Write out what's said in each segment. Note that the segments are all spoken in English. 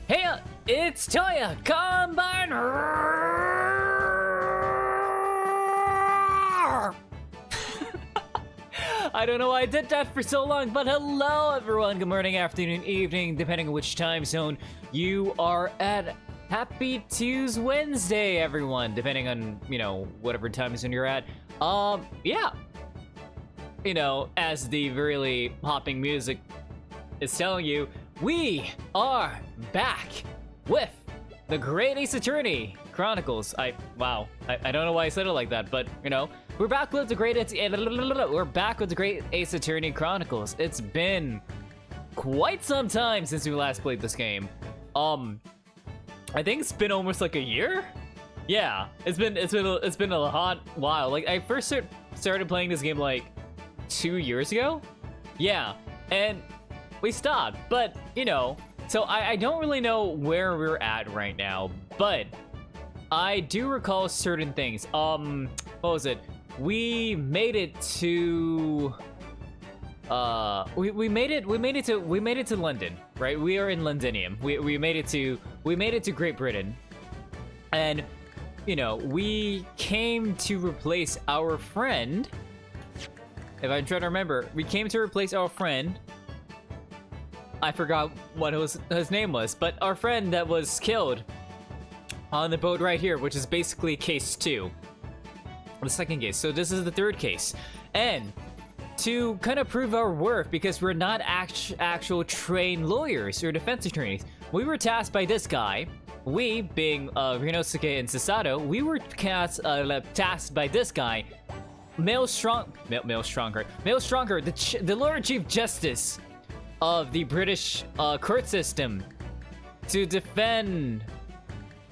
Hey, it's Toya Combine. I don't know why I did that for so long, but hello everyone. Good morning, afternoon, evening, depending on which time zone you are at. Happy Tuesday, Wednesday, everyone, depending on, whatever time zone you're at. Yeah. As the really popping music is telling you, we are back with the Great Ace Attorney Chronicles. I don't know why I said it like that, but we're back with the Great Ace Attorney Chronicles. It's been quite some time since we last played this game. I think it's been almost like a year. Yeah, it's been a hot while. Like I first started playing this game like 2 years ago. Yeah, and we stopped, but so I don't really know where we're at right now, but I do recall certain things. What was it? We made it to we made it to London, right? We are in Londinium. We made it to Great Britain. And we came to replace our friend. If I'm trying to remember, we came to replace our friend. I forgot what his name was, but our friend that was killed on the boat right here, which is basically case 2. The second case. So this is the third case. And to kind of prove our worth, because we're not actual trained lawyers or defense attorneys, we were tasked by this guy. We, being Rinosuke and Sasato, we were tasked by this guy, Male Stronger, the Lord Chief Justice of the British court system, to defend,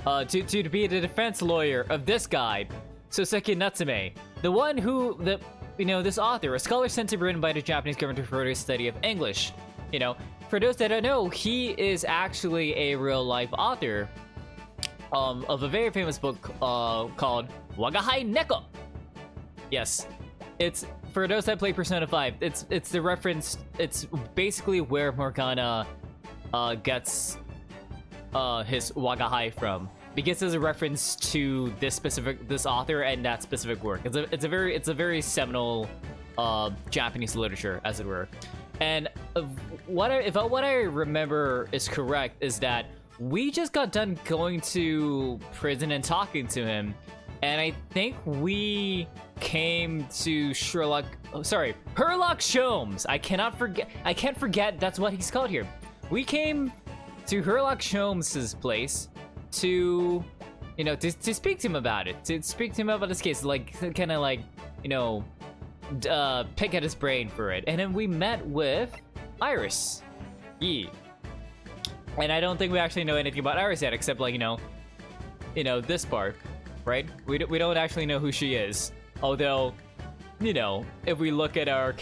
to be the defense lawyer of this guy, Soseki Natsume, the one who, this author, a scholar sent to Britain by the Japanese government for further study of English. For those that don't know, he is actually a real-life author of a very famous book called Wagahai Neko. Yes, it's for those that play Persona 5. It's the reference. It's basically where Morgana gets his Wagahai from, because there's a reference to this author and that specific work. It's a very seminal Japanese literature, as it were. And if what I remember is correct, is that we just got done going to prison and talking to him, and I think we came to Herlock Sholmes. I can't forget that's what he's called here. We came to Herlock Sholmes' place to speak to him about it, to speak to him about this case, like kind of like pick at his brain for it. And then we met with Iris. Yeah. And I don't think we actually know anything about Iris yet, except like this part, right? We don't actually know who she is. Although, if we look at our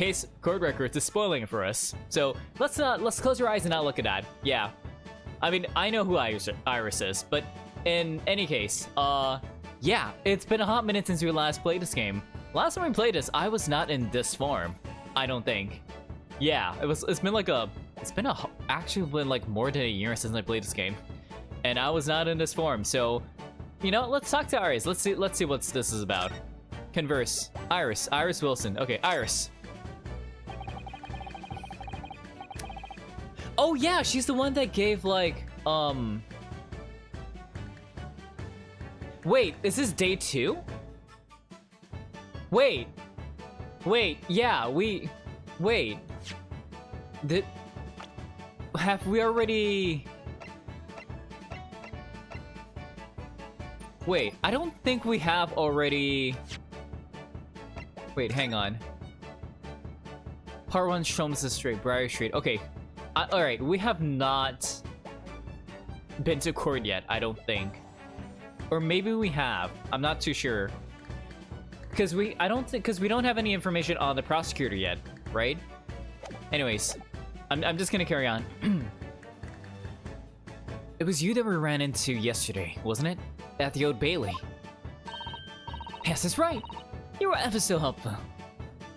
court records, it's spoiling it for us. So let's close our eyes and not look at that. Yeah. I mean, I know who Iris is, but in any case, yeah, it's been a hot minute since we last played this game. Last time we played this, I was not in this farm, I don't think. Yeah, it's been actually like more than a year since I played this game, and I was not in this farm. So, let's talk to Iris. Let's see what this is about. Converse. Iris Wilson. Okay, Iris. Oh yeah, she's the one that gave like Wait, is this day 2? Wait, yeah, wait. Have we already... Wait, I don't think we have already... Wait, hang on. Part 1, Sholmes Street, Briar Street. Okay, alright, we have not been to court yet, I don't think. Or maybe we have, I'm not too sure. Because we don't have any information on the prosecutor yet, right? Anyways, I'm just gonna carry on. It was you that we ran into yesterday, wasn't it? At the Old Bailey. Yes, that's right. You were ever so helpful.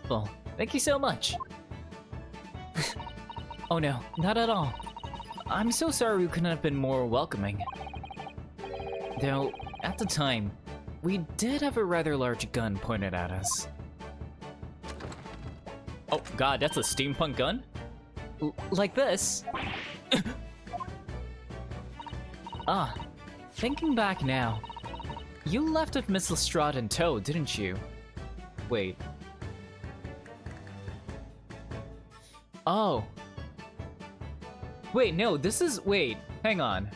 Well, thank you so much. Oh no, not at all. I'm so sorry we couldn't have been more welcoming. Though, at the time, we did have a rather large gun pointed at us. Oh god, that's a steampunk gun? Like this? Ah, thinking back now, you left with Miss Lestrade in tow, didn't you? Wait. Oh. Wait, no, this is- wait, hang on.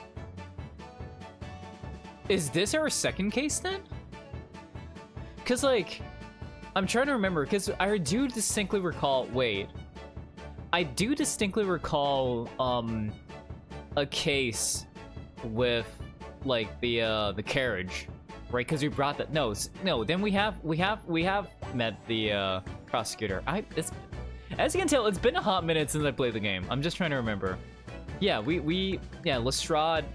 Is this our second case then? Cause like, I'm trying to remember, cause I do distinctly recall, wait. I do distinctly recall, a case with, like, the carriage, right? Cause we brought that, no, then we have met the, prosecutor. As you can tell, it's been a hot minute since I played the game. I'm just trying to remember. Yeah, yeah, Lestrade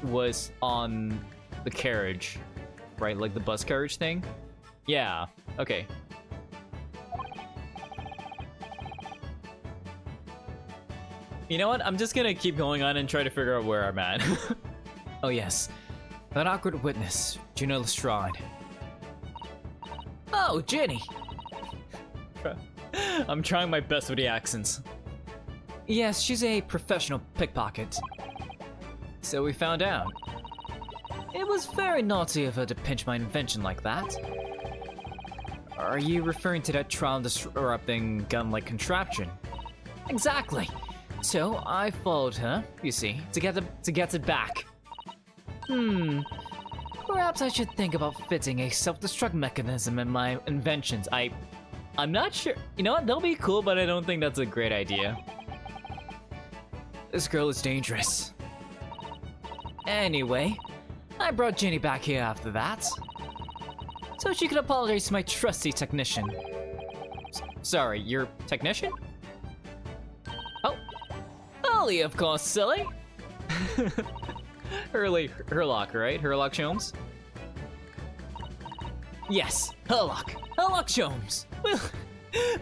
was on the carriage, right? Like the bus carriage thing? Yeah, okay. You know what? I'm just gonna keep going on and try to figure out where I'm at. Oh yes, that awkward witness, Gina Lestrade. Oh, Jenny! I'm trying my best with the accents. Yes, she's a professional pickpocket. So we found out. It was very naughty of her to pinch my invention like that. Are you referring to that trial-disrupting gun-like contraption? Exactly. So I followed her, you see, to get it back. Perhaps I should think about fitting a self-destruct mechanism in my inventions. I'm not sure. You know what? They'll be cool, but I don't think that's a great idea. This girl is dangerous. Anyway, I brought Jenny back here after that, so she could apologize to my trusty technician. Sorry, your technician? Oh, Hurley, of course, silly. Herlock, right? Herlock Sholmes? Yes, Herlock Sholmes.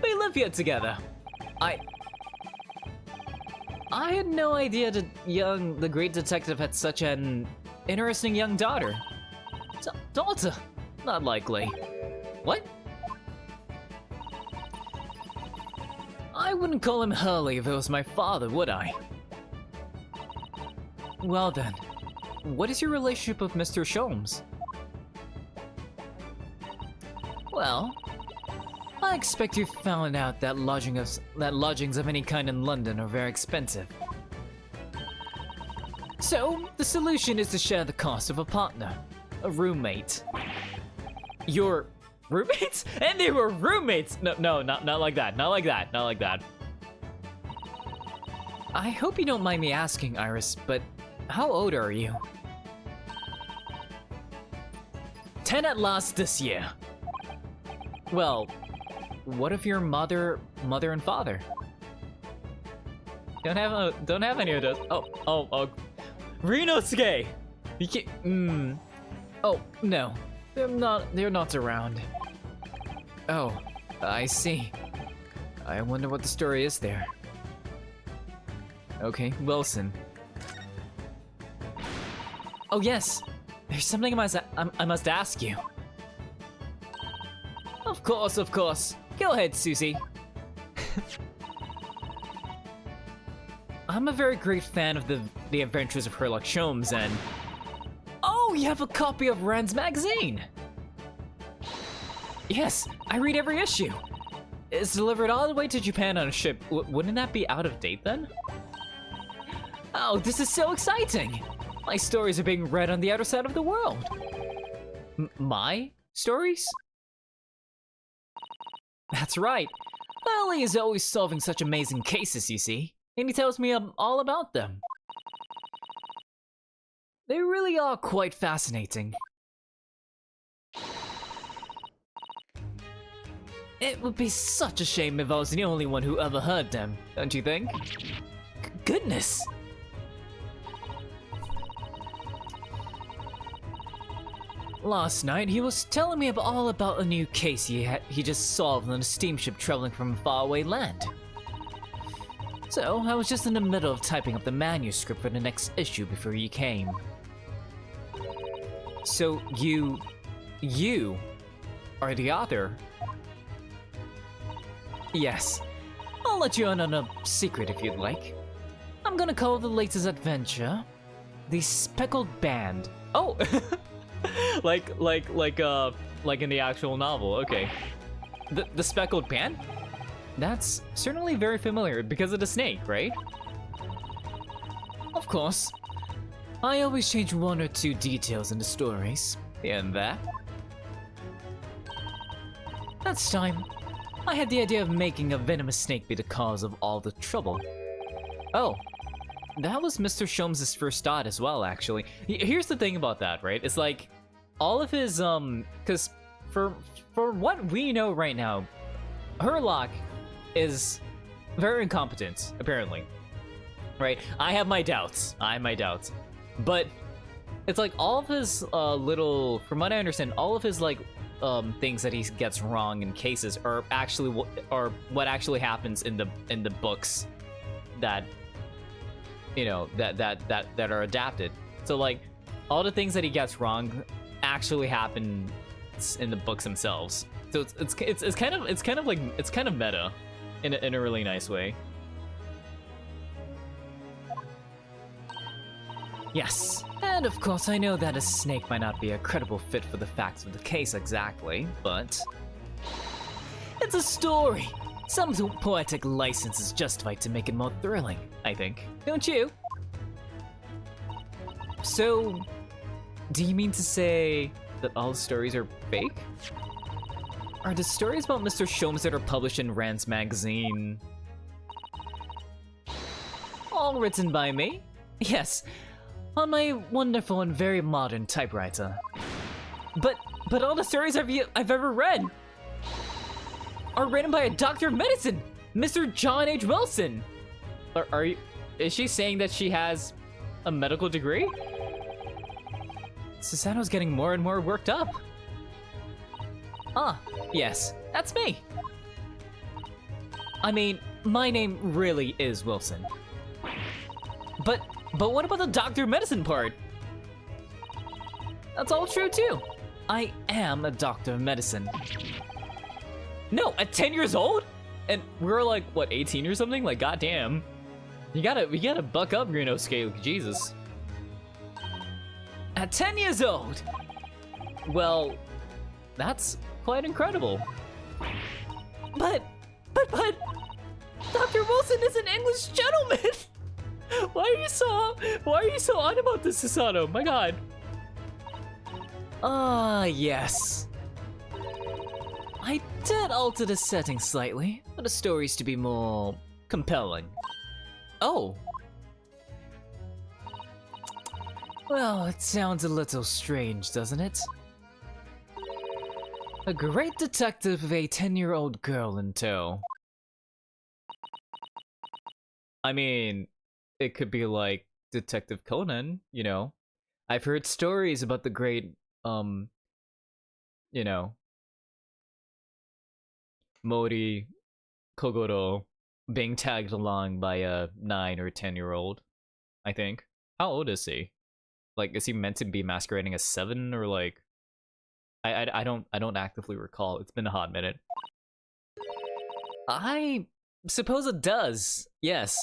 We live here together. I had no idea the great detective had such an interesting young daughter. Daughter? Not likely. What? I wouldn't call him Hurley if it was my father, would I? Well then, what is your relationship with Mr. Sholmes? Well, I expect you found out that lodgings of any kind in London are very expensive. So, the solution is to share the cost of a partner, a roommate. Your roommates? And they were roommates! No, not like that, not like that. I hope you don't mind me asking, Iris, but how old are you? 10 at last this year. Well, what if your mother and father? Don't have any of those. Oh, Rinosuke! You can't, Oh, no. They're not around. Oh, I see. I wonder what the story is there. Okay, Wilson. Oh yes! There's something I must ask you. Of course. Go ahead, Susie. I'm a very great fan of the adventures of Herlock Sholmes and... Oh, you have a copy of Rand's magazine! Yes, I read every issue. It's delivered all the way to Japan on a ship. Wouldn't that be out of date then? Oh, this is so exciting! My stories are being read on the other side of the world. My stories? That's right. Ellie is always solving such amazing cases, you see. And he tells me all about them. They really are quite fascinating. It would be such a shame if I was the only one who ever heard them, don't you think? Goodness! Last night, he was telling me all about a new case he just solved on a steamship traveling from a faraway land. So, I was just in the middle of typing up the manuscript for the next issue before you came. So, you are the author? Yes. I'll let you in on a secret if you'd like. I'm gonna call the latest adventure the Speckled Band. Oh! like in the actual novel, okay. The Speckled Band? That's certainly very familiar because of the snake, right? Of course. I always change one or two details in the stories. And that. That's time. I had the idea of making a venomous snake be the cause of all the trouble. Oh. That was Mr. Sholmes' first thought as well, actually. Here's the thing about that, right? It's like, all of his, cause for what we know right now, Herlock is very incompetent, apparently. Right? I have my doubts. But it's like all of his little, from what I understand, all of his like things that he gets wrong in cases are actually what actually happens in the books that you know that are adapted. So like all the things that he gets wrong actually happen in the books themselves. So it's kind of meta in a really nice way. Yes, and of course I know that a snake might not be a credible fit for the facts of the case exactly, but it's a story. Some poetic license is justified to make it more thrilling, I think. Don't you? So, do you mean to say that all stories are fake? Are the stories about Mr. Sholmes that are published in Rand's magazine all written by me? Yes, on my wonderful and very modern typewriter. But all the stories I've ever read are written by a doctor of medicine, Mr. John H. Wilson. Is she saying that she has a medical degree? Susano's getting more and more worked up. Ah, yes, that's me. I mean, my name really is Wilson. But what about the doctor of medicine part? That's all true too. I am a doctor of medicine. No, at 10 years old? And we're like, what, 18 or something? Like, goddamn. We gotta buck up, Scale, Jesus. At 10 years old? Well, that's quite incredible. But, Dr. Wilson is an English gentleman! Why are you so on about this, Susanoo? My god. Ah, yes. I did alter the setting slightly, for the stories to be more compelling. Oh. Well, it sounds a little strange, doesn't it? A great detective with a 10-year-old girl in tow. I mean, it could be like Detective Conan, you know. I've heard stories about the great, you know, Mori Kogoro being tagged along by a 9 or 10-year-old, I think. How old is he? Like, is he meant to be masquerading as 7 or like? I don't actively recall. It's been a hot minute. I suppose it does. Yes.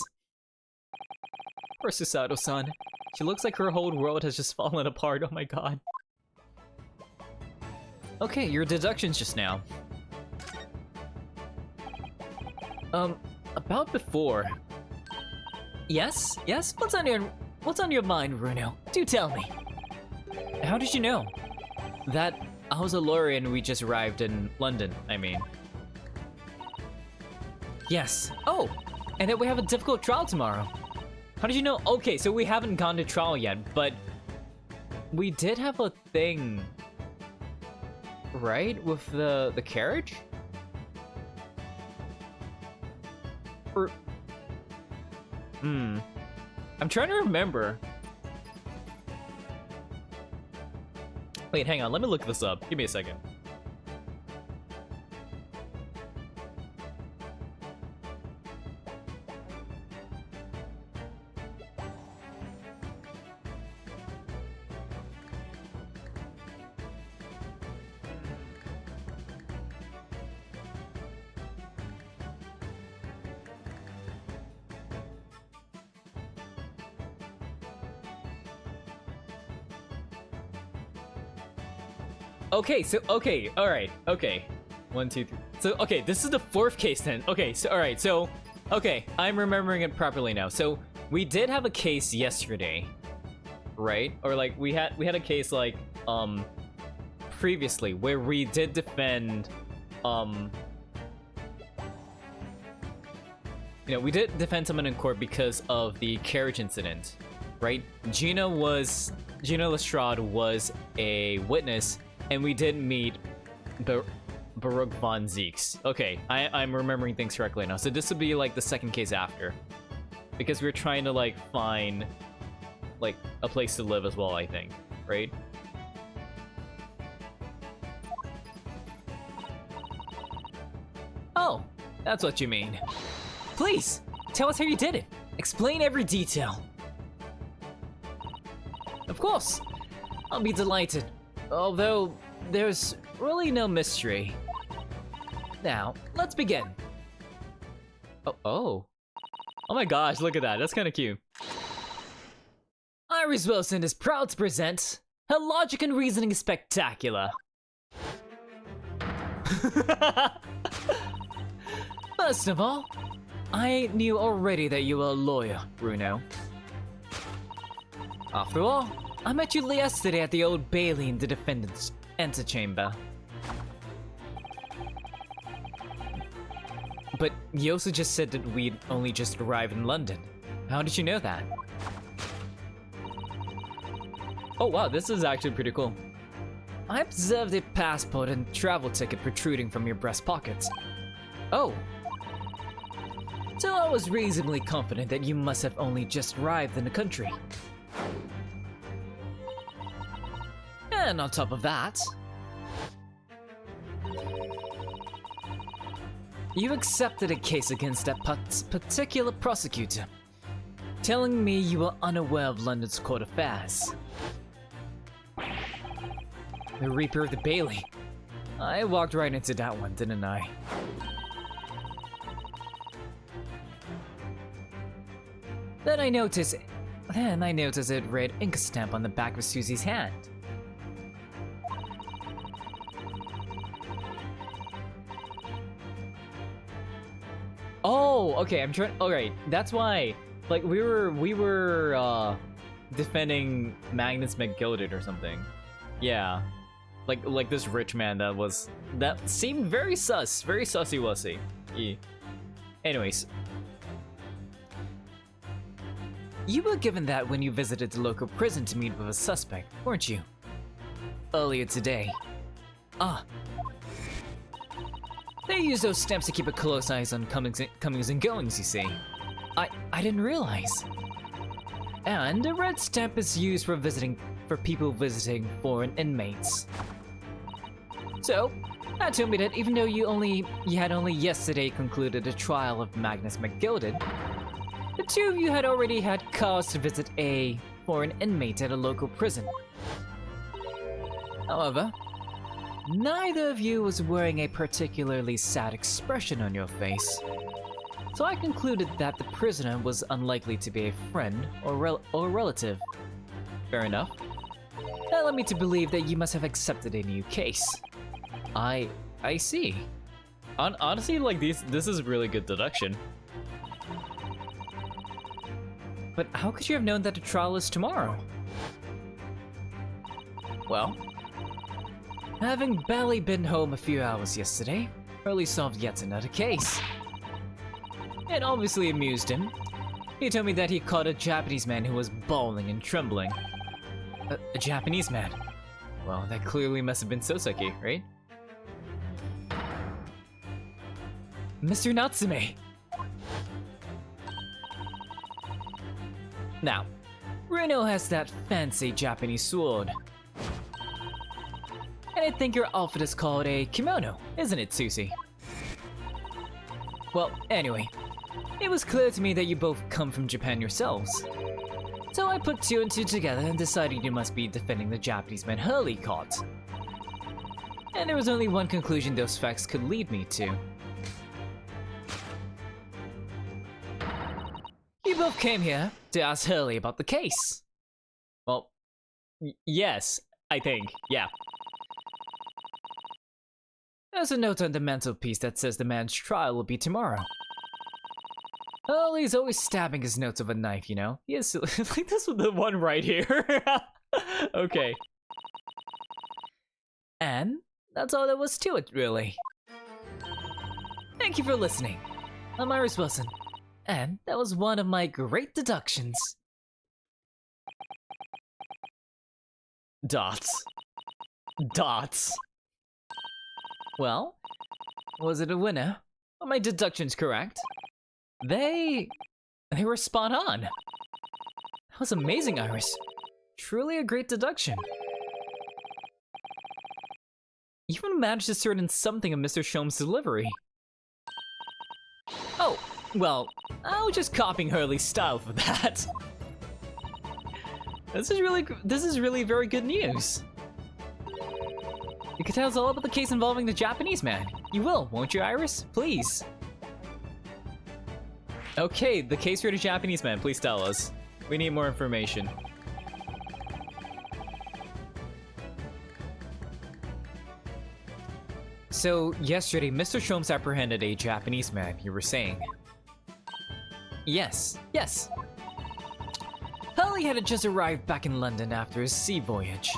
Poor Susato-san. She looks like her whole world has just fallen apart. Oh my god. Okay, your deductions just now. About before. Yes? What's on your mind, Bruno? Do tell me. How did you know? That I was a lawyer and we just arrived in London, I mean. Yes. Oh, and that we have a difficult trial tomorrow. How did you know? Okay, so we haven't gone to trial yet, but we did have a thing, right? With the carriage? I'm trying to remember. Wait, hang on, let me look this up. Give me a second. Okay, so, okay, alright, okay. 1, 2, 3. So, okay, this is the 4th case then. Okay, so, alright, so, okay, I'm remembering it properly now. So, we did have a case yesterday, right? Or, like, we had a case, like, previously, where we did defend, you know, we did defend someone in court because of the carriage incident, right? Gina Lestrade was a witness, and we did meet Baruch von Zeeks. Okay, I'm remembering things correctly now. So this would be like the 2nd case after. Because we're trying to like find like a place to live as well, I think, right? Oh, that's what you mean. Please, tell us how you did it. Explain every detail. Of course, I'll be delighted. Although, there's really no mystery. Now, let's begin. Oh my gosh, look at that. That's kind of cute. Iris Wilson is proud to present her logic and reasoning spectacular. First of all, I knew already that you were a lawyer, Bruno. After all, I met you yesterday at the Old Bailey in the defendant's antechamber. But you also just said that we'd only just arrived in London. How did you know that? Oh wow, this is actually pretty cool. I observed a passport and travel ticket protruding from your breast pockets. Oh. So I was reasonably confident that you must have only just arrived in the country. And on top of that, you accepted a case against that particular prosecutor, telling me you were unaware of London's court affairs. The Reaper of the Bailey. I walked right into that one, didn't I? Then I noticed it read ink stamp on the back of Susie's hand. Oh, okay, I'm trying. Alright, that's why. Like, we were defending Magnus McGilded or something. Yeah. Like this rich man that seemed very sus. Very sussy-wussy. Yeah. Anyways. You were given that when you visited the local prison to meet with a suspect, weren't you? Earlier today. Ah. They use those stamps to keep a close eye on comings and goings, you see. I didn't realize. And a red stamp is used for people visiting foreign inmates. So, that told me that even though you had only yesterday concluded a trial of Magnus McGilded, the two of you had already had cause to visit a foreign inmate at a local prison. However, neither of you was wearing a particularly sad expression on your face. So I concluded that the prisoner was unlikely to be a friend or relative. Fair enough. That led me to believe that you must have accepted a new case. I see. Honestly, like this is really good deduction. But how could you have known that the trial is tomorrow? Well, having barely been home a few hours yesterday, Hurley solved yet another case. It obviously amused him. He told me that he caught a Japanese man who was bawling and trembling. A Japanese man? Well, that clearly must have been Soseki, right? Mr. Natsume! Now, Reno has that fancy Japanese sword. And I think your outfit is called a kimono, isn't it, Susie? Well, anyway, it was clear to me that you both come from Japan yourselves. So I put two and two together and decided you must be defending the Japanese man Hurley caught. And there was only one conclusion those facts could lead me to. You both came here to ask Hurley about the case. Well, yes, I think, yeah. There's a note on the mantelpiece that says the man's trial will be tomorrow. Hurley's always stabbing his notes with a knife, you know? He is like this with the one right here. Okay. And that's all there was to it, really. Thank you for listening. I'm Iris Wilson, and that was one of my great deductions. Dots. Dots. Well, was it a winner? Are my deductions correct? They were spot on. That was amazing, Iris. Truly a great deduction. You even managed to discern something of Mr. Sholmes' delivery. Oh, well, I was just copying Hurley's style for that. This is really very good news. You can tell us all about the case involving the Japanese man. You will, won't you, Iris? Please. Okay, the case for the Japanese man, please tell us. We need more information. So, yesterday, Mr. Sholmes apprehended a Japanese man, you were saying. Yes, yes. Hurley had just arrived back in London after his sea voyage.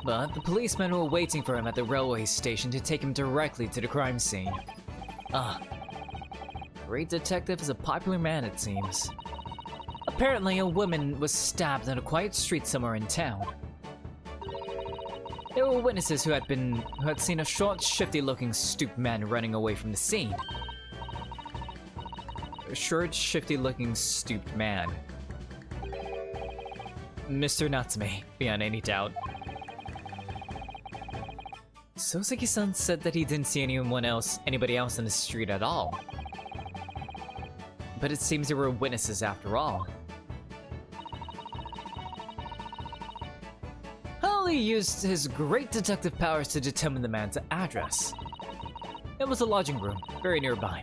But the policemen were waiting for him at the railway station to take him directly to the crime scene. Great detective is a popular man, it seems. Apparently, a woman was stabbed on a quiet street somewhere in town. There were witnesses who had seen a short, shifty-looking, stooped man running away from the scene. A short, shifty-looking, stooped man. Mr. Natsume, beyond any doubt. Soseki-san said that he didn't see anybody else on the street at all. But it seems there were witnesses after all. Hurley used his great deductive powers to determine the man's address. It was a lodging room, very nearby.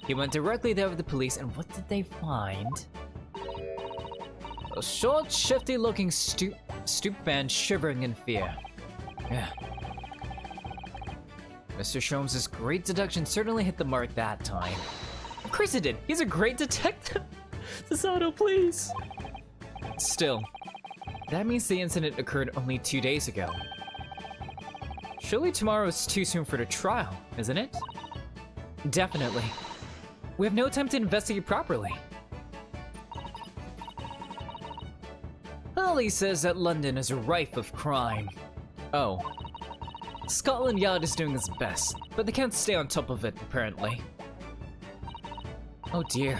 He went directly there with the police, and what did they find? A short, shifty-looking stooped man shivering in fear. Yeah. Mr. Sholmes' great deduction certainly hit the mark that time. Of course it did! He's a great detective! Sasato, please! Still, that means the incident occurred only 2 days ago. Surely tomorrow is too soon for the trial, isn't it? Definitely. We have no time to investigate properly. Hurley says that London is rife with crime. Oh. Scotland Yard is doing its best, but they can't stay on top of it, apparently. Oh dear.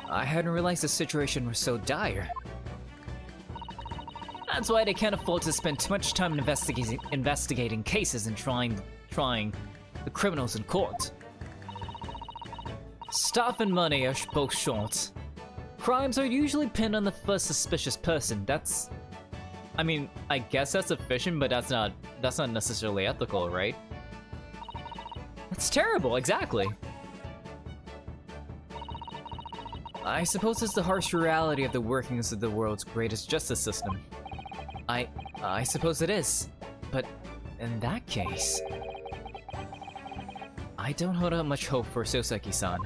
I hadn't realized the situation was so dire. That's why they can't afford to spend too much time investigating cases and trying the criminals in court. Staff and money are both short. Crimes are usually pinned on the first suspicious person. I mean, I guess that's efficient, but that's not necessarily ethical, right? That's terrible, exactly. I suppose it's the harsh reality of the workings of the world's greatest justice system. I suppose it is. But in that case, I don't hold out much hope for Soseki-san.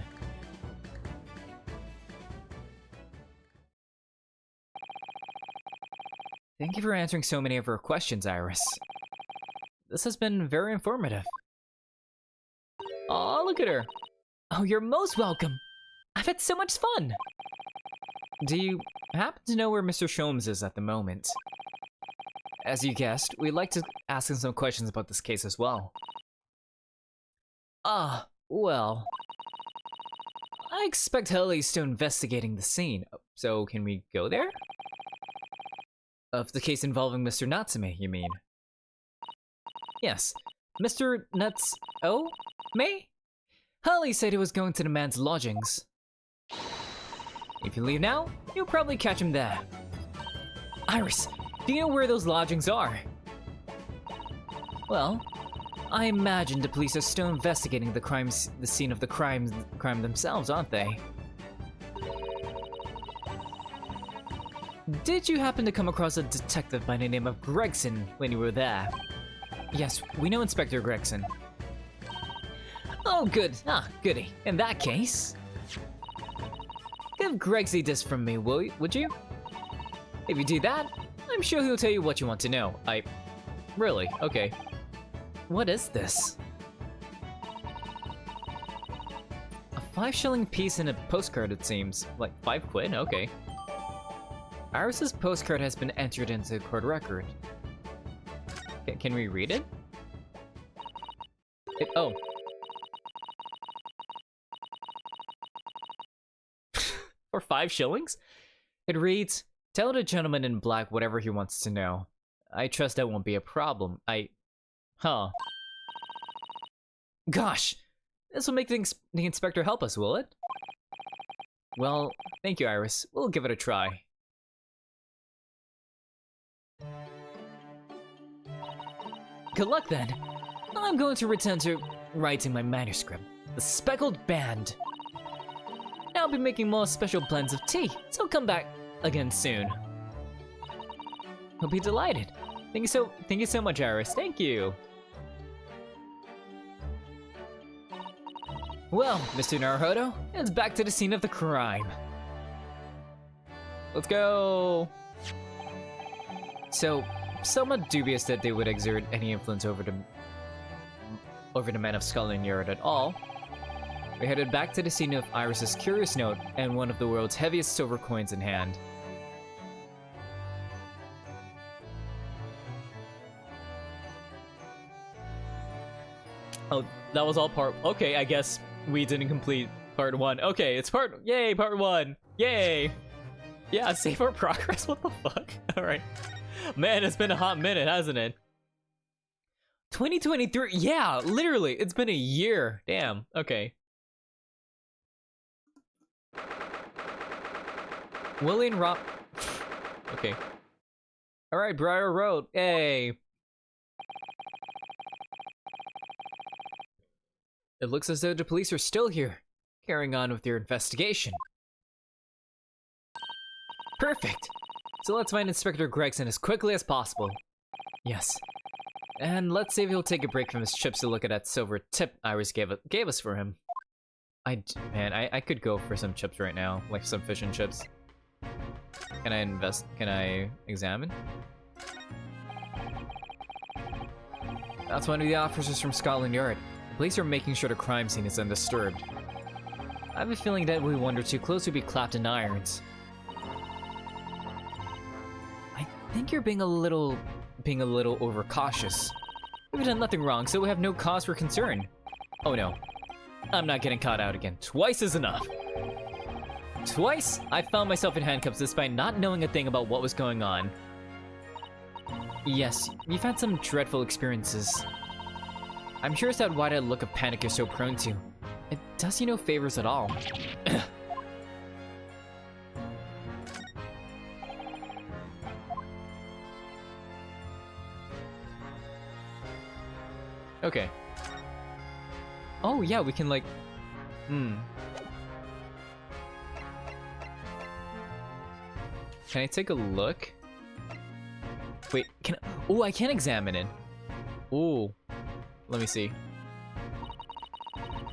Thank you for answering so many of our questions, Iris. This has been very informative. Aw, look at her. Oh, you're most welcome. I've had so much fun. Do you happen to know where Mr. Sholmes is at the moment? As you guessed, we'd like to ask him some questions about this case as well. Well. I expect Hurley's still investigating the scene. So can we go there? Of the case involving Mr. Natsume, you mean? Yes. Mr. May? Holly said he was going to the man's lodgings. If you leave now, you'll probably catch him there. Iris, do you know where those lodgings are? Well, I imagine the police are still investigating the scene of the crime themselves, aren't they? Did you happen to come across a detective by the name of Gregson when you were there? Yes, we know Inspector Gregson. Oh, good. Ah, goody. In that case, give Gregsy this from me, would you? If you do that, I'm sure he'll tell you what you want to know. Really? Okay. What is this? A 5-shilling piece and a postcard, it seems. Like 5 quid? Okay. Iris's postcard has been entered into the court record. Can we read it? Oh. For 5 shillings? It reads, "Tell the gentleman in black whatever he wants to know. I trust that won't be a problem. Huh. Gosh! This will make the inspector help us, will it? Well, thank you, Iris. We'll give it a try. Good luck then. I'm going to return to writing my manuscript, The Speckled Band. I'll be making more special blends of tea, so come back again soon. I'll be delighted. Thank you so much, Iris. Thank you. Well, Mr. Naruhodo, it's back to the scene of the crime. Let's go. So, somewhat dubious that they would exert any influence over the men of Scotland Yard at all. We headed back to the scene of Iris's curious note and one of the world's heaviest silver coins in hand. Oh, that was all part. Okay, I guess we didn't complete part 1. Okay, it's yay, part 1. Yay. Yeah, save our progress. What the fuck? All right. Man, it's been a hot minute, hasn't it? 2023. Yeah, literally, it's been a year. Damn. Okay. William Rock. Okay. All right, Briar Road. Hey. It looks as though the police are still here, carrying on with their investigation. Perfect. So let's find Inspector Gregson as quickly as possible. Yes. And let's see if he'll take a break from his chips to look at that silver tip Iris gave us for him. Man, I could go for some chips right now, like some fish and chips. Can I examine? That's one of the officers from Scotland Yard. The police are making sure the crime scene is undisturbed. I have a feeling that if we wander too close, we'll be clapped in irons. I think you're being a little overcautious. We've done nothing wrong, so we have no cause for concern. Oh no. I'm not getting caught out again. Twice is enough. Twice, I found myself in handcuffs despite not knowing a thing about what was going on. Yes, you've had some dreadful experiences. I'm sure it's that wide-eyed look of panic you're so prone to. It does you no favors at all. Okay. Oh yeah, we can like... Can I take a look? Wait, oh, I can't examine it. Ooh. Let me see.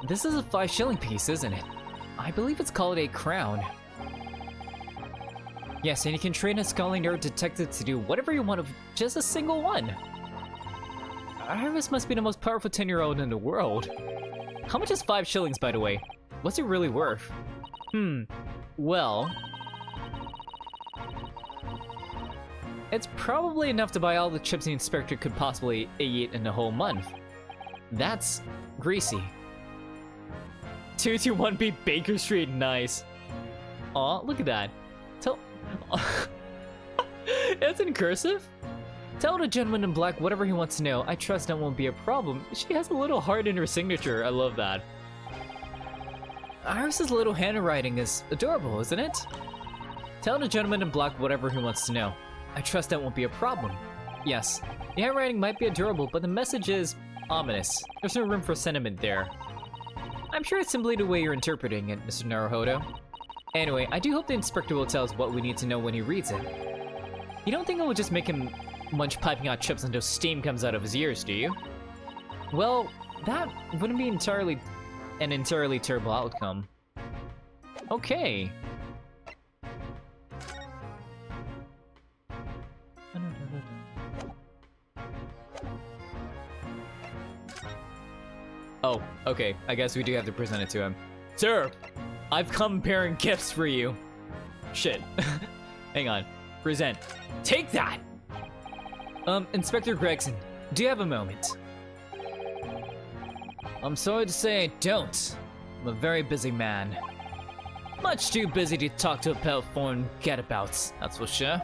This is a 5-shilling piece, isn't it? I believe it's called a crown. Yes, and you can train a Scotland Yard detective to do whatever you want with just a single one. Iris must be the most powerful 10-year-old in the world. How much is 5 shillings, by the way? What's it really worth? Well... It's probably enough to buy all the chips the inspector could possibly eat in a whole month. That's greasy. 221B Baker Street, nice. Aw, look at that. Tell... It's in cursive? Tell the gentleman in black whatever he wants to know. I trust that won't be a problem. She has a little heart in her signature. I love that. Iris's little handwriting is adorable, isn't it? Tell the gentleman in black whatever he wants to know. I trust that won't be a problem. Yes, the handwriting might be adorable, but the message is ominous. There's no room for sentiment there. I'm sure it's simply the way you're interpreting it, Mr. Naruhodo. Anyway, I do hope the inspector will tell us what we need to know when he reads it. You don't think it will just make him munch piping hot chips until steam comes out of his ears, do you? Well, that wouldn't be an entirely terrible outcome. Okay. Oh, okay. I guess we do have to present it to him. Sir, I've come bearing gifts for you. Shit. Hang on. Present. Take that! Inspector Gregson, do you have a moment? I'm sorry to say I don't. I'm a very busy man. Much too busy to talk to a pair of foreign get-abouts, that's for sure.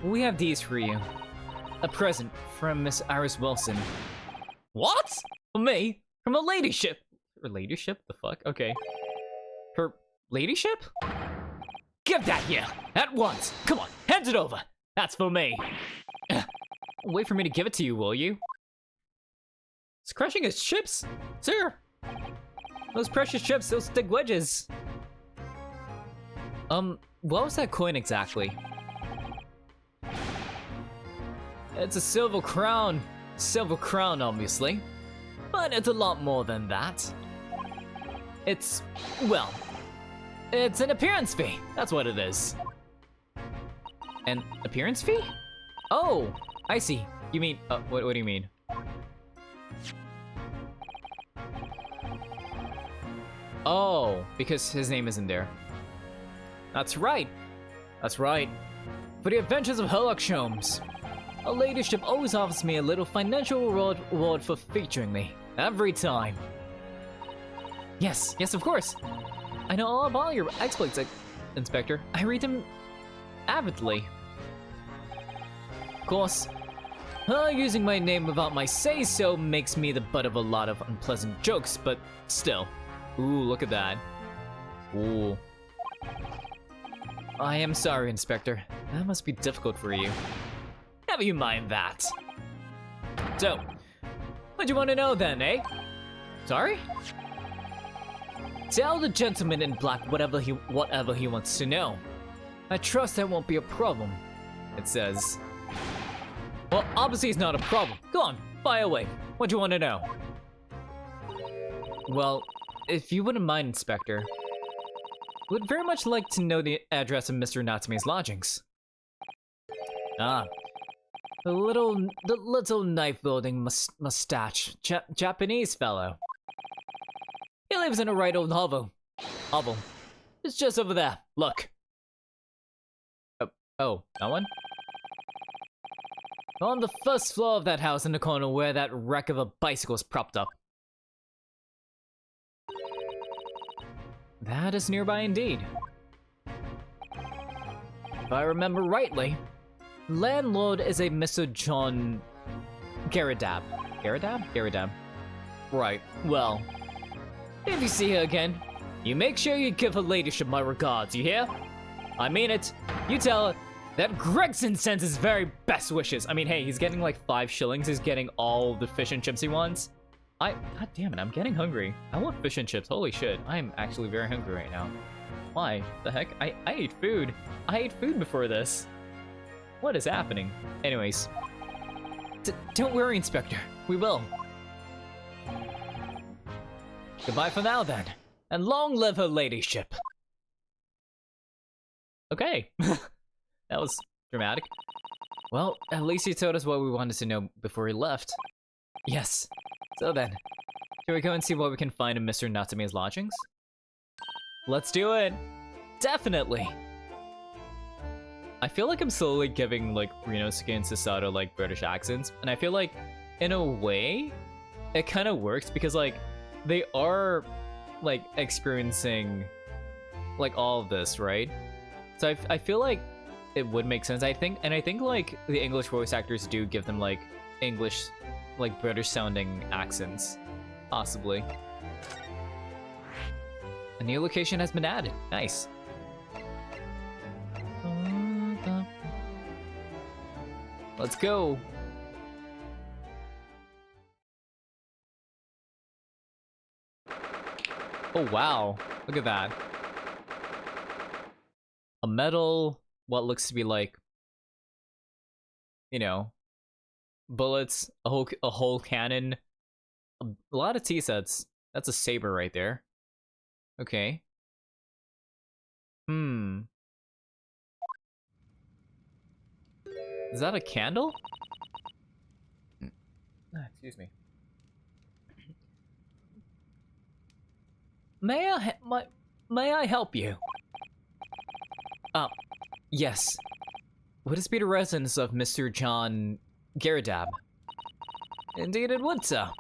We have these for you. A present from Miss Iris Wilson. What? From me? From a ladyship? Her ladyship? The fuck? Okay. Her ladyship? Give that here! At once! Come on, hand it over! That's for me! Wait for me to give it to you, will you? It's crushing his chips! Sir! Those precious chips, those thick wedges! What was that coin exactly? It's a silver crown. Silver crown, obviously. But it's a lot more than that. It's, well, it's an appearance fee. That's what it is. An appearance fee? Oh, I see. You mean, what do you mean? Oh, because his name isn't there. That's right. That's right. For the adventures of Herlock Sholmes, a ladyship always offers me a little financial reward for featuring me. Every time. Yes, yes, of course. I know all about your exploits, Inspector. I read them avidly. Of course, using my name without my say-so makes me the butt of a lot of unpleasant jokes, but still. Ooh, look at that. Ooh. I am sorry, Inspector. That must be difficult for you. Never you mind that. So, what do you want to know then, eh? Sorry? Tell the gentleman in black whatever he wants to know. I trust that won't be a problem, it says. Well, obviously it's not a problem. Go on, fire away. What do you want to know? Well, if you wouldn't mind, Inspector, would very much like to know the address of Mr. Natsume's lodgings. Ah, the little knife-wielding mustache Japanese fellow. He lives in a right old hovel. It's just over there. Look. Oh, that one? On the first floor of that house in the corner where that wreck of a bicycle is propped up. That is nearby indeed. If I remember rightly, landlord is a Mr. John Garadab. Garadab? Right, well, if you see her again, you make sure you give her ladyship my regards, you hear? I mean it. You tell her that Gregson sends his very best wishes. I mean, hey, he's getting like 5 shillings. He's getting all the fish and chips he wants. God damn it, I'm getting hungry. I want fish and chips, holy shit. I'm actually very hungry right now. Why? The heck? I ate food. I ate food before this. What is happening? Anyways. Don't worry, Inspector. We will. Goodbye for now, then. And long live her ladyship. Okay. That was dramatic. Well, at least he told us what we wanted to know before he left. Yes. So then, shall we go and see what we can find in Mr. Natsume's lodgings? Let's do it! Definitely! I feel like I'm slowly giving, like, Rinosuke and Susato, like, British accents, and I feel like, in a way, it kind of works because, like, they are, like, experiencing like all of this, right? So I feel like it would make sense. I think like the English voice actors do give them like English, like British sounding accents, possibly. A new location has been added. Nice. Let's go. Oh wow, look at that. A metal, what looks to be like, you know, bullets, a whole cannon, a lot of T-sets. That's a saber right there. Okay. Is that a candle? Excuse me. May I help you? Yes. Would this be the residence of Mr. John Garadab? Indeed it would, sir.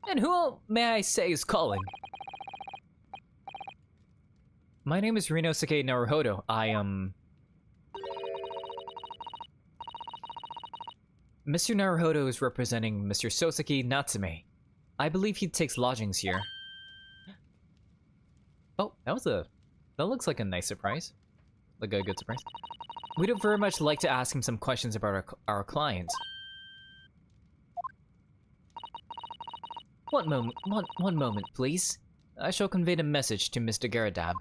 And who, may I say, is calling? My name is Rinosuke Naruhodo. I am... Mr. Naruhodo is representing Mr. Soseki Natsume. I believe he takes lodgings here. Oh, that looks like a nice surprise. Like a good surprise. We'd very much like to ask him some questions about our client. One moment, please. I shall convey the message to Mr. Garadab.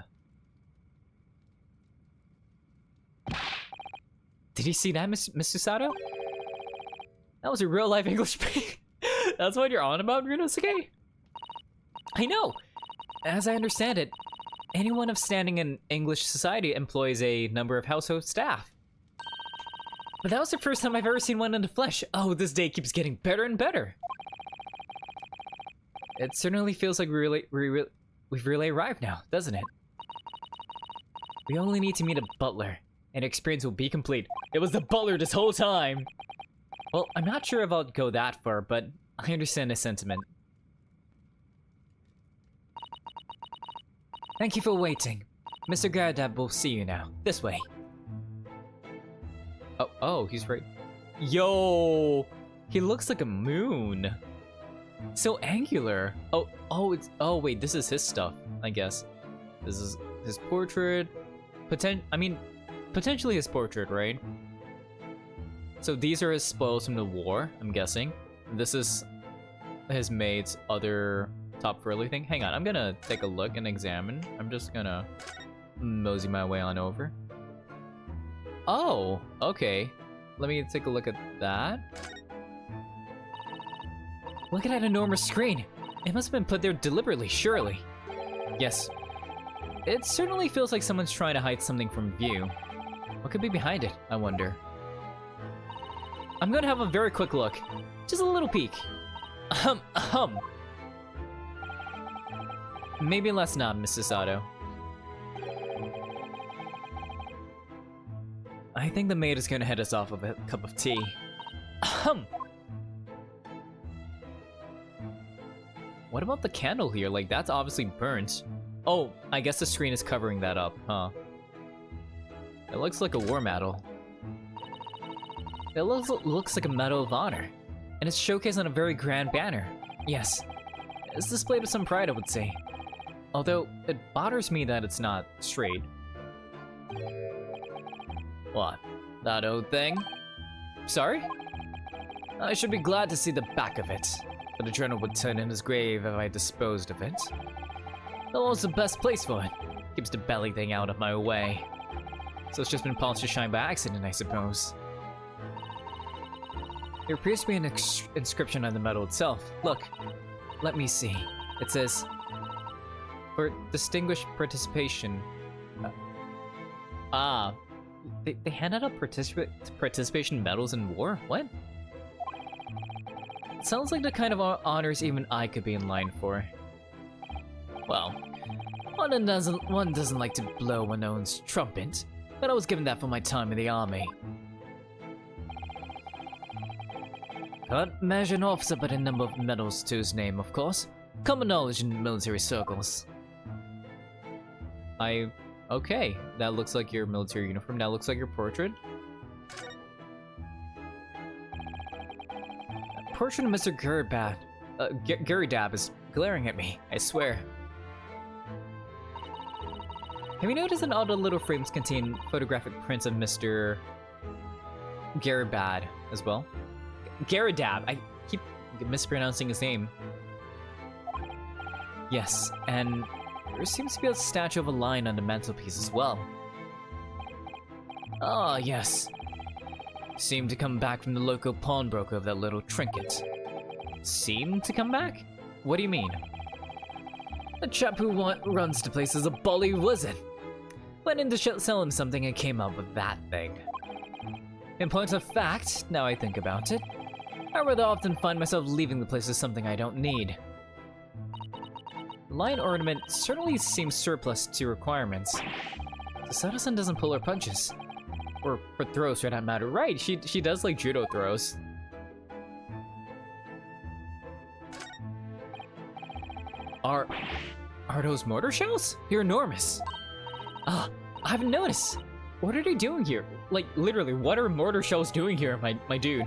Did you see that, Mr. Sato? That was a real-life English speak. That's what you're on about, Rinosuke? I know! As I understand it, anyone of standing in English society employs a number of household staff. But that was the first time I've ever seen one in the flesh. Oh, this day keeps getting better and better. It certainly feels like we've really arrived now, doesn't it? We only need to meet a butler, and experience will be complete. It was the butler this whole time! Well, I'm not sure if I'll go that far, but I understand the sentiment. Thank you for waiting. Mr. Garadab will see you now. This way. Oh, he's right. Yo! He looks like a moon. So angular. Oh wait, this is his stuff, I guess. This is his portrait. Potentially his portrait, right? So these are his spoils from the war, I'm guessing. This is his maid's other top frilly thing. Hang on, I'm gonna take a look and examine. I'm just gonna mosey my way on over. Oh, okay. Let me take a look at that. Look at that enormous screen. It must have been put there deliberately, surely. Yes. It certainly feels like someone's trying to hide something from view. What could be behind it, I wonder? I'm gonna have a very quick look. Just a little peek. Maybe let's not, Mrs. Sato. I think the maid is gonna head us off with a cup of tea. What about the candle here? Like, that's obviously burnt. Oh, I guess the screen is covering that up, huh? It looks like a war medal. It looks like a Medal of Honor. And it's showcased on a very grand banner. Yes. It's displayed with some pride, I would say. Although, it bothers me that it's not straight. What? That old thing? Sorry? I should be glad to see the back of it. But the journal would turn in his grave if I disposed of it. The wall's the best place for it. Keeps the belly thing out of my way. So it's just been polished to shine by accident, I suppose. There appears to be an inscription on the medal itself. Look. Let me see. It says, for distinguished participation. They handed out participation medals in war? What? Sounds like the kind of honors even I could be in line for. Well, one doesn't like to blow one's own trumpet, but I was given that for my time in the army. Can't measure an officer by the number of medals to his name, of course. Common knowledge in military circles. I Okay, that looks like your military uniform. That looks like your portrait. Portrait of Mr. Gary Dab is glaring at me, I swear. Have you noticed that all the little frames contain photographic prints of Mr. Garibad as well? Garidab, I keep mispronouncing his name. Yes, and there seems to be a statue of a lion on the mantelpiece as well. Ah, yes. Seemed to come back from the local pawnbroker of that little trinket. Seemed to come back? What do you mean? The chap who runs the place is a bully wizard. Went in to sell him something and came up with that thing. In point of fact, now I think about it, I rather often find myself leaving the place with something I don't need. The lion ornament certainly seems surplus to requirements. Sato-san doesn't pull her punches. Or throws for that matter. Right, she does like judo throws. Are those mortar shells? They're enormous. Ah, I haven't noticed. What are they doing here? Like, literally, what are mortar shells doing here, my dude?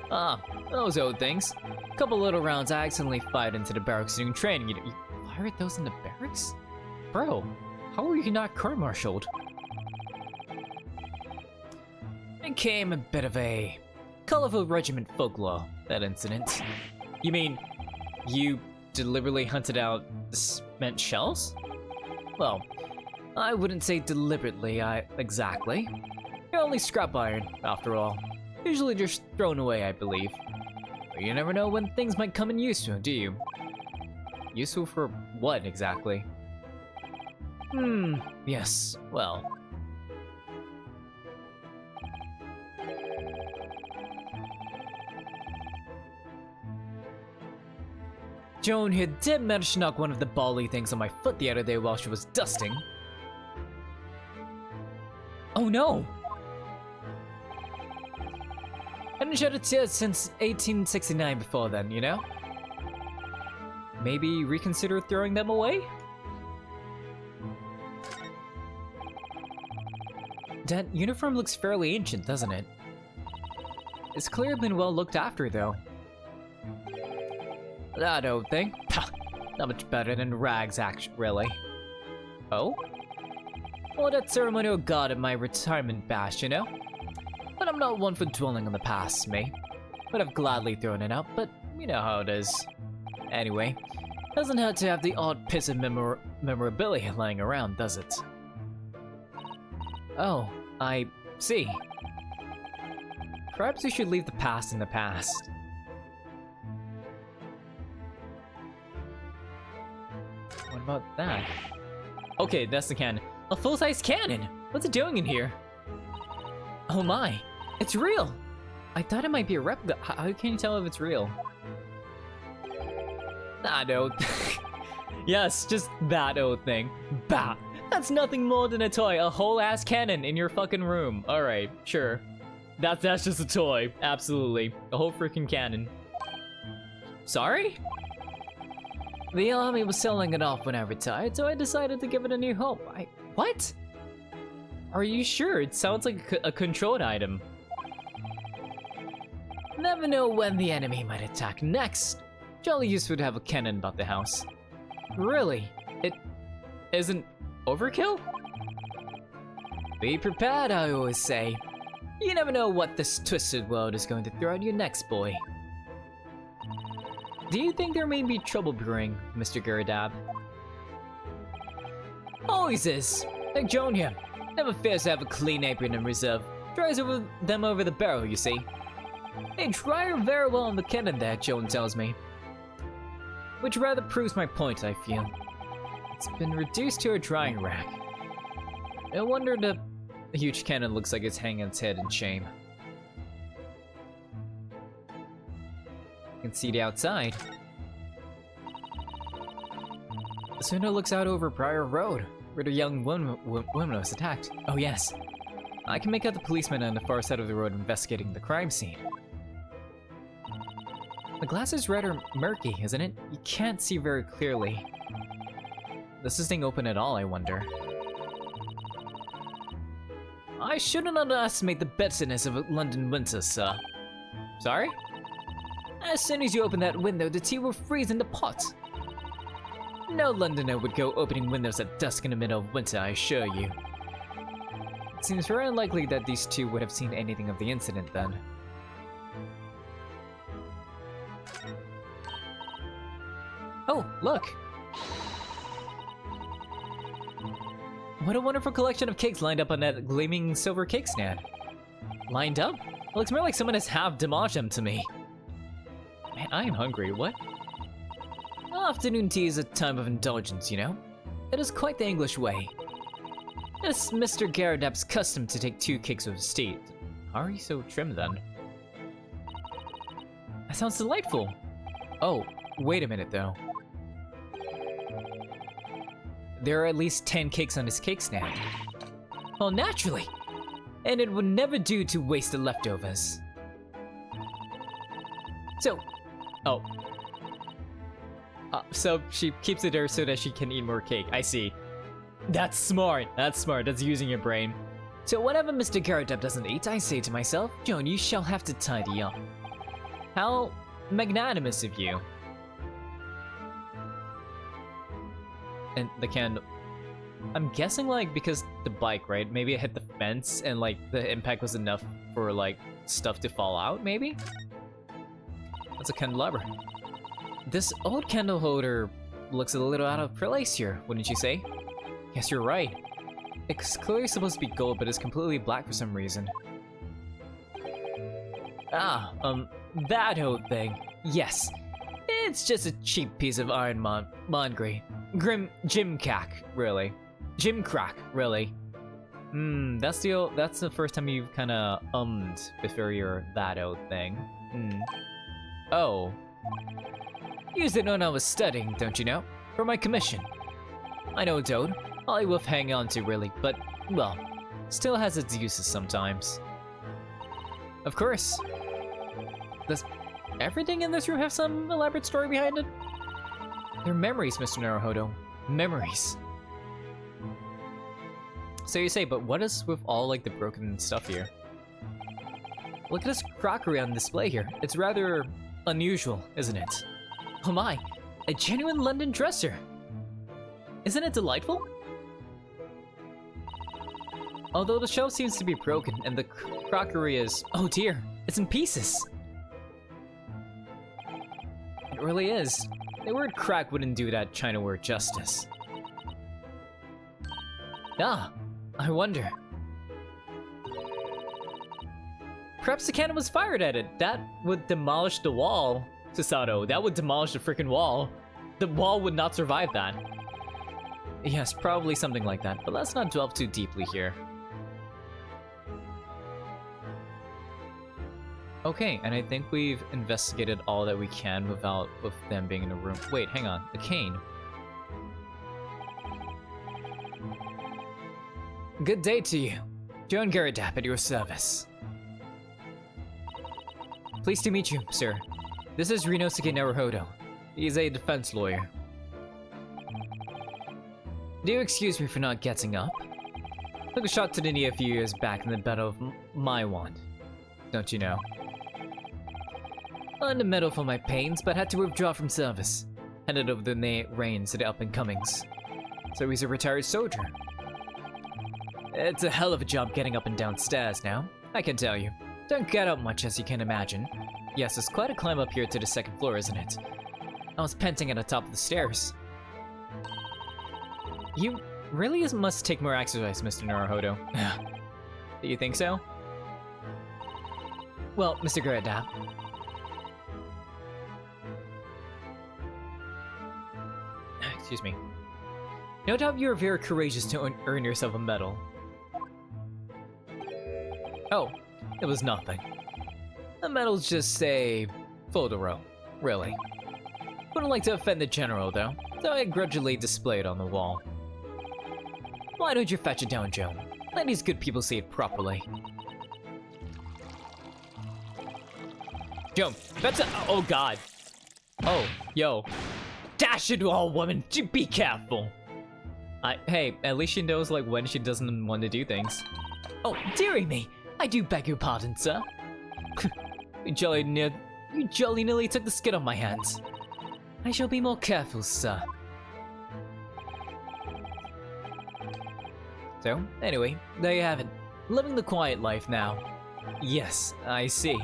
Ah, those old things. Couple little rounds I accidentally fired into the barracks during training. You fired those in the barracks? Bro, how were you not court-martialed? It became a bit of a colorful regiment folklore, that incident. You mean, you deliberately hunted out the spent shells? Well, I wouldn't say deliberately, exactly. You're only scrap iron, after all. Usually just thrown away, I believe. But you never know when things might come in useful, do you? Useful for what, exactly? Yes, well. Joan here did manage to knock one of the bally things on my foot the other day while she was dusting. Oh no! I hadn't shed a tear since 1869 before then, you know? Maybe reconsider throwing them away? That uniform looks fairly ancient, doesn't it? It's clearly been well looked after, though. That old thing? Not much better than rags, actually, really. Oh? Well, that ceremonial god at my retirement bash, you know? But I'm not one for dwelling on the past, me. Would have gladly thrown it out, but you know how it is. Anyway, doesn't hurt to have the odd piece of memorabilia lying around, does it? Oh, I see. Perhaps we should leave the past in the past. What about that? Okay, that's the cannon. A full-size cannon! What's it doing in here? Oh my, it's real! I thought it might be a replica. How can you tell if it's real? That old Yes, just that old thing. Bah! That's nothing more than a toy, a whole-ass cannon in your fucking room. Alright, sure. That's just a toy, absolutely. A whole freaking cannon. Sorry? The army was selling it off when I retired, so I decided to give it a new home. What? Are you sure? It sounds like a controlled item. Never know when the enemy might attack next. Jolly useful to have a cannon about the house. Really? It isn't overkill? Be prepared, I always say. You never know what this twisted world is going to throw at you next, boy. Do you think there may be trouble brewing, Mr. Garadab? Always is. Like Joan here. Never fails to have a clean apron in reserve. Dries them over the barrel, you see. They dry her very well on the cannon there, Joan tells me. Which rather proves my point, I feel. It's been reduced to a drying rack. No wonder the huge cannon looks like it's hanging its head in shame. You can see the outside. The window looks out over Briar Road, where the young woman was attacked. Oh yes, I can make out the policeman on the far side of the road investigating the crime scene. The glass is rather murky, isn't it? You can't see very clearly. Does this thing open at all, I wonder? I shouldn't underestimate the bitterness of a London winter, sir. Sorry? As soon as you open that window, the tea will freeze in the pot. No Londoner would go opening windows at dusk in the middle of winter, I assure you. It seems very unlikely that these two would have seen anything of the incident then. Oh, look! What a wonderful collection of cakes lined up on that gleaming silver cake stand. Lined up? It looks more like someone has half demolished them to me. Man, I am hungry, what? Afternoon tea is a time of indulgence, you know? It is quite the English way. It is Mr. Garradap's custom to take 2 cakes with his tea. How are you so trim then? That sounds delightful! Oh, wait a minute though. There are at least 10 cakes on his cake stand. Well, naturally! And it would never do to waste the leftovers. So, oh. So she keeps it there so that she can eat more cake, I see. That's smart, that's using your brain. So whatever Mr. Garradap doesn't eat, I say to myself, Joan, you shall have to tidy up. How magnanimous of you. And the candle. I'm guessing like because the bike, right? Maybe it hit the fence and like the impact was enough for like stuff to fall out, maybe? That's a candelabra. This old candle holder looks a little out of place here, wouldn't you say? Yes, you're right. It's clearly supposed to be gold, but it's completely black for some reason. Ah, that old thing. Yes. It's just a cheap piece of ironmongery. Gimcrack, really. Gimcrack, really. That's the first time you've kinda before you're that old thing. Oh. Used it when I was studying, don't you know? For my commission. I know it's old. All I will hang on to, really, but, well, still has its uses sometimes. Of course. Does everything in this room have some elaborate story behind it? They're memories, Mr. Naruhodo. Memories. So you say, but what is with all, like, the broken stuff here? Look at this crockery on display here. It's rather unusual, isn't it? Oh my, a genuine London dresser! Isn't it delightful? Although the shelf seems to be broken and the crockery is... Oh dear, it's in pieces! It really is. The word crack wouldn't do that chinaware justice. Ah, I wonder. Perhaps the cannon was fired at it. That would demolish the wall. Susato, that would demolish the freaking wall. The wall would not survive that. Yes, probably something like that, but let's not delve too deeply here. Okay, and I think we've investigated all that we can with them being in the room. Wait, hang on, the cane. Good day to you. Joan Garradap at your service. Pleased to meet you, sir. This is Rinosuke Naruhodo. He is a defense lawyer. Do you excuse me for not getting up? Took a shot to the knee a few years back in the Battle of Maiwand. Don't you know? Earned a medal for my pains, but had to withdraw from service. Handed over the reins to the up-and-comings. So he's a retired soldier. It's a hell of a job getting up and down stairs now, I can tell you. Don't get up much, as you can imagine. Yes, it's quite a climb up here to the 2nd floor, isn't it? I was panting at the top of the stairs. You really must take more exercise, Mr. Naruhodo. Do you think so? Well, Mr. Garradap. Excuse me. No doubt you're very courageous to earn yourself a medal. Oh, it was nothing. The medals just say Fodoro, really. Wouldn't like to offend the general, though, so I grudgingly display it on the wall. Why don't you fetch it down, Joan? Let these good people see it properly. Joan, fetch it! Oh god! Oh, yo. Dash it, all woman! Be careful! Hey, at least she knows like when she doesn't want to do things. Oh, dearie me! I do beg your pardon, sir. you jolly nearly took the skin off my hands. I shall be more careful, sir. So, anyway, there you have it. Living the quiet life now. Yes, I see.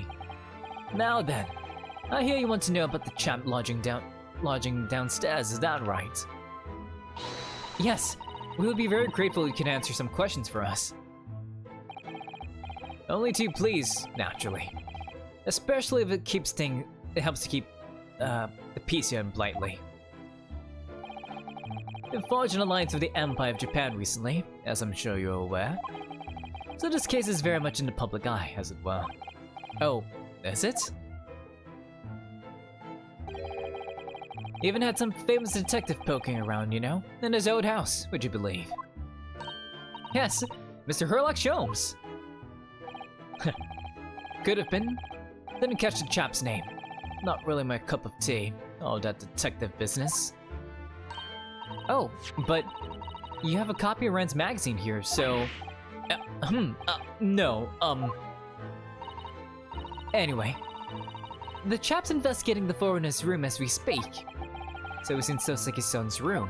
Now then, I hear you want to know about the chap lodging downstairs, is that right? Yes, we would be very grateful if you can answer some questions for us. Only too pleased, naturally. Especially if it helps to keep the peace here in Blightly. We forged an alliance with the Empire of Japan recently, as I'm sure you're aware. So this case is very much in the public eye, as it were. Oh, is it? Even had some famous detective poking around, you know, in his old house, would you believe? Yes, Mr. Herlock Sholmes. Could have been. Didn't catch the chap's name. Not really my cup of tea, all that detective business. Oh, but you have a copy of Ren's magazine here, so... no, Anyway, the chap's investigating the foreigner's room as we speak. So it's in Soseki-san's room.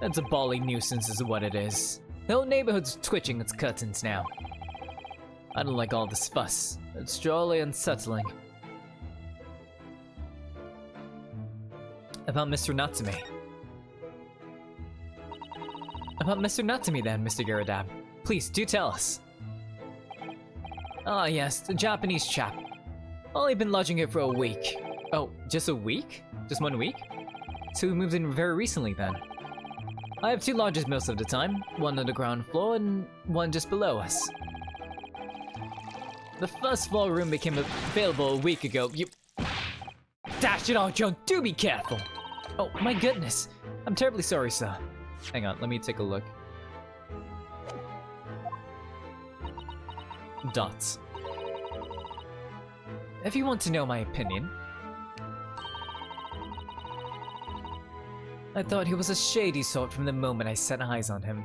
That's a bally nuisance is what it is. The whole neighborhood's twitching its curtains now. I don't like all this fuss. It's jolly unsettling. About Mr. Natsume. About Mr. Natsume then, Mr. Garadab. Please, do tell us. Ah yes, the Japanese chap. Only been lodging here for a week. Oh, just a week? Just 1 week? So we moved in very recently then. I have 2 lodges most of the time, one on the ground floor and one just below us. The first floor room became available a week ago. You... Dash it all, Joan, do be careful! Oh, my goodness. I'm terribly sorry, sir. Hang on, let me take a look. Dots. If you want to know my opinion, I thought he was a shady sort from the moment I set eyes on him.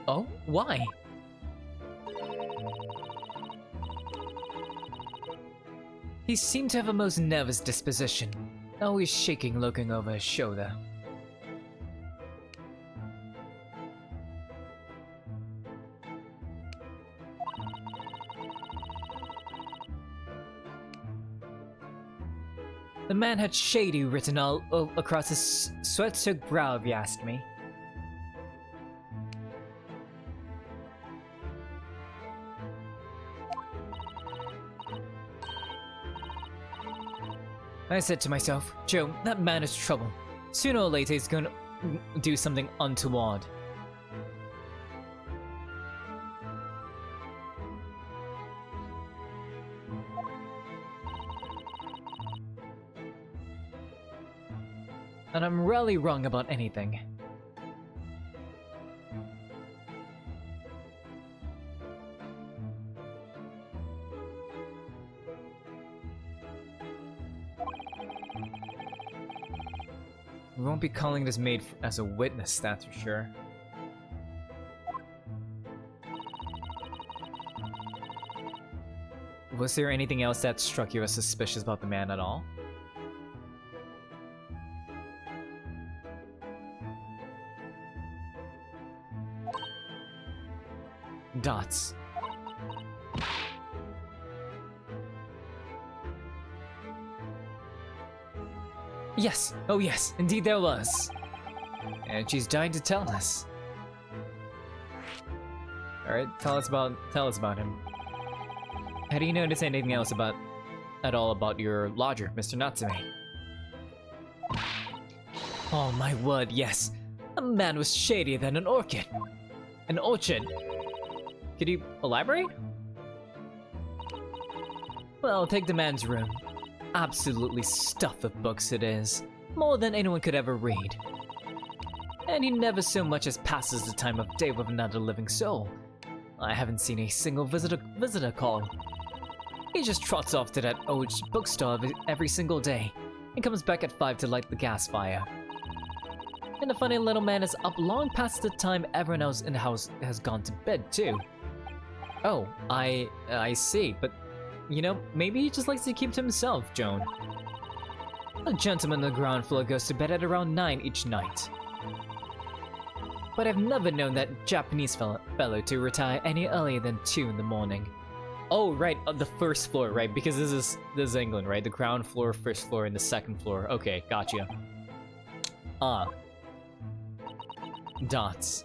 Oh, why? He seemed to have a most nervous disposition, always shaking looking over his shoulder. The man had shady written all across his sweat-soaked brow if you asked me. I said to myself, Joe, that man is trouble. Sooner or later he's gonna do something untoward. And I'm rarely wrong about anything. We won't be calling this maid as a witness, that's for sure. Was there anything else that struck you as suspicious about the man at all? Dots. Yes! Oh yes, indeed there was! And she's dying to tell us. Alright, tell us about him. How do you notice anything else at all about your lodger, Mr. Natsume? Oh my word, yes. A man was shadier than an orchid. An orchid? Could you elaborate? Well, take the man's room. Absolutely stuffed with books it is. More than anyone could ever read. And he never so much as passes the time of day with another living soul. I haven't seen a single visitor call. He just trots off to that old bookstore every single day, and comes back at 5 to light the gas fire. And the funny little man is up long past the time everyone else in the house has gone to bed too. Oh, I see, but you know, maybe he just likes to keep to himself, Joan. A gentleman on the ground floor goes to bed at around 9 each night. But I've never known that Japanese fellow to retire any earlier than 2 in the morning. Oh, right, the first floor, right? Because this is England, right? The ground floor, first floor, and the second floor. Okay, gotcha. Dots.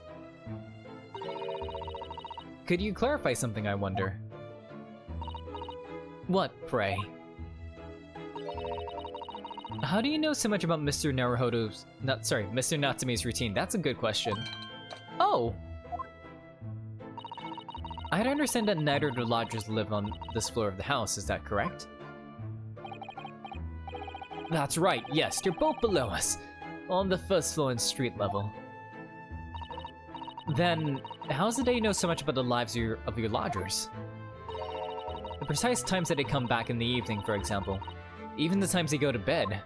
Could you clarify something, I wonder? What, pray? How do you know so much about Mr. Naruhodo's... Mr. Natsume's routine? That's a good question. Oh! I'd understand that neither of the lodgers live on this floor of the house, is that correct? That's right, yes, they're both below us. On the first floor and street level. Then, how's it that you know so much about the lives of your lodgers? The precise times that they come back in the evening, for example. Even the times they go to bed.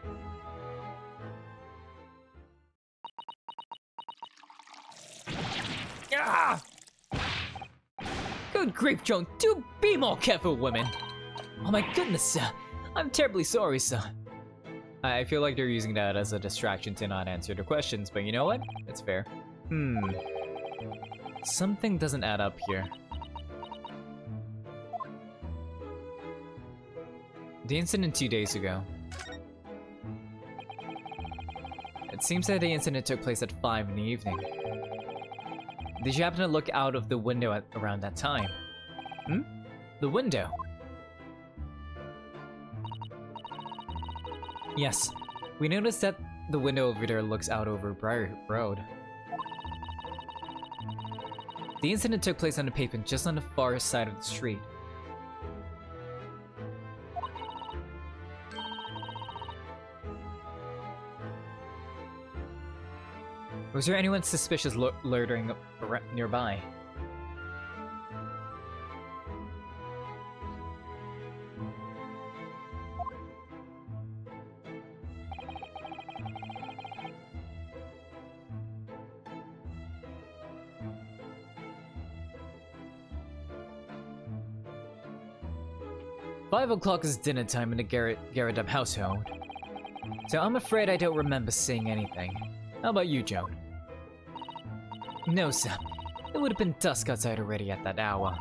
Ah! Good grief, Joan, do be more careful, women! Oh my goodness, sir. I'm terribly sorry, sir. I feel like they're using that as a distraction to not answer the questions, but you know what? It's fair. Something doesn't add up here. The incident 2 days ago. It seems that the incident took place at 5 in the evening. Did you happen to look out of the window around that time? The window? Yes, we noticed that the window over there looks out over Briar Road. The incident took place on the pavement just on the far side of the street. Was there anyone suspicious loitering nearby? Five o'clock is dinner time in the Garradub household, so I'm afraid I don't remember seeing anything. How about you, Joan? No, sir. It would have been dusk outside already at that hour.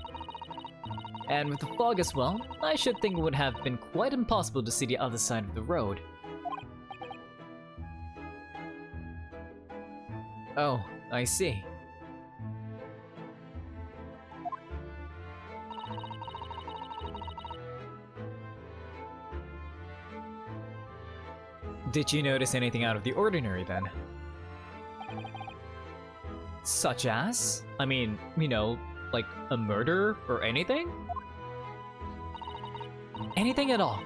And with the fog as well, I should think it would have been quite impossible to see the other side of the road. Oh, I see. Did you notice anything out of the ordinary then? Such as? I mean, you know, like a murder or anything? Anything at all.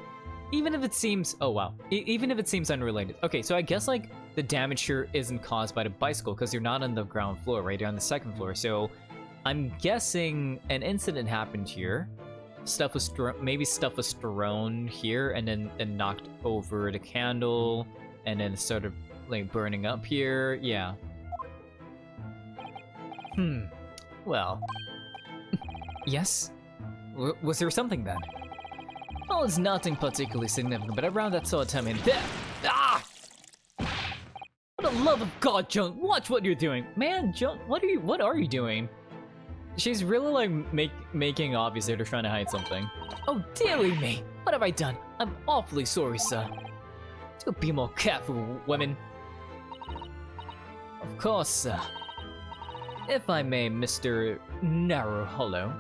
Even if it seems, oh wow, even if it seems unrelated. Okay, so I guess like the damage here isn't caused by the bicycle because you're not on the ground floor, right? You're on the second floor. So I'm guessing an incident happened here. Stuff was maybe stuff was thrown here and then knocked over the candle and then started like burning up here. Yeah. Well. Yes? Was there something then? Oh, it's nothing particularly significant, but around that sort of time in there. Ah! For the love of God, Joan, watch what you're doing. Man, Joan, what are you doing? She's really like making obvious that they're trying to hide something. Oh, dearie me! What have I done? I'm awfully sorry, sir. Do be more careful, women. Of course, sir. If I may, Mr. Narrow Hollow.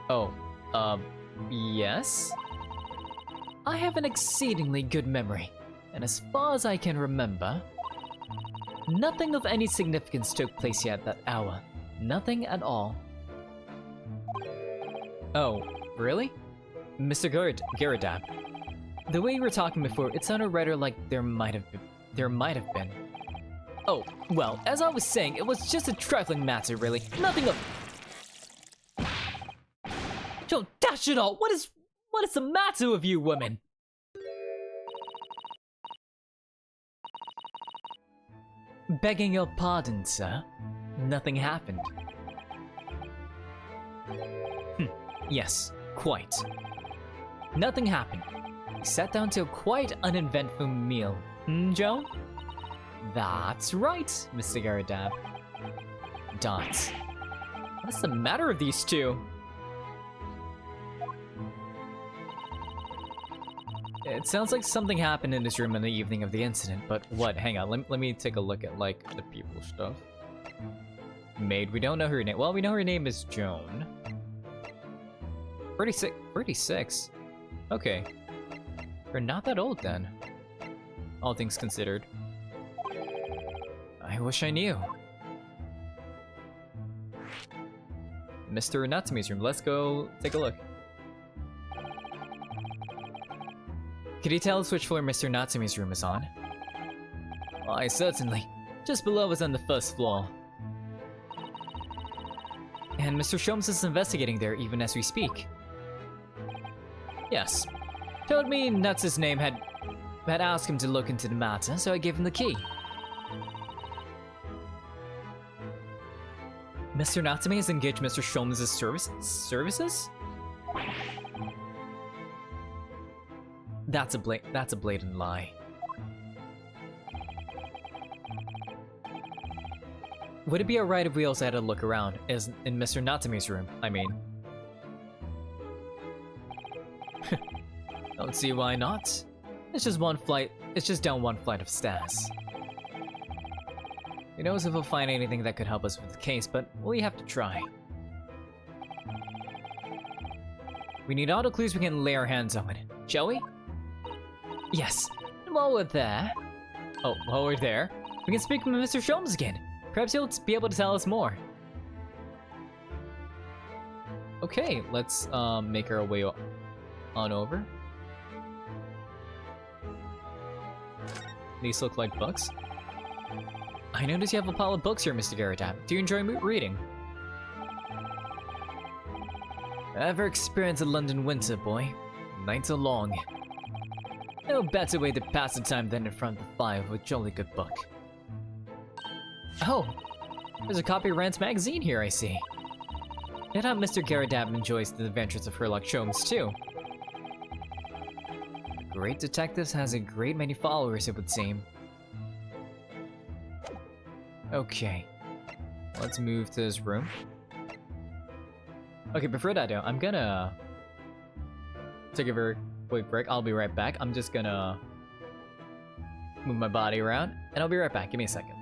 Oh, yes? I have an exceedingly good memory, and as far as I can remember, nothing of any significance took place here at that hour. Nothing at all. Oh, really? Mr. Garradab, the way you were talking before, it sounded rather like there might have been. Oh, well, as I was saying, it was just a trifling matter, really. Nothing of... Joan, damn dash it all! What is the matter with you women? Begging your pardon, sir. Nothing happened. Yes, quite. Nothing happened. We sat down to a quite uneventful meal. Joan? That's right, Mr. Garadab. Dots. What's the matter with these two? It sounds like something happened in this room on the evening of the incident, but what? Hang on, let me take a look at, like, the people stuff. Maid, we don't know her name. Well, we know her name is Joan. 36. Okay. We're not that old then. All things considered. I wish I knew. Mr. Natsume's room. Let's go take a look. Could you tell us which floor Mr. Natsume's room is on? Why, certainly. Just below us on the first floor. And Mr. Sholmes is investigating there even as we speak. Yes. Told me Nuts' name had asked him to look into the matter, so I gave him the key. Mr. Natsume has engaged Mr. Sholmes' services? That's a blatant lie. Would it be alright if we also had a look around, as in Mr. Natsume's room, I mean? Don't see why not. It's just down one flight of stairs. Who knows if we'll find anything that could help us with the case, but we have to try. We need all the clues we can lay our hands on, shall we? Yes. And while we're there... Oh, while we're there, we can speak with Mr. Sholmes again. Perhaps he'll be able to tell us more. Okay, let's make our way on over. These look like books. I notice you have a pile of books here, Mr. Garadab. Do you enjoy reading? Ever experienced a London winter, boy? Nights are long. No better way to pass the time than in front of the fire with a jolly good book. Oh, there's a copy of Rand's magazine here, I see. No doubt Mr. Garadab enjoys the adventures of Sherlock Sholmes, too. The great detective has a great many followers, it would seem. Okay, let's move to this room. Okay, before that though, I'm gonna take a very quick break. I'll be right back. I'm just gonna move my body around, and I'll be right back. Give me a second.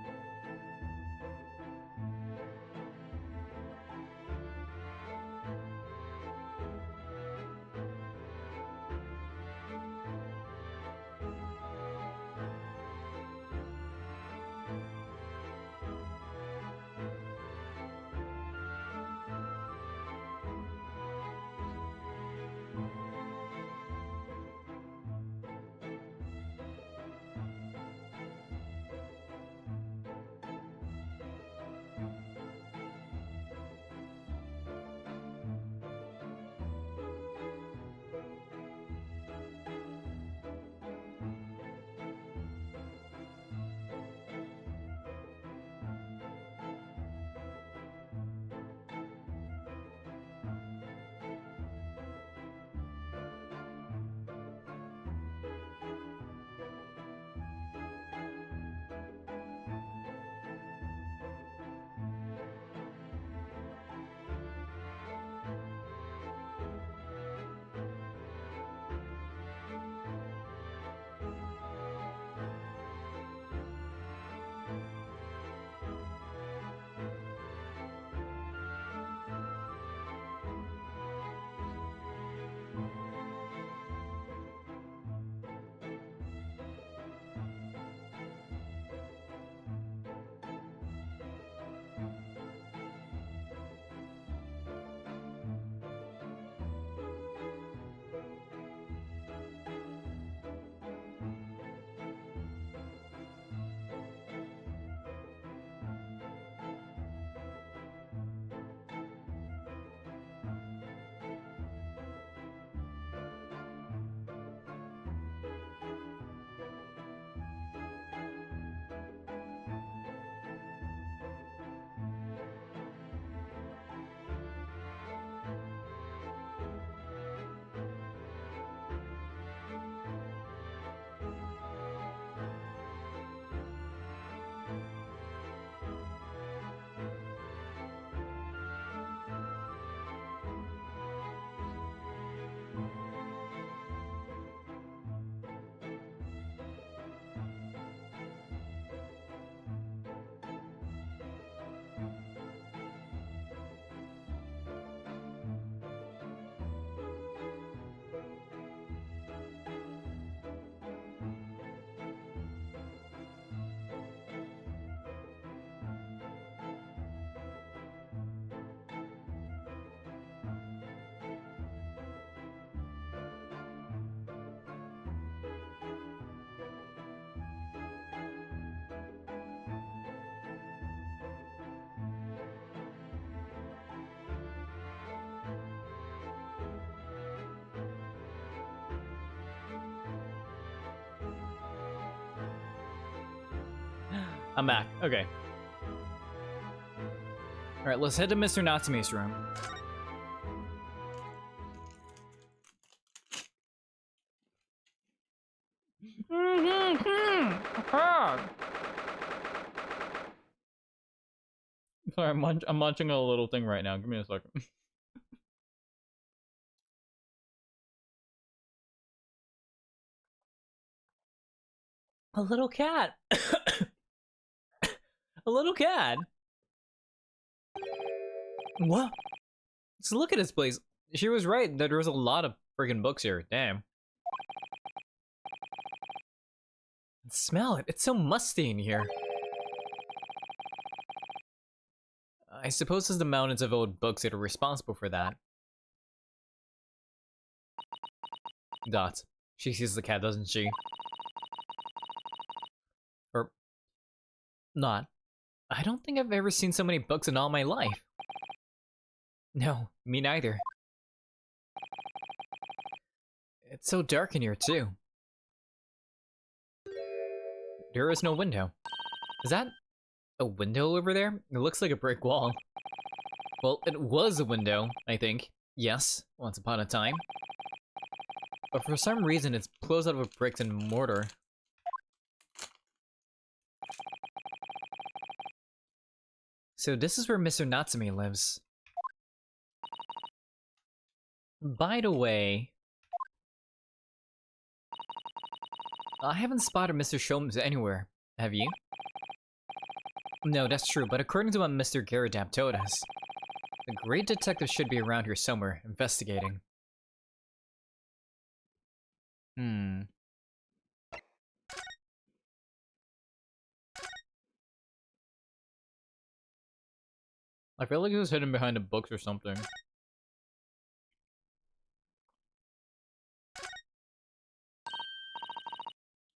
I'm back. Okay. Alright, let's head to Mr. Natsume's room. Sorry, I'm munching on a little thing right now. Give me a second. A little cat. A little cat. What? So look at this place. She was right that there was a lot of friggin' books here. Damn. Smell it. It's so musty in here. I suppose it's the mountains of old books that are responsible for that. Dots. She sees the cat, doesn't she? Or not. I don't think I've ever seen so many books in all my life. No, me neither. It's so dark in here, too. There is no window. Is that a window over there? It looks like a brick wall. Well, it was a window, I think. Yes, once upon a time. But for some reason, it's closed out of bricks and mortar. So this is where Mr. Natsume lives. By the way, I haven't spotted Mr. Sholmes anywhere, have you? No, that's true, but according to what Mr. Garadab told us, the great detective should be around here somewhere, investigating. I feel like he was hidden behind the books or something.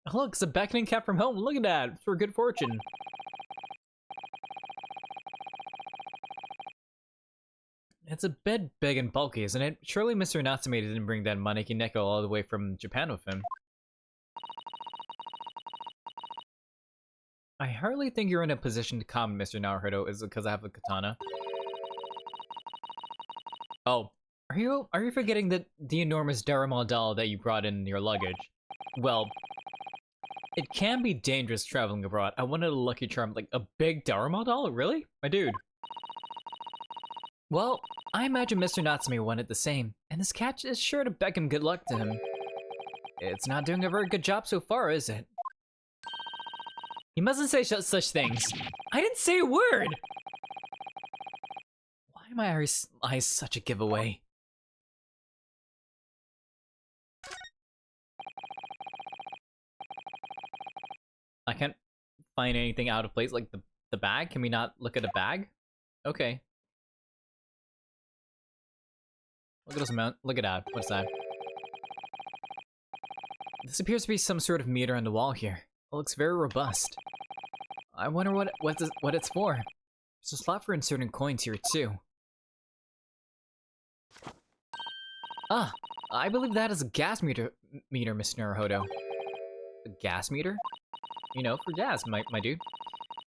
Oh, look, it's a beckoning cat from home. Look at that. It's for good fortune. It's a bit big and bulky, isn't it? Surely Mr. Natsume didn't bring that Maneki Neko all the way from Japan with him. I hardly think you're in a position to comment, Mr. Naruhodo. Is it because I have a katana? Oh, are you forgetting that the enormous Darumal doll that you brought in your luggage? Well, it can be dangerous traveling abroad. I wanted a Lucky Charm, like a big Darumal doll? Really? My dude. Well, I imagine Mr. Natsume wanted the same, and this cat is sure to beg him good luck to him. It's not doing a very good job so far, is it? You mustn't say such things. I didn't say a word! Why are my eyes such a giveaway? I can't find anything out of place, like the bag? Can we not look at a bag? Okay. Look at this amount. Look at that. What's that? This appears to be some sort of meter on the wall here. It looks very robust. I wonder what it's for. There's a slot for inserting coins here too. Ah, I believe that is a gas meter, Mr. Naruhodo. A gas meter? You know, for gas, my dude.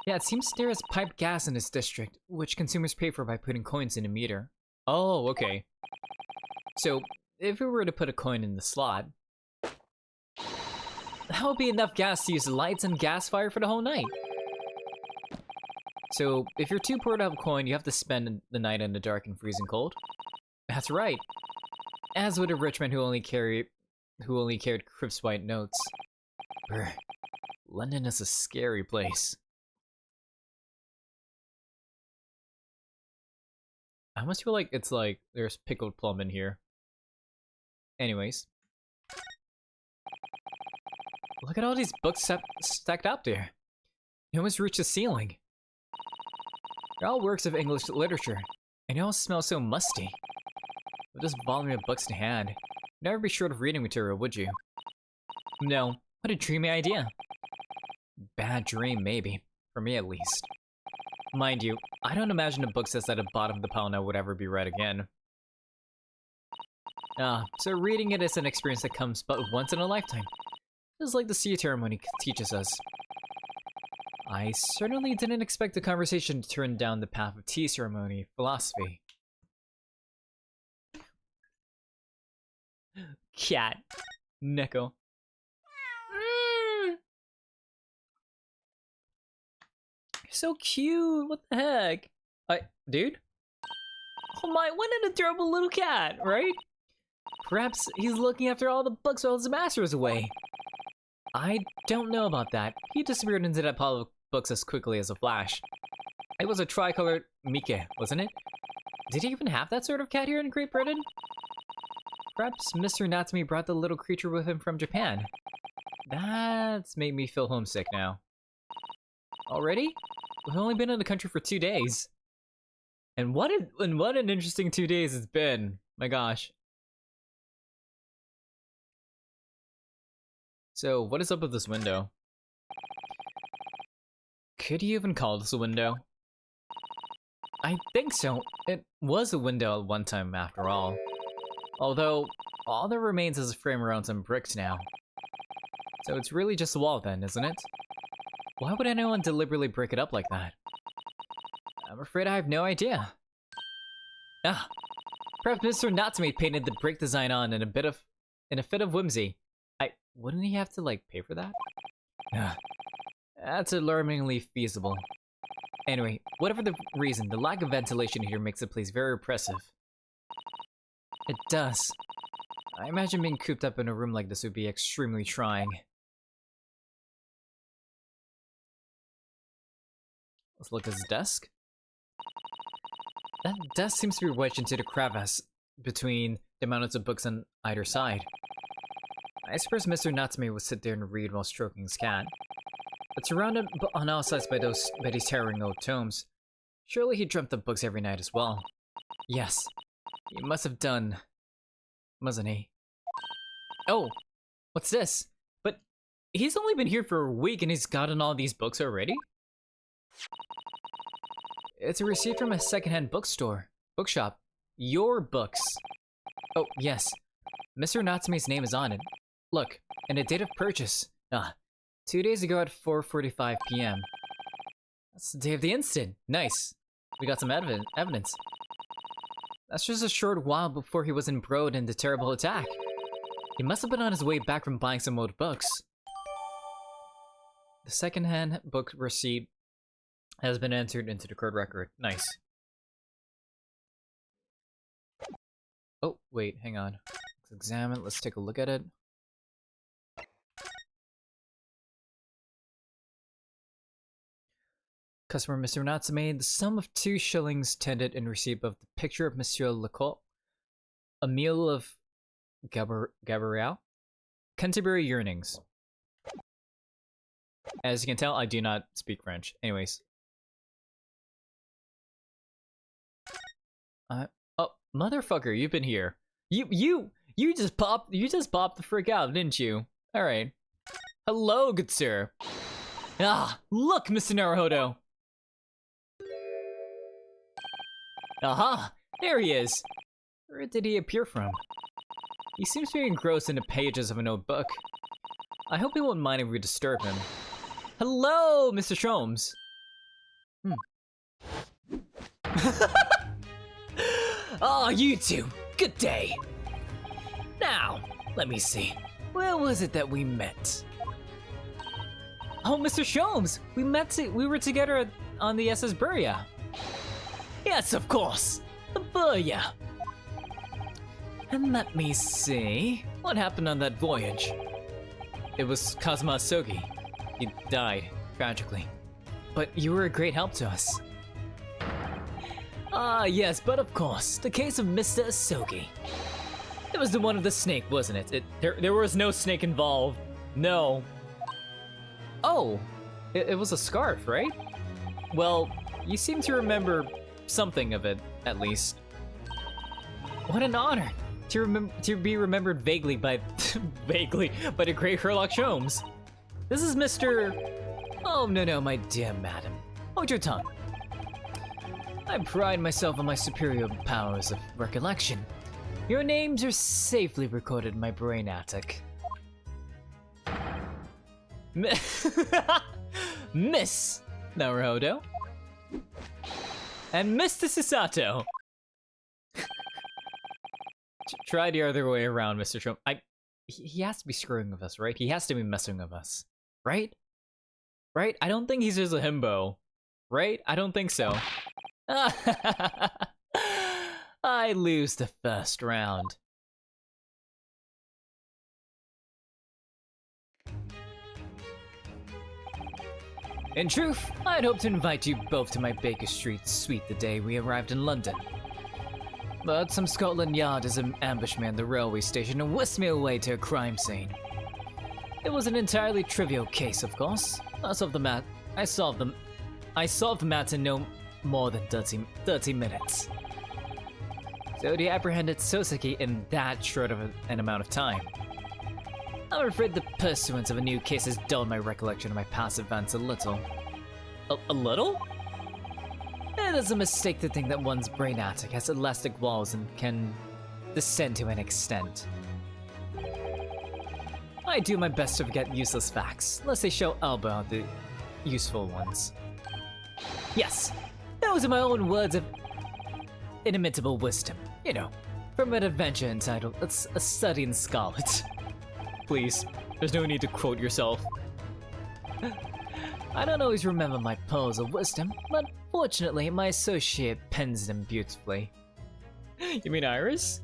Yeah, it seems there is piped gas in this district, which consumers pay for by putting coins in a meter. Oh, okay. So, if we were to put a coin in the slot, that would be enough gas to use the lights and gas fire for the whole night. So, if you're too poor to have a coin, you have to spend the night in the dark and freezing cold. That's right. As would a rich man who only carried crisp white notes. Brr. London is a scary place. I almost feel like it's like there's pickled plum in here. Anyways. Look at all these books stacked up there. They almost reach the ceiling. They're all works of English literature, and they all smell so musty. With this volume of books in hand, you'd never be short of reading material, would you? No, what a dreamy idea. Bad dream, maybe. For me, at least. Mind you, I don't imagine the books that's at the bottom of the pile now would ever be read again. So reading it is an experience that comes but once in a lifetime. Just like the sea ceremony teaches us. I certainly didn't expect the conversation to turn down the path of tea ceremony philosophy. Cat. Neko. So cute, what the heck? Dude? Oh my, what an adorable little cat, right? Perhaps he's looking after all the books while his master is away. I don't know about that. He disappeared into that pile of books as quickly as a flash. It was a tricolored Mike, wasn't it? Did he even have that sort of cat here in Great Britain? Perhaps Mr. Natsume brought the little creature with him from Japan. That's made me feel homesick now. Already? We've only been in the country for 2 days. And what an interesting 2 days it's been. My gosh. So, what is up with this window? Could you even call this a window? I think so. It was a window at one time after all. Although, all that remains is a frame around some bricks now. So it's really just a wall then, isn't it? Why would anyone deliberately break it up like that? I'm afraid I have no idea. Ah, perhaps Mr. Natsume painted the brick design on in a fit of whimsy. Wouldn't he have to, like, pay for that? That's alarmingly feasible. Anyway, whatever the reason, the lack of ventilation here makes the place very oppressive. It does. I imagine being cooped up in a room like this would be extremely trying. Let's look at his desk. That desk seems to be wedged into the crevice between the mountains of books on either side. I suppose Mr. Natsume would sit there and read while stroking his cat. But surrounded on all sides by these towering old tomes, surely he dreamt of books every night as well. Yes, he must have done, mustn't he? Oh, what's this? But he's only been here for a week and he's gotten all these books already? It's a receipt from a secondhand bookshop. Your books. Oh, yes. Mr. Natsume's name is on it. Look, and a date of purchase. 2 days ago at 4:45 p.m. That's the day of the incident. Nice. We got some evidence. That's just a short while before he was embroiled in the terrible attack. He must have been on his way back from buying some old books. The second-hand book receipt has been entered into the court record. Nice. Oh, wait, hang on. Let's examine, let's take a look at it. Customer Mr. Natsume, the sum of 2 shillings tendered in receipt of the picture of Monsieur Lecoq, a meal of Gabrielle, Canterbury Yearnings. As you can tell, I do not speak French. Anyways. Oh, motherfucker, you've been here. You just popped the frick out, didn't you? Alright. Hello, good sir. Ah, look, Mr. Naruhodo. Aha! There he is! Where did he appear from? He seems to be engrossed in the pages of an old book. I hope he won't mind if we disturb him. Hello, Mr. Sholmes! Oh, you two! Good day! Now, let me see. Where was it that we met? Oh, Mr. Sholmes! We were together on the SS Buria. Yes, of course! The Buria! And let me see... what happened on that voyage? It was Kazuma Asogi. He died, tragically. But you were a great help to us. Ah, yes, but of course, the case of Mr. Asogi. It was the one of the snake, wasn't it? There was no snake involved. No. Oh, it was a scarf, right? Well, you seem to remember something of it, at least. What an honor to be remembered vaguely by the great Herlock Sholmes. This is Mr. Oh no, my dear madam, hold your tongue. I pride myself on my superior powers of recollection. Your names are safely recorded in my brain attic. Miss Naruhodo. And Mr. Susato. Try the other way around, Mr. Trump. He has to be screwing with us, right? He has to be messing with us, right? Right? I don't think he's just a himbo, right? I don't think so. I lose the first round. In truth, I'd hoped to invite you both to my Baker Street suite the day we arrived in London. But some Scotland Yard has ambushed me at the railway station and whisked me away to a crime scene. It was an entirely trivial case, of course. I solved the matter in no more than 30 minutes. So they apprehended Soseki in that short of an amount of time. I'm afraid the pursuance of a new case has dulled my recollection of my past events a little. A little? It is a mistake to think that one's brain attic has elastic walls and can descend to an extent. I do my best to forget useless facts, unless they show elbow out the useful ones. Yes, those are my own words of inimitable wisdom, you know, from an adventure entitled A Study in Scarlet. Please, there's no need to quote yourself. I don't always remember my pearls of wisdom, but fortunately my associate pens them beautifully. You mean Iris?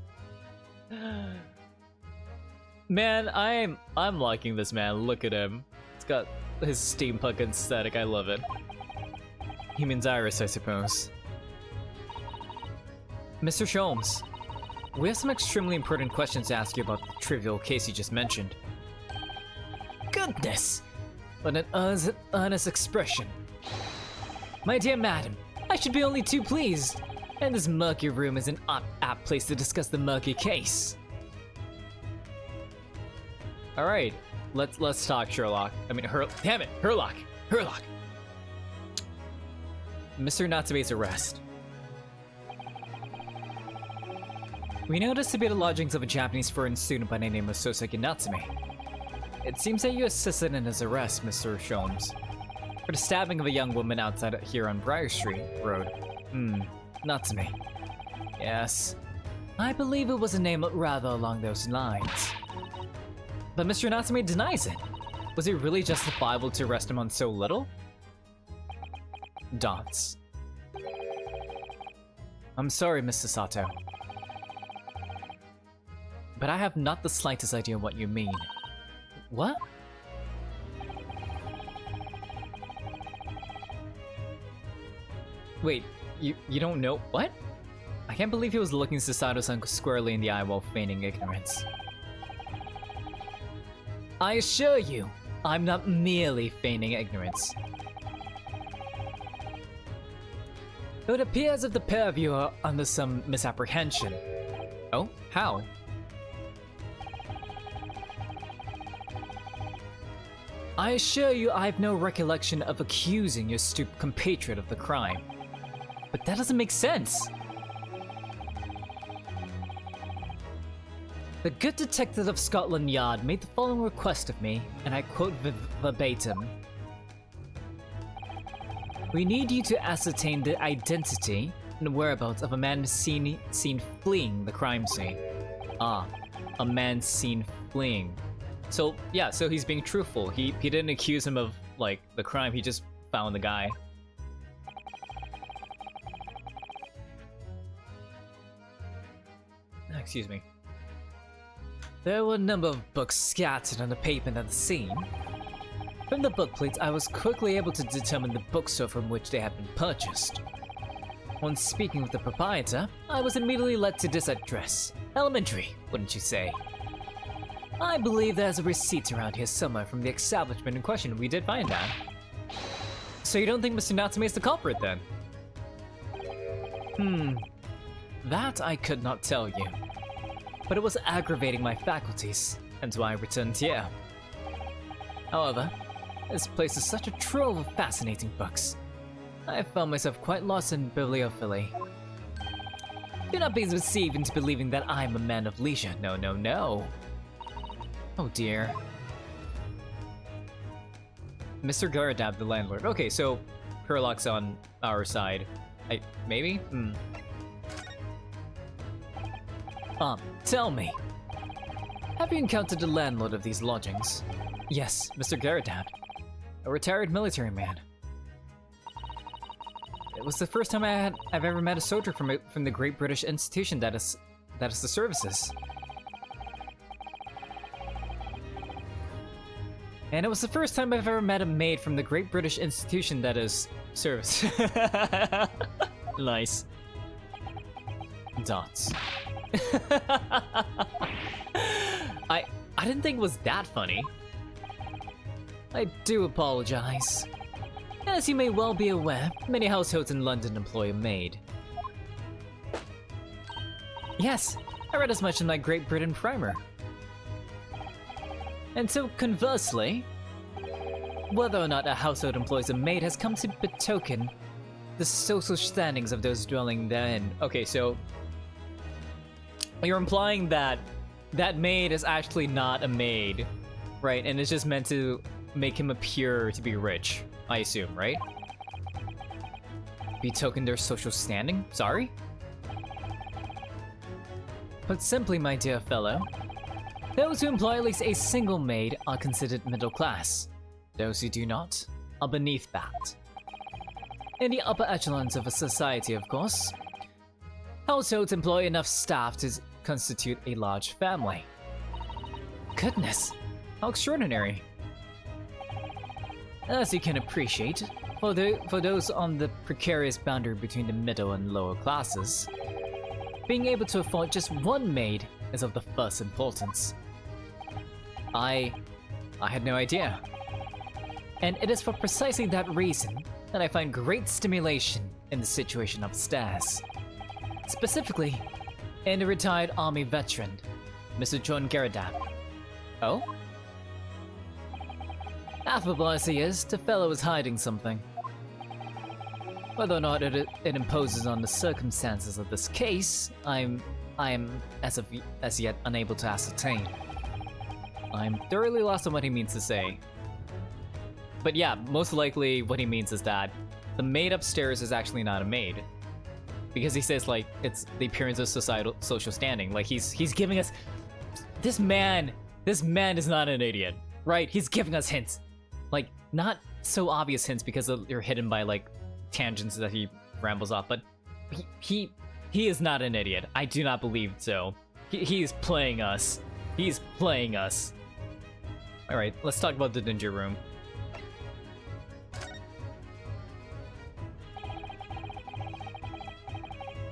Man, I'm liking this man. Look at him. It's got his steampunk aesthetic. I love it. He means Iris, I suppose. Mr. Sholmes, we have some extremely important questions to ask you about the trivial case you just mentioned. Goodness! What an earnest expression. My dear madam, I should be only too pleased. And this murky room is an apt place to discuss the murky case. Alright, let's talk, Sherlock. I mean, damn it, Herlock! Mr. Natsume's arrest. We noticed to be the lodgings of a Japanese foreign student by the name of Soseki Natsume. It seems that you assisted in his arrest, Mr. Sholmes, for the stabbing of a young woman outside here on Briar Street Road. Natsume. Yes. I believe it was a name rather along those lines. But Mr. Natsume denies it. Was it really justifiable to arrest him on so little? Dots. I'm sorry, Mr. Sato. But I have not the slightest idea what you mean. What? Wait, you don't know what? I can't believe he was looking Sasato-san squarely in the eye while feigning ignorance. I assure you, I'm not merely feigning ignorance. It would appear as if the pair of you are under some misapprehension. Oh, how? I assure you I have no recollection of accusing your stupid compatriot of the crime. But that doesn't make sense! The good detective of Scotland Yard made the following request of me, and I quote verbatim. We need you to ascertain the identity and whereabouts of a man seen fleeing the crime scene. Ah, a man seen fleeing. So, yeah, so he's being truthful. He didn't accuse him of, like, the crime, he just found the guy. Excuse me. There were a number of books scattered on the pavement at the scene. From the book plates, I was quickly able to determine the bookstore from which they had been purchased. Once speaking with the proprietor, I was immediately led to this address. Elementary, wouldn't you say? I believe there's a receipt around here somewhere from the establishment in question. We did find that. So you don't think Mr. Natsume is the culprit then? That I could not tell you. But it was aggravating my faculties, hence why I returned here. However, this place is such a trove of fascinating books. I have found myself quite lost in bibliophily. Do not be deceived into believing that I'm a man of leisure. No, no, no. Oh dear. Mr. Garadab, the landlord. Okay, so Herlock's on our side. Maybe? Tell me. Have you encountered the landlord of these lodgings? Yes, Mr. Garadab. A retired military man. It was the first time I've ever met a soldier from the great British institution that is the services. And it was the first time I've ever met a maid from the great British institution that is service. Nice. Dots. I didn't think it was that funny. I do apologize. As you may well be aware, many households in London employ a maid. Yes, I read as much in my Great Britain primer. And so, conversely, whether or not a household employs a maid has come to betoken the social standings of those dwelling therein. Okay, so you're implying that that maid is actually not a maid, right? And it's just meant to make him appear to be rich, I assume, right? Betoken their social standing? Sorry? Put simply, my dear fellow, those who employ at least a single maid are considered middle class. Those who do not are beneath that. In the upper echelons of a society, of course, households employ enough staff to constitute a large family. Goodness, how extraordinary. As you can appreciate, for those on the precarious boundary between the middle and lower classes, being able to afford just one maid is of the first importance. I had no idea. And it is for precisely that reason that I find great stimulation in the situation upstairs. Specifically, in the retired army veteran, Mr. John Garadab. Oh? Affable as he is, the fellow is hiding something. Whether or not it imposes on the circumstances of this case, I am as yet unable to ascertain. I'm thoroughly lost on what he means to say. But yeah, most likely what he means is that the maid upstairs is actually not a maid. Because he says, like, it's the appearance of social standing. Like, he's giving us... This man is not an idiot, right? He's giving us hints. Like, not so obvious hints because they're hidden by, like, tangents that he rambles off, but he is not an idiot. I do not believe so. He's playing us. He's playing us. Alright, let's talk about the ninja room.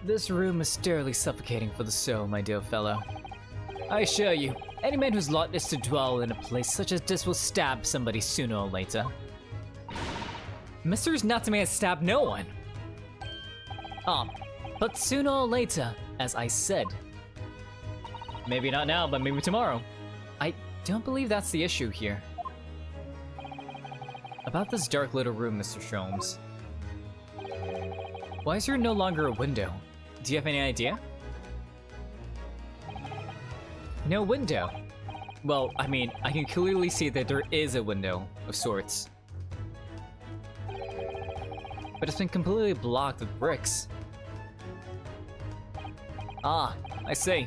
This room is sterilely suffocating for the soul, my dear fellow. I assure you, any man whose lot is to dwell in a place such as this will stab somebody sooner or later. Mr. Natsume has stabbed no one. But sooner or later, as I said. Maybe not now, but maybe tomorrow. I don't believe that's the issue here. About this dark little room, Mr. Sholmes. Why is there no longer a window? Do you have any idea? No window. Well, I mean, I can clearly see that there is a window of sorts. But it's been completely blocked with bricks. Ah, I see.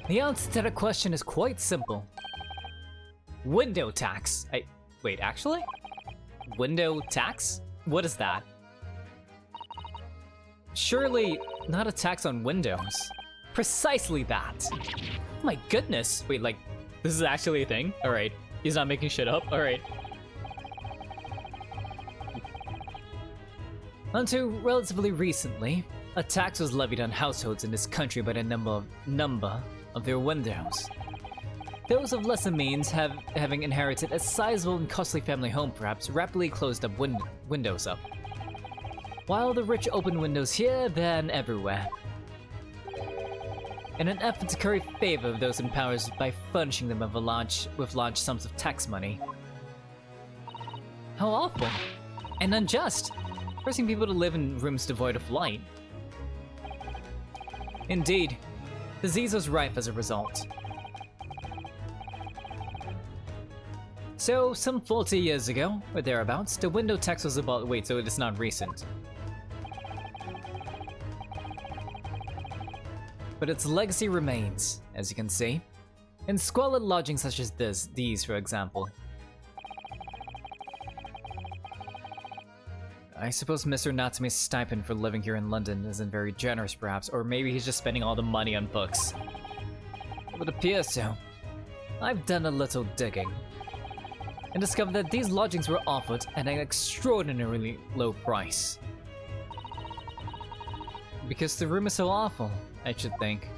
The answer to that question is quite simple. Window tax. Wait, actually? Window tax? What is that? Surely not a tax on windows. Precisely that. Oh my goodness. Wait, like, this is actually a thing? Alright. He's not making shit up? Alright. Until relatively recently, a tax was levied on households in this country by the number of their windows. Those of lesser means having inherited a sizable and costly family home perhaps rapidly closed up windows up. While the rich opened windows here, there, and everywhere. In an effort to curry favor of those in power by furnishing them with large sums of tax money. How awful and unjust, forcing people to live in rooms devoid of light. Indeed, disease was rife as a result. So, some 40 years ago, or thereabouts, the window tax was about— wait, so it is not recent. But its legacy remains, as you can see, in squalid lodgings such as these, for example. I suppose Mr. Natsume's stipend for living here in London isn't very generous, perhaps, or maybe he's just spending all the money on books. It would appear so. I've done a little digging, and discovered that these lodgings were offered at an extraordinarily low price. Because the room is so awful, I should think.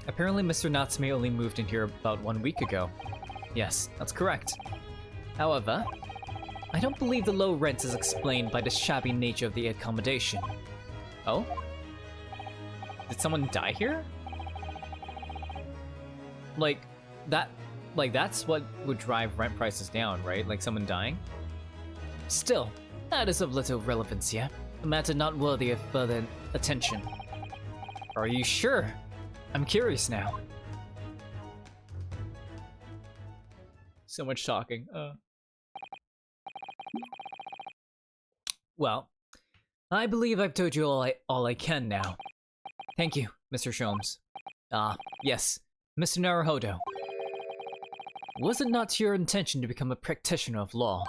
Apparently Mr. Natsume only moved in here about 1 week ago. Yes, that's correct. However, I don't believe the low rent is explained by the shabby nature of the accommodation. Oh? Did someone die here? That's what would drive rent prices down, right? Like someone dying? Still, that is of little relevance here. A matter not worthy of further attention. Are you sure? I'm curious now. So much talking. Well, I believe I've told you all I can now. Thank you, Mr. Sholmes. Yes, Mr. Naruhodo. Was it not your intention to become a practitioner of law?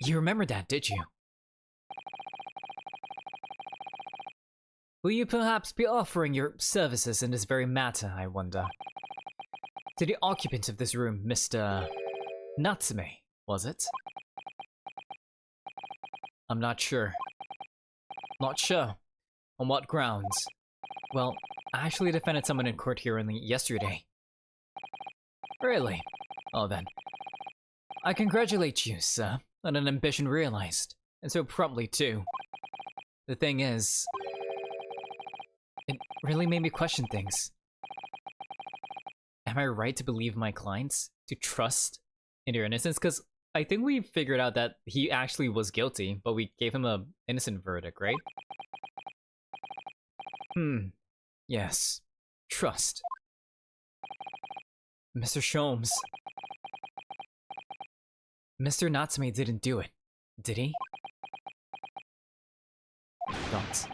You remember that, did you? Will you perhaps be offering your services in this very matter, I wonder? To the occupant of this room, Mr. Natsume, was it? I'm not sure. Not sure. On what grounds? Well, I actually defended someone in court here only yesterday. Really? Oh then. I congratulate you, sir, on an ambition realized, and so promptly too. The thing is, it really made me question things. Am I right to believe my clients? To trust in their innocence? Because I think we figured out that he actually was guilty, but we gave him an innocent verdict, right? Yes. Trust. Mr. Sholmes. Mr. Natsume didn't do it, did he? Don't.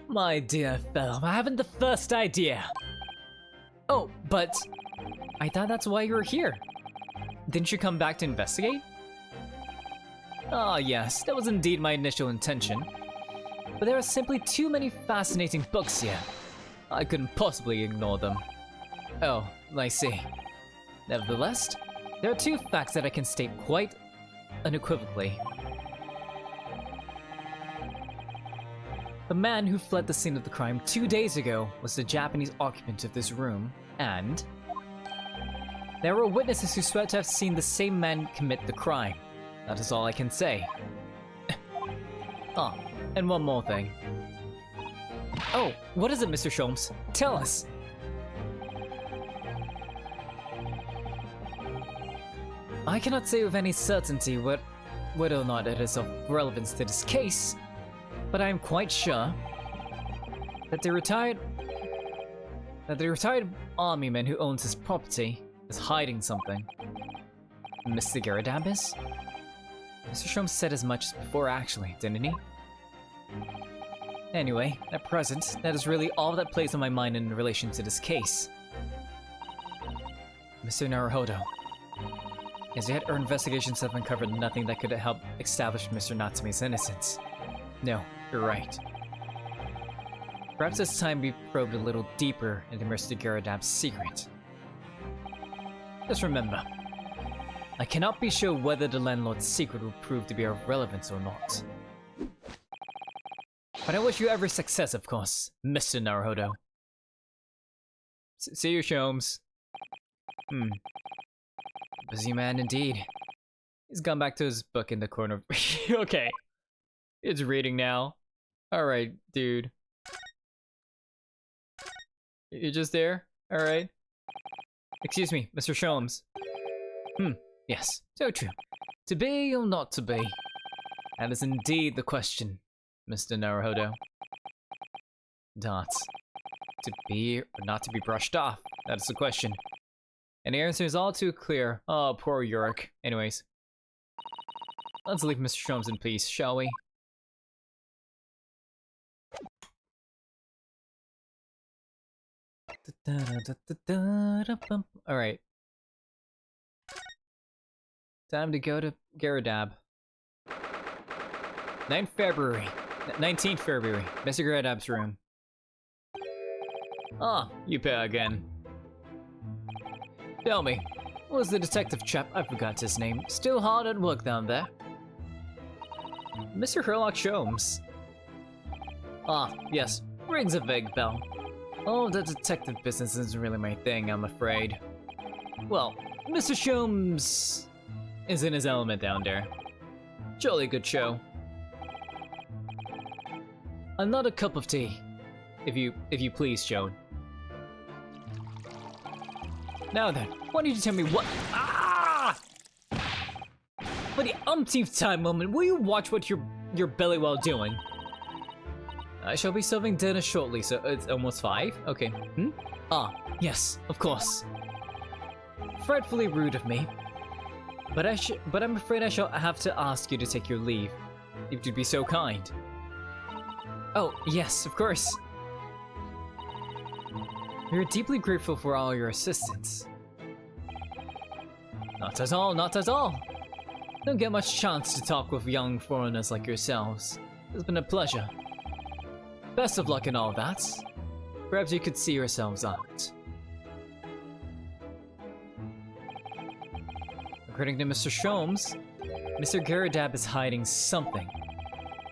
My dear fellow, I haven't the first idea. Oh, but I thought that's why you were here. Didn't you come back to investigate? Ah, yes, that was indeed my initial intention. But there are simply too many fascinating books here. I couldn't possibly ignore them. Oh, I see. Nevertheless, there are two facts that I can state quite unequivocally. The man who fled the scene of the crime 2 days ago was the Japanese occupant of this room, and there were witnesses who swear to have seen the same man commit the crime. That is all I can say. And one more thing. Oh, what is it, Mr. Sholmes? Tell us! I cannot say with any certainty whether or not it is of relevance to this case, but I am quite sure that the retired armyman who owns this property is hiding something. Mr. Garadab is? Mr. Sholmes said as much before actually, didn't he? Anyway, at present, that is really all that plays on my mind in relation to this case. Mr. Naruhodo, as yet our investigations have uncovered nothing that could help establish Mr. Natsume's innocence. No, you're right. Perhaps it's time we probed a little deeper into Mr. Garadab's secret. Just remember, I cannot be sure whether the landlord's secret will prove to be of relevance or not. But I wish you every success, of course, Mr. Naruhodo. See you, Sholmes. Busy man indeed. He's gone back to his book in the corner. Okay. It's reading now. Alright, dude. You're just there? Alright. Excuse me, Mr. Sholmes. Yes, so true. To be or not to be? That is indeed the question, Mr. Naruhodo. Dots. to be or not to be brushed off? That is the question. And the answer is all too clear. Oh, poor Yurik. Anyways. Let's leave Mr. Sholmes in peace, shall we? Alright. Time to go to Garadab. 19th February, Mr. Garadab's room. Ah, you pair again. Tell me, what was the detective chap, I forgot his name, still hard at work down there? Mr. Sherlock Sholmes. Ah, yes, rings a vague bell. Oh, the detective business isn't really my thing, I'm afraid. Well, Mr. Sholmes is in his element down there. Jolly good show. Another cup of tea, if you please, Joan. Now then, why don't you tell me what— Ah! For the umpteenth time moment, will you watch what your belly while doing? I shall be serving dinner shortly, so it's almost 5? Okay. Ah, yes, of course. Frightfully rude of me. But I'm afraid I shall have to ask you to take your leave, if you'd be so kind. Oh, yes, of course. We're deeply grateful for all your assistance. Not at all, not at all. Don't get much chance to talk with young foreigners like yourselves. It's been a pleasure. Best of luck in all that. Perhaps you could see yourselves out. According to Mr. Sholmes, Mr. Garadab is hiding something.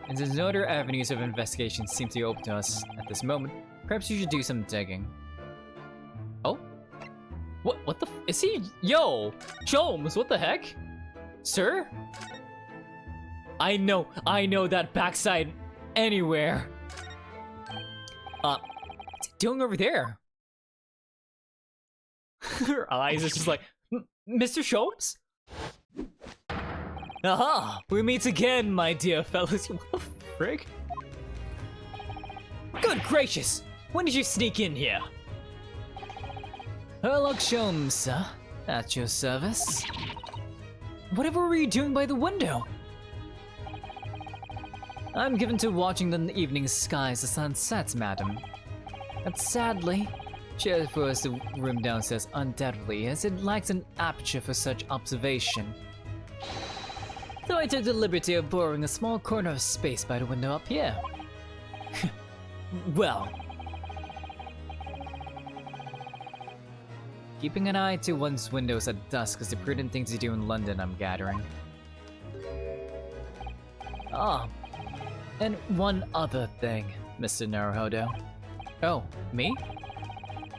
And since no other avenues of investigation seem to be open to us at this moment, perhaps you should do some digging. Oh? What the f— is he— Yo! Sholmes, what the heck? Sir? I know that backside anywhere. What's he doing over there? Her eyes are just like, Mr. Sholmes? Aha! We meet again, my dear fellows. What the frig? Good gracious! When did you sneak in here? Sherlock Sholmes, sir. At your service. Whatever were you doing by the window? I'm given to watching the evening skies as the sun sets, madam. But sadly, cheerful as the room downstairs undoubtedly is, it lacks an aperture for such observation. So I took the liberty of borrowing a small corner of space by the window up here. Well, keeping an eye to one's windows at dusk is the prudent thing to do in London, I'm gathering. Ah, and one other thing, Mr. Naruhodo. Oh, me?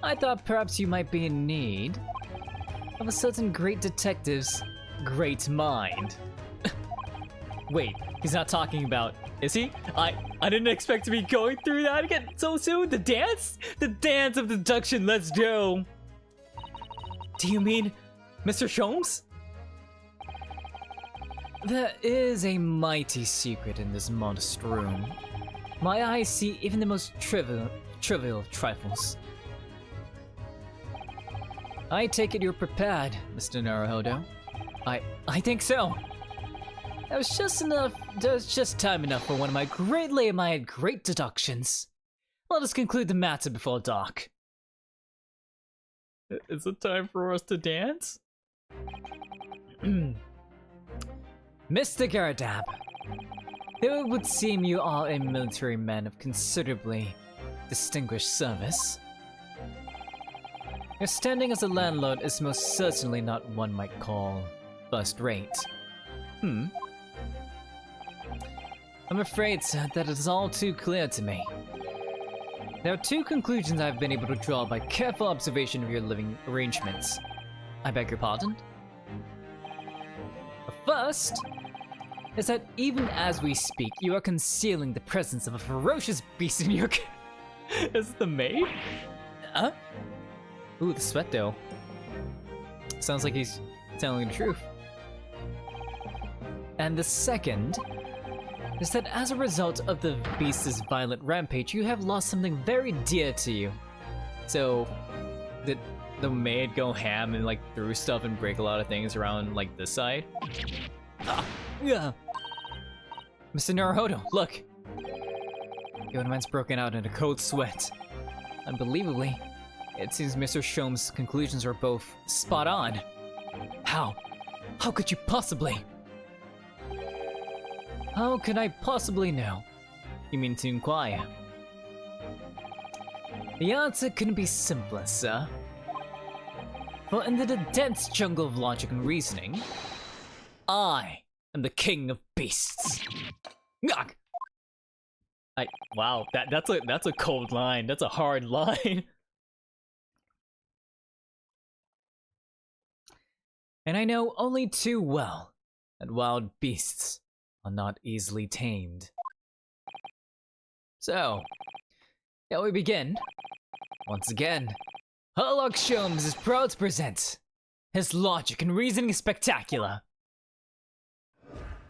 I thought perhaps you might be in need of a certain great detective's great mind. Wait, he's not talking about— is he? I didn't expect to be going through that again so soon. The dance? The dance of deduction, let's go. Do you mean Mr. Sholmes? There is a mighty secret in this modest room. My eyes see even the most trivial trifles. I take it you're prepared, Mr. Naruhodo. I think so. There was just time enough for one of my greatly admired great deductions. Let us conclude the matter before dark. Is it time for us to dance? Mr. Garadab, though it would seem you are a military man of considerably distinguished service, your standing as a landlord is most certainly not one might call first-rate. I'm afraid, sir, that it is all too clear to me. There are two conclusions I've been able to draw by careful observation of your living arrangements. I beg your pardon? The first is that even as we speak, you are concealing the presence of a ferocious beast in your— Is it the maid? Huh? Ooh, the sweat though. Sounds like he's telling the truth. And the second is that as a result of the beast's violent rampage, you have lost something very dear to you. So, did the maid go ham and like threw stuff and break a lot of things around like this side? Yeah. Mr. Naruhodo, look! The old man's broken out in a cold sweat. Unbelievably, it seems Mr. Shome's conclusions are both spot on. How? How could you possibly? How could I possibly know? You mean to inquire? The answer couldn't be simpler, sir. For in the dense jungle of logic and reasoning, I am the king of beasts. Wow, that's a cold line. That's a hard line. And I know only too well that wild beasts are not easily tamed. So, shall we begin? Once again, Herlock Sholmes is proud to present his logic and reasoning spectacular.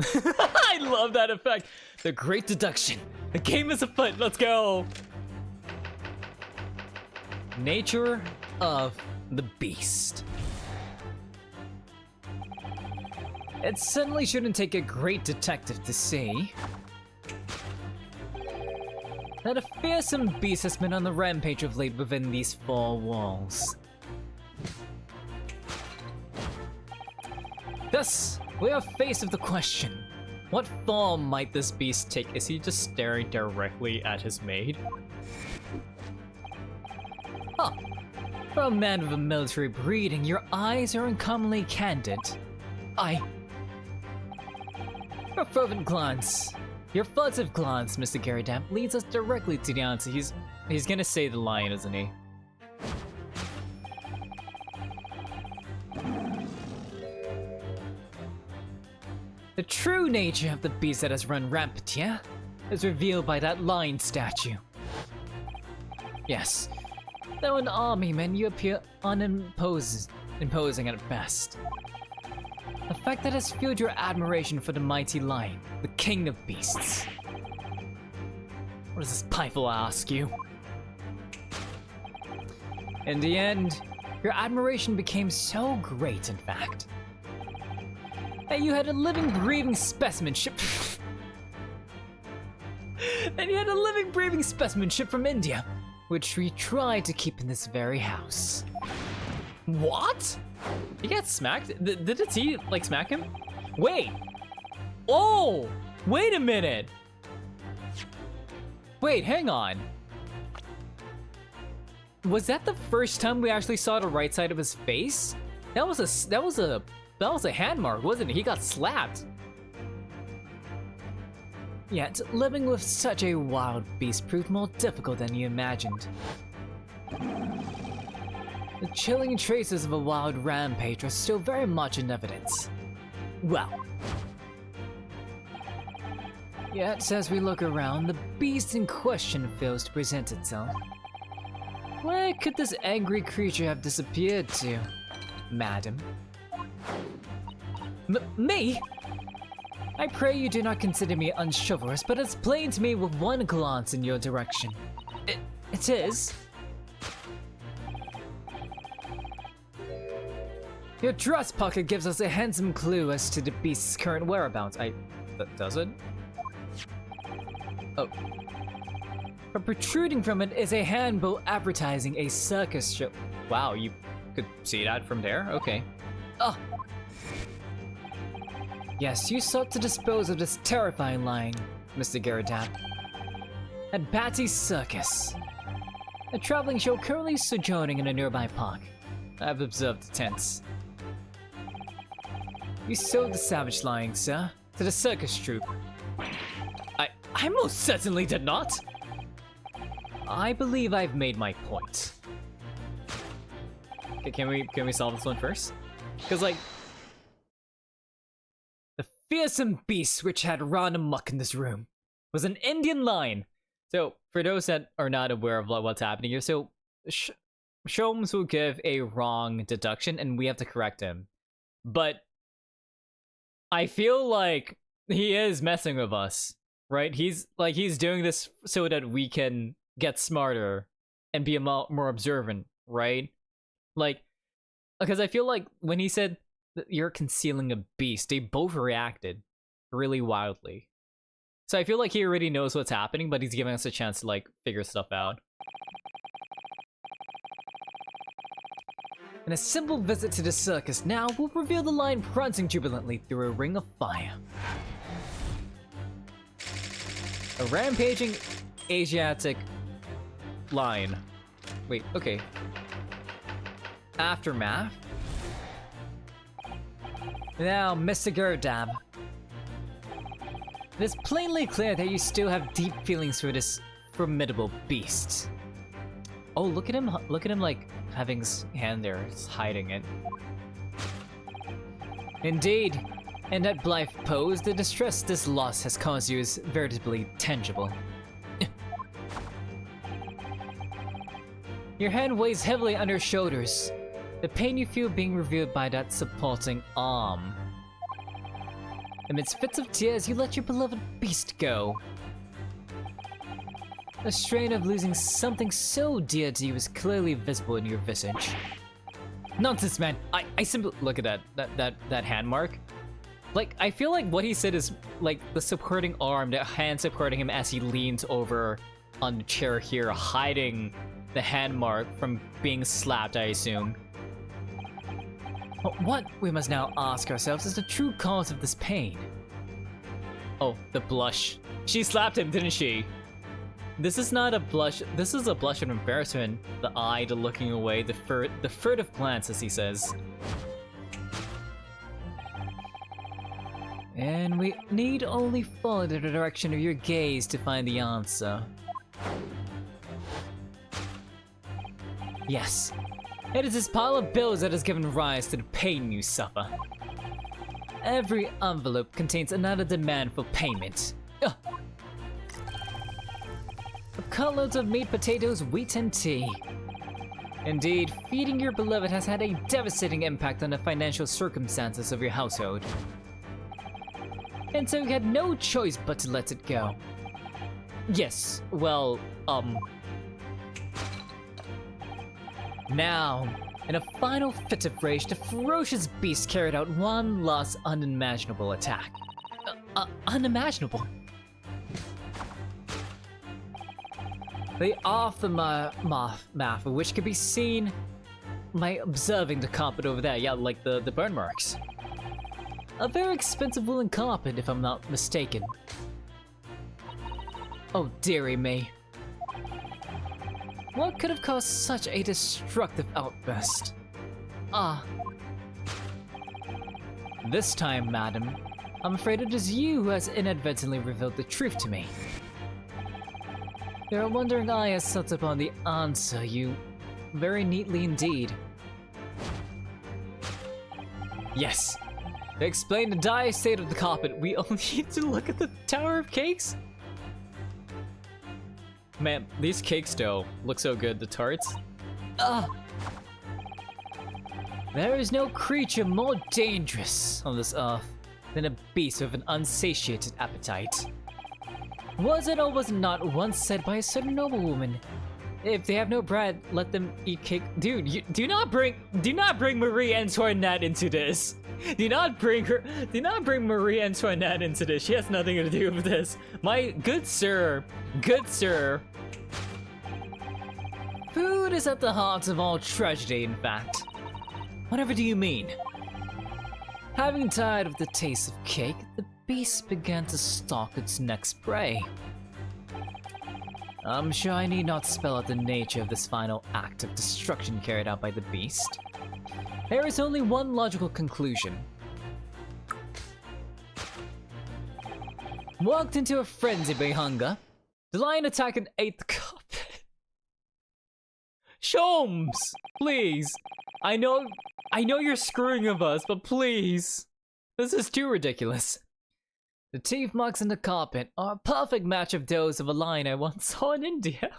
I love that effect. The great deduction. The game is afoot. Let's go. Nature of the beast. It certainly shouldn't take a great detective to see that a fearsome beast has been on the rampage of late within these four walls. Thus, we are faced with the question, what form might this beast take? Is he just staring directly at his maid? Huh. For a man with a military breeding, your eyes are uncommonly candid. Your fervent glance, your furtive glance, Mr. Garadamp, leads us directly to the answer. He's gonna say the lion, isn't he? The true nature of the beast that has run rampant here is revealed by that lion statue. Yes, though an army man, you appear imposing at best. The fact that has fueled your admiration for the mighty lion, the king of beasts. What does this pieful ask you? In the end, your admiration became so great, in fact, that you had a living, breathing specimen shipped. And you had a living, breathing specimen shipped from India, which we tried to keep in this very house. What? He got smacked? Did the T like smack him? Wait! Oh! Wait a minute! Wait, hang on. Was that the first time we actually saw the right side of his face? That was a hand mark, wasn't it? He got slapped. Yet, living with such a wild beast proved more difficult than you imagined. The chilling traces of a wild rampage are still very much in evidence. Well, yet as we look around, the beast in question fails to present itself. Where could this angry creature have disappeared to, madam? Me? I pray you do not consider me unchivalrous, but it's plain to me with one glance in your direction. It is. Your dress pocket gives us a handsome clue as to the beast's current whereabouts. Does it? Oh. But protruding from it is a handbill advertising a circus show. Wow, you could see that from there? Okay. Oh. Yes, you sought to dispose of this terrifying lion, Mr. Garadamp, at Batty's Circus, a traveling show currently sojourning in a nearby park. I've observed the tents. You sold the savage lion, sir, to the circus troupe. I most certainly did not! I believe I've made my point. Okay, can we solve this one first? Because, like, the fearsome beast which had run amok in this room was an Indian lion. So, for those that are not aware of what's happening here, so Sholmes will give a wrong deduction and we have to correct him. But I feel like he is messing with us, right? He's doing this so that we can get smarter and be more observant, right? Like, because I feel like when he said that you're concealing a beast, they both reacted really wildly. So I feel like he already knows what's happening, but he's giving us a chance to like figure stuff out. And a simple visit to the circus now will reveal the lion prancing jubilantly through a ring of fire. A rampaging Asiatic lion. Wait, okay. Aftermath. Now, Mr. Gerdab. It is plainly clear that you still have deep feelings for this formidable beast. Oh, look at him like having his hand there, he's hiding it. Indeed, in that blithe pose, the distress this loss has caused you is veritably tangible. Your hand weighs heavily on your shoulders, the pain you feel being revealed by that supporting arm. Amidst fits of tears, you let your beloved beast go. The strain of losing something so dear to you is clearly visible in your visage. Nonsense, man. I simply look at that hand mark. Like, I feel like what he said is like the supporting arm, the hand supporting him as he leans over on the chair here, hiding the hand mark from being slapped, I assume. But what we must now ask ourselves is the true cause of this pain. Oh, the blush. She slapped him, didn't she? This is not a blush, this is a blush of embarrassment. The eye, the looking away, the furtive glance, as he says. And we need only follow the direction of your gaze to find the answer. Yes, it is this pile of bills that has given rise to the pain you suffer. Every envelope contains another demand for payment. Ugh. Cartloads of meat, potatoes, wheat, and tea. Indeed, feeding your beloved has had a devastating impact on the financial circumstances of your household. And so you had no choice but to let it go. Yes, well, Now, in a final fit of rage, the ferocious beast carried out one last unimaginable attack. Unimaginable? The aftermath of which could be seen by observing the carpet over there. Yeah, like the burn marks. A very expensive woolen carpet, if I'm not mistaken. Oh, dearie me. What could have caused such a destructive outburst? This time, madam, I'm afraid it is you who has inadvertently revealed the truth to me. Your wondering eye has set upon the answer, you very neatly indeed. Yes. To explain the dire state of the carpet, we only need to look at the Tower of Cakes? Man, these cakes though look so good, the tarts. There is no creature more dangerous on this earth than a beast with an unsatiated appetite. Was it or was it not once said by a certain noblewoman? If they have no bread, let them eat cake. Dude, you, do not bring Marie Antoinette into this. Do not bring Marie Antoinette into this. She has nothing to do with this. My good sir. Food is at the heart of all tragedy, in fact. Whatever do you mean? Having tired of the taste of cake, the beast began to stalk its next prey. I'm sure I need not spell out the nature of this final act of destruction carried out by the beast. There is only one logical conclusion. Walked into a frenzy by hunger, the lion attacked and ate the carpet. Sholmes, please. I know you're screwing with us, but please. This is too ridiculous. The teeth marks in the carpet are a perfect match of those of a lion I once saw in India.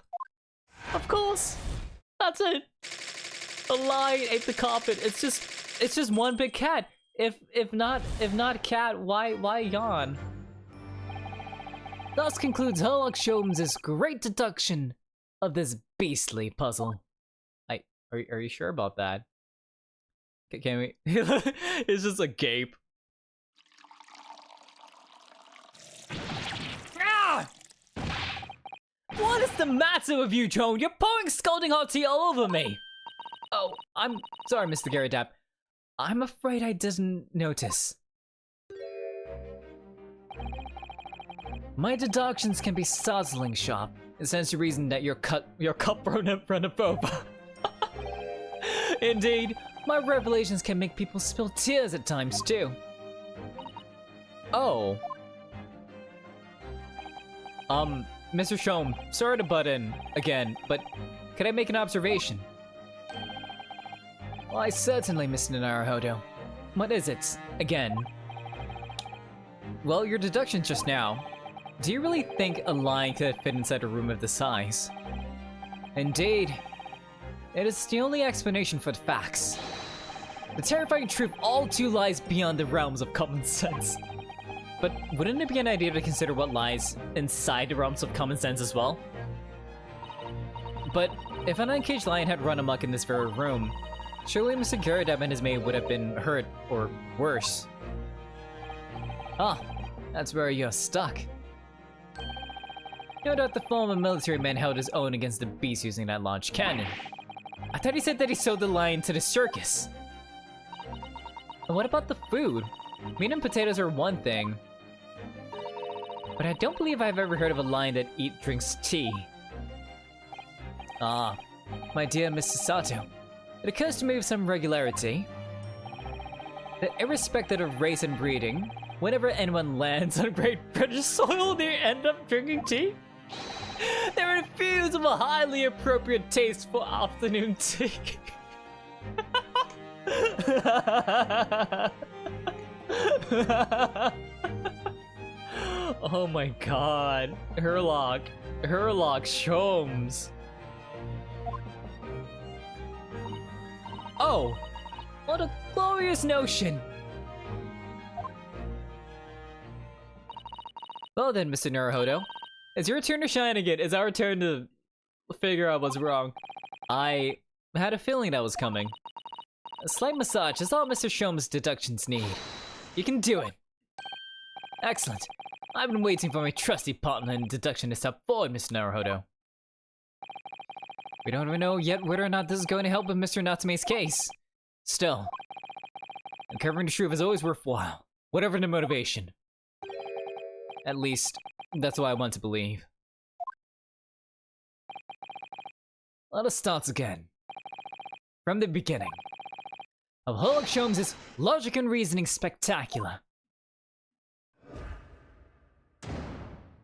Of course. That's it. A lion ate the carpet. It's just one big cat. If not cat, why yawn? Thus concludes Sherlock Sholmes' great deduction of this beastly puzzle. Are you sure about that? Can we? It's just a gape. Ah! What is the matter with you, Joan? You're pouring scalding hot tea all over me. Oh, I'm sorry, Mr. Garydap. I'm afraid I didn't notice. My deductions can be startling sharp. It stands to reason that your cup run in front of Boba. Indeed, my revelations can make people spill tears at times too. Oh. Mr. Shom, sorry to butt in again, but could I make an observation? Why, certainly, Mr. Naruhodo. What is it, again? Well, your deduction just now. Do you really think a line could fit inside a room of this size? Indeed. It is the only explanation for the facts. The terrifying truth all too lies beyond the realms of common sense. But wouldn't it be an idea to consider what lies inside the realms of common sense as well? But if an uncaged lion had run amok in this very room, surely Mr. Garydap and his maid would have been hurt, or worse. Ah, that's where you're stuck. No doubt the former military man held his own against the beast using that large cannon. I thought he said that he sold the lion to the circus. And what about the food? Meat and potatoes are one thing, but I don't believe I've ever heard of a lion that drinks tea. Ah, my dear Mr. Sato, it occurs to me with some regularity that irrespective of race and breeding, whenever anyone lands on Great British soil, they end up drinking tea. They're infused with a highly appropriate taste for afternoon tea. Oh my god. Herlock Sholmes. Oh, what a glorious notion. Well then, Mr. Naruhodo, it's your turn to shine again. It's our turn to figure out what's wrong. I had a feeling that was coming. A slight massage is all Mr. Sholmes' deductions need. You can do it. Excellent. I've been waiting for my trusty partner in deduction to step forward, Mr. Naruhodo. We don't even know yet whether or not this is going to help with Mr. Natsume's case. Still, uncovering the truth is always worthwhile, whatever the motivation. At least, that's what I want to believe. Let us start again. From the beginning. Of Herlock Sholmes' logic and reasoning spectacular.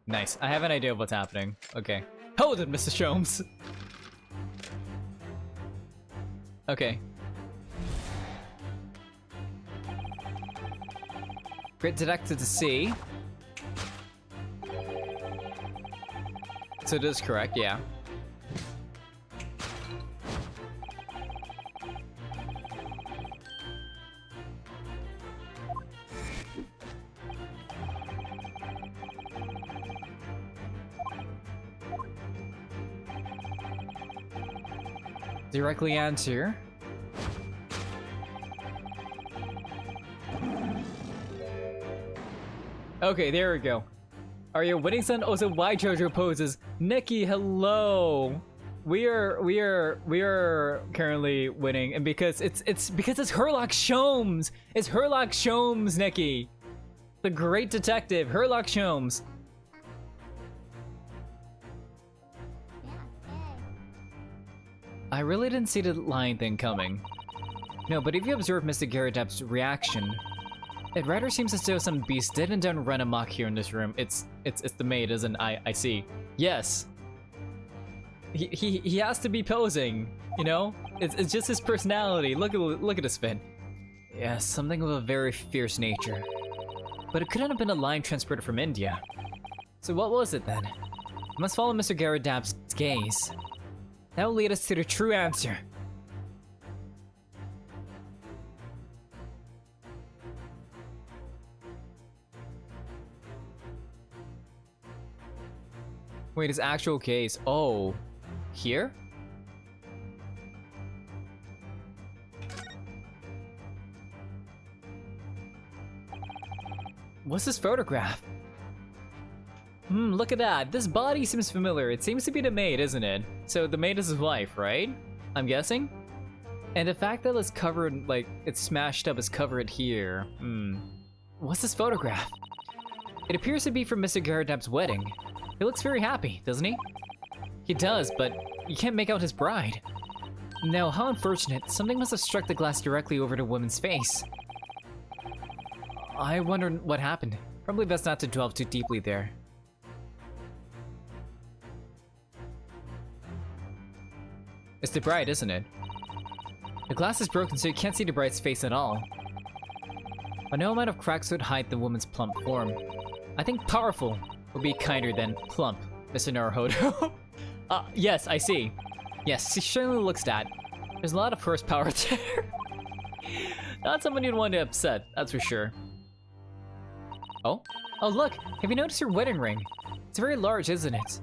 Nice. I have an idea of what's happening. Okay. Hold it, Mr. Sholmes! Okay. Great detective to see. So this is correct, yeah. Directly answer. Okay, there we go. Are you winning, son? Also, why JoJo poses? Nikki, hello. We are currently winning, and because it's Herlock Sholmes. It's Herlock Sholmes, Nikki. The great detective, Herlock Sholmes. I really didn't see the lion thing coming. No, but if you observe Mr. Garydap's reaction, it rather seems as though some beast did and done run amok here in this room. It's the maid, isn't I see. Yes. He has to be posing, you know? It's just his personality. Look at his fin. Yes, something of a very fierce nature. But it couldn't have been a lion transported from India. So what was it then? We must follow Mr. Garydap's gaze. That will lead us to the true answer. Wait, his actual case. Oh. Here? What's this photograph? Look at that. This body seems familiar. It seems to be the maid, isn't it? So the maid is his wife, right? I'm guessing? And the fact that it's covered, like, it's smashed up is covered here. What's this photograph? It appears to be from Mr. Garadab's wedding. He looks very happy, doesn't he? He does, but you can't make out his bride. No, how unfortunate. Something must have struck the glass directly over the woman's face. I wonder what happened. Probably best not to delve too deeply there. It's the bride, isn't it? The glass is broken, so you can't see the bride's face at all. But no amount of cracks would hide the woman's plump form. I think powerful would be kinder than plump, Mr. Naruhodo. Yes, I see. Yes, she certainly looks that. There's a lot of horsepower there. Not someone you'd want to upset, that's for sure. Oh? Oh look! Have you noticed her wedding ring? It's very large, isn't it?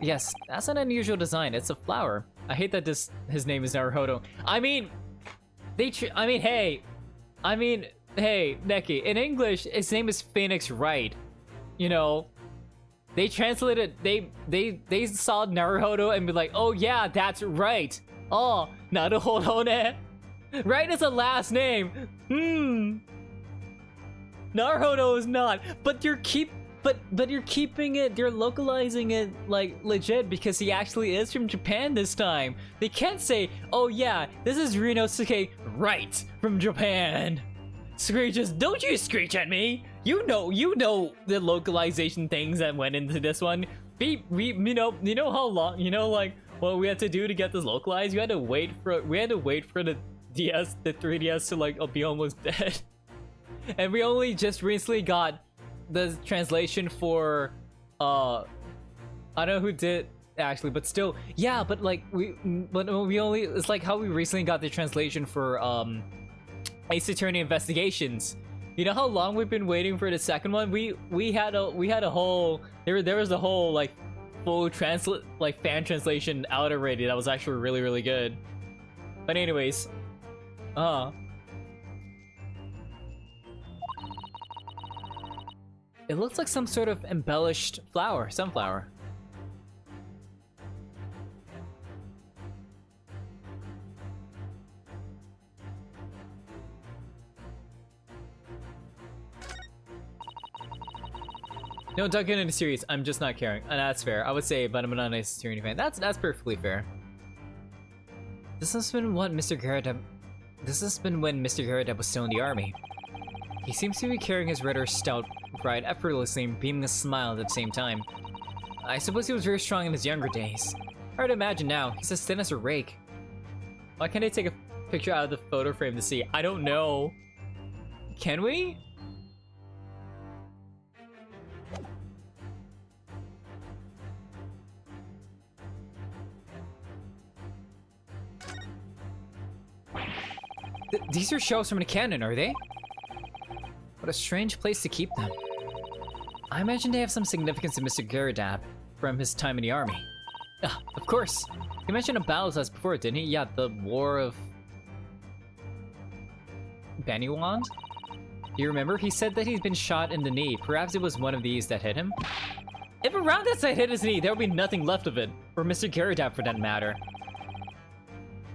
Yes, that's an unusual design. It's a flower. I hate that his name is Naruhodo. I mean, hey, Neki, in English, his name is Phoenix Wright. You know, they translated, they saw Naruhodo and be like, oh yeah, that's right. Oh, Naruhodo ne. Wright is a last name. Naruhodo is not, but you're keeping it, you're localizing it like legit because he actually is from Japan this time. They can't say, oh yeah, this is Rinosuke Wright from Japan. Screeches, don't you screech at me. You know the localization things that went into this one. You know how long, like what we had to do to get this localized? We had to wait for the DS, the 3DS to like be almost dead. And we only just recently got the translation for I don't know who did actually, but still, yeah, but like we only, it's like how we recently got the translation for Ace Attorney Investigations. You know how long we've been waiting for the second one? We had a whole, there was a whole like full fan translation out already that was actually really good. But anyways, it looks like some sort of embellished flower, sunflower. No, don't get into series. I'm just not caring, and that's fair. I would say, but I'm not an Ace Attorney fan. That's perfectly fair. This has been when Mr. Garadab was still in the army. He seems to be carrying his rather stout bride effortlessly and beaming a smile at the same time. I suppose he was very strong in his younger days. Hard to imagine now. He's as thin as a rake. Why can't I take a picture out of the photo frame to see? I don't know. Can we? These are shells from the cannon, are they? What a strange place to keep them. I imagine they have some significance to Mr. Garadab from his time in the army. Of course. He mentioned a battle to us before, didn't he? Yeah, the War of Baniwand? Do you remember? He said that he's been shot in the knee. Perhaps it was one of these that hit him? If a round that side hit his knee, there would be nothing left of it. Or Mr. Garadab for that matter.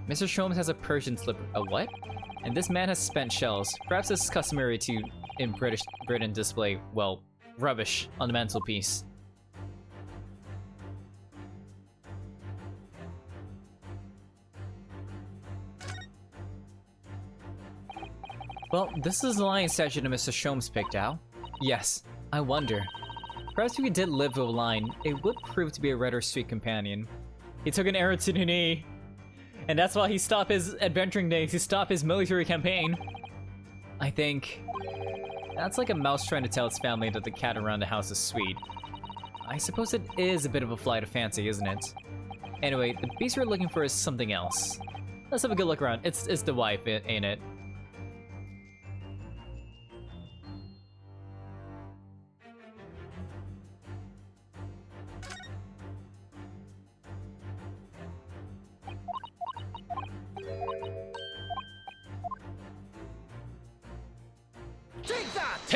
Mr. Sholmes has a Persian slipper. A what? And this man has spent shells. Perhaps it's customary to, in Britain, display, well, rubbish on the mantelpiece. Well, this is the lion statue that Mr. Sholmes picked out. Yes, I wonder. Perhaps if we did live with a lion, it would prove to be a rather sweet companion. He took an arrow to the knee. And that's why he stopped his adventuring days, he stopped his military campaign. I think that's like a mouse trying to tell its family that the cat around the house is sweet. I suppose it is a bit of a flight of fancy, isn't it? Anyway, the beast we're looking for is something else. Let's have a good look around. It's the wife, ain't it?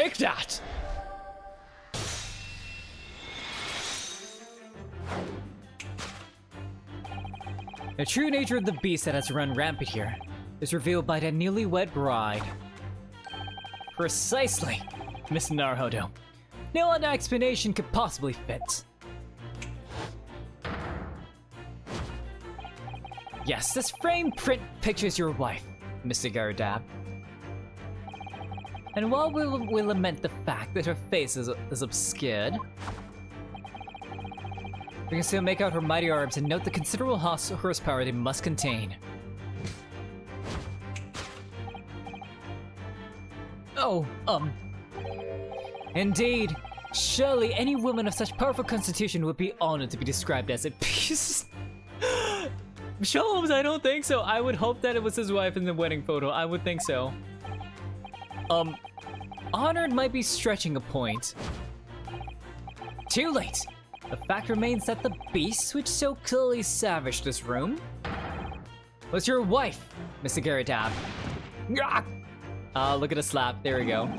Take that! The true nature of the beast that has run rampant here is revealed by the newlywed bride. Precisely, Miss Naruhodo. No other explanation could possibly fit. Yes, this frame print pictures your wife, Mr. Garadab. And while we lament the fact that her face is obscured, we can still make out her mighty arms and note the considerable horsepower they must contain. Oh, Indeed. Surely any woman of such powerful constitution would be honored to be described as a piece. Sholmes, I don't think so. I would hope that it was his wife in the wedding photo. I would think so. Honored might be stretching a point. Too late. The fact remains that the beast which so clearly savaged this room was your wife, Mr. Garadab. Look at the slap. There we go.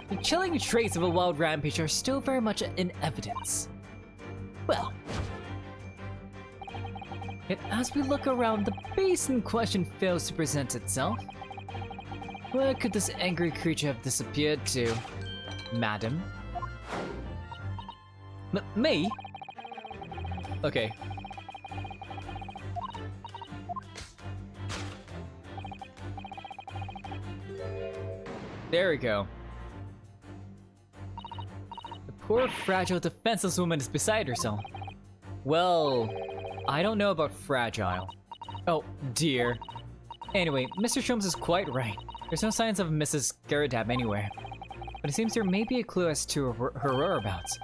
The chilling traits of a wild rampage are still very much in evidence. Well, yet as we look around, the beast in question fails to present itself. Where could this angry creature have disappeared to, madam? Me? Okay. There we go. The poor, fragile, defenseless woman is beside herself. Well, I don't know about fragile. Oh, dear. Anyway, Mr. Sholmes is quite right. There's no signs of Mrs. Garadab anywhere. But it seems there may be a clue as to her whereabouts.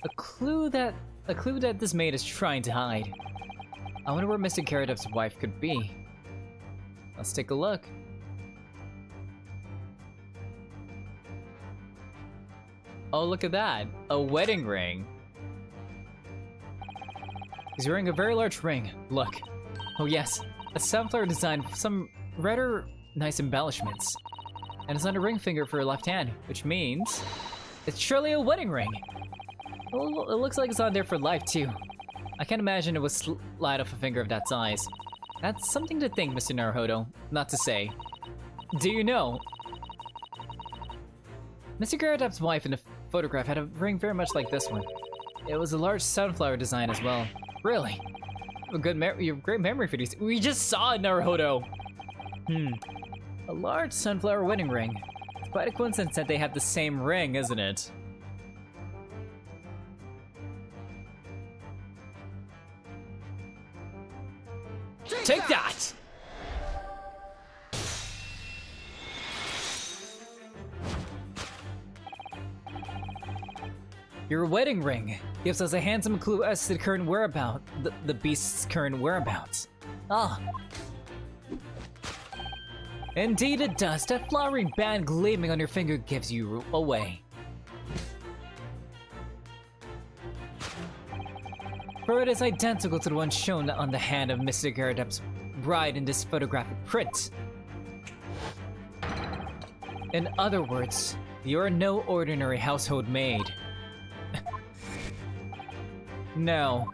A clue that this maid is trying to hide. I wonder where Mr. Garadab's wife could be. Let's take a look. Oh, look at that. A wedding ring. He's wearing a very large ring. Look. Oh yes, a sunflower design with some rather nice embellishments. And it's on a ring finger for her left hand, which means it's surely a wedding ring. Well, it looks like it's on there for life too. I can't imagine it would slide off a finger of that size. That's something to think, Mr. Naruhodo. Not to say. Do you know? Mr. Garadab's wife in the photograph had a ring very much like this one. It was a large sunflower design as well. Really? You have a great memory for these. We just saw it, Naruhodo! A large sunflower wedding ring. It's quite a coincidence that they have the same ring, isn't it? Take that! Your wedding ring gives us a handsome clue as to the current whereabouts, the beast's current whereabouts. Ah. Indeed it does. That flowery band gleaming on your finger gives you away. For it is identical to the one shown on the hand of Mr. Garadab's bride in this photographic print. In other words, you're no ordinary household maid. No.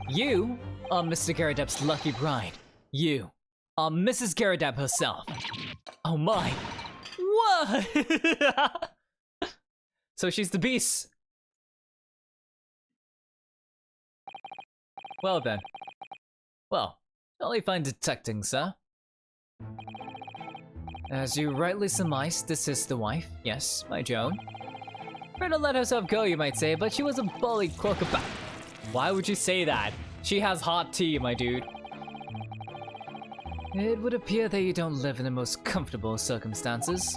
You are Mr. Garadab's lucky bride. You are Mrs. Garadab herself. Oh my. What? So she's the beast. Well then. Well, only fine detecting, sir. As you rightly surmised, this is the wife. Yes, my Joan. Tried to let herself go, you might say, but she was a bully quokka. Why would you say that? She has hot tea, my dude. It would appear that you don't live in the most comfortable circumstances.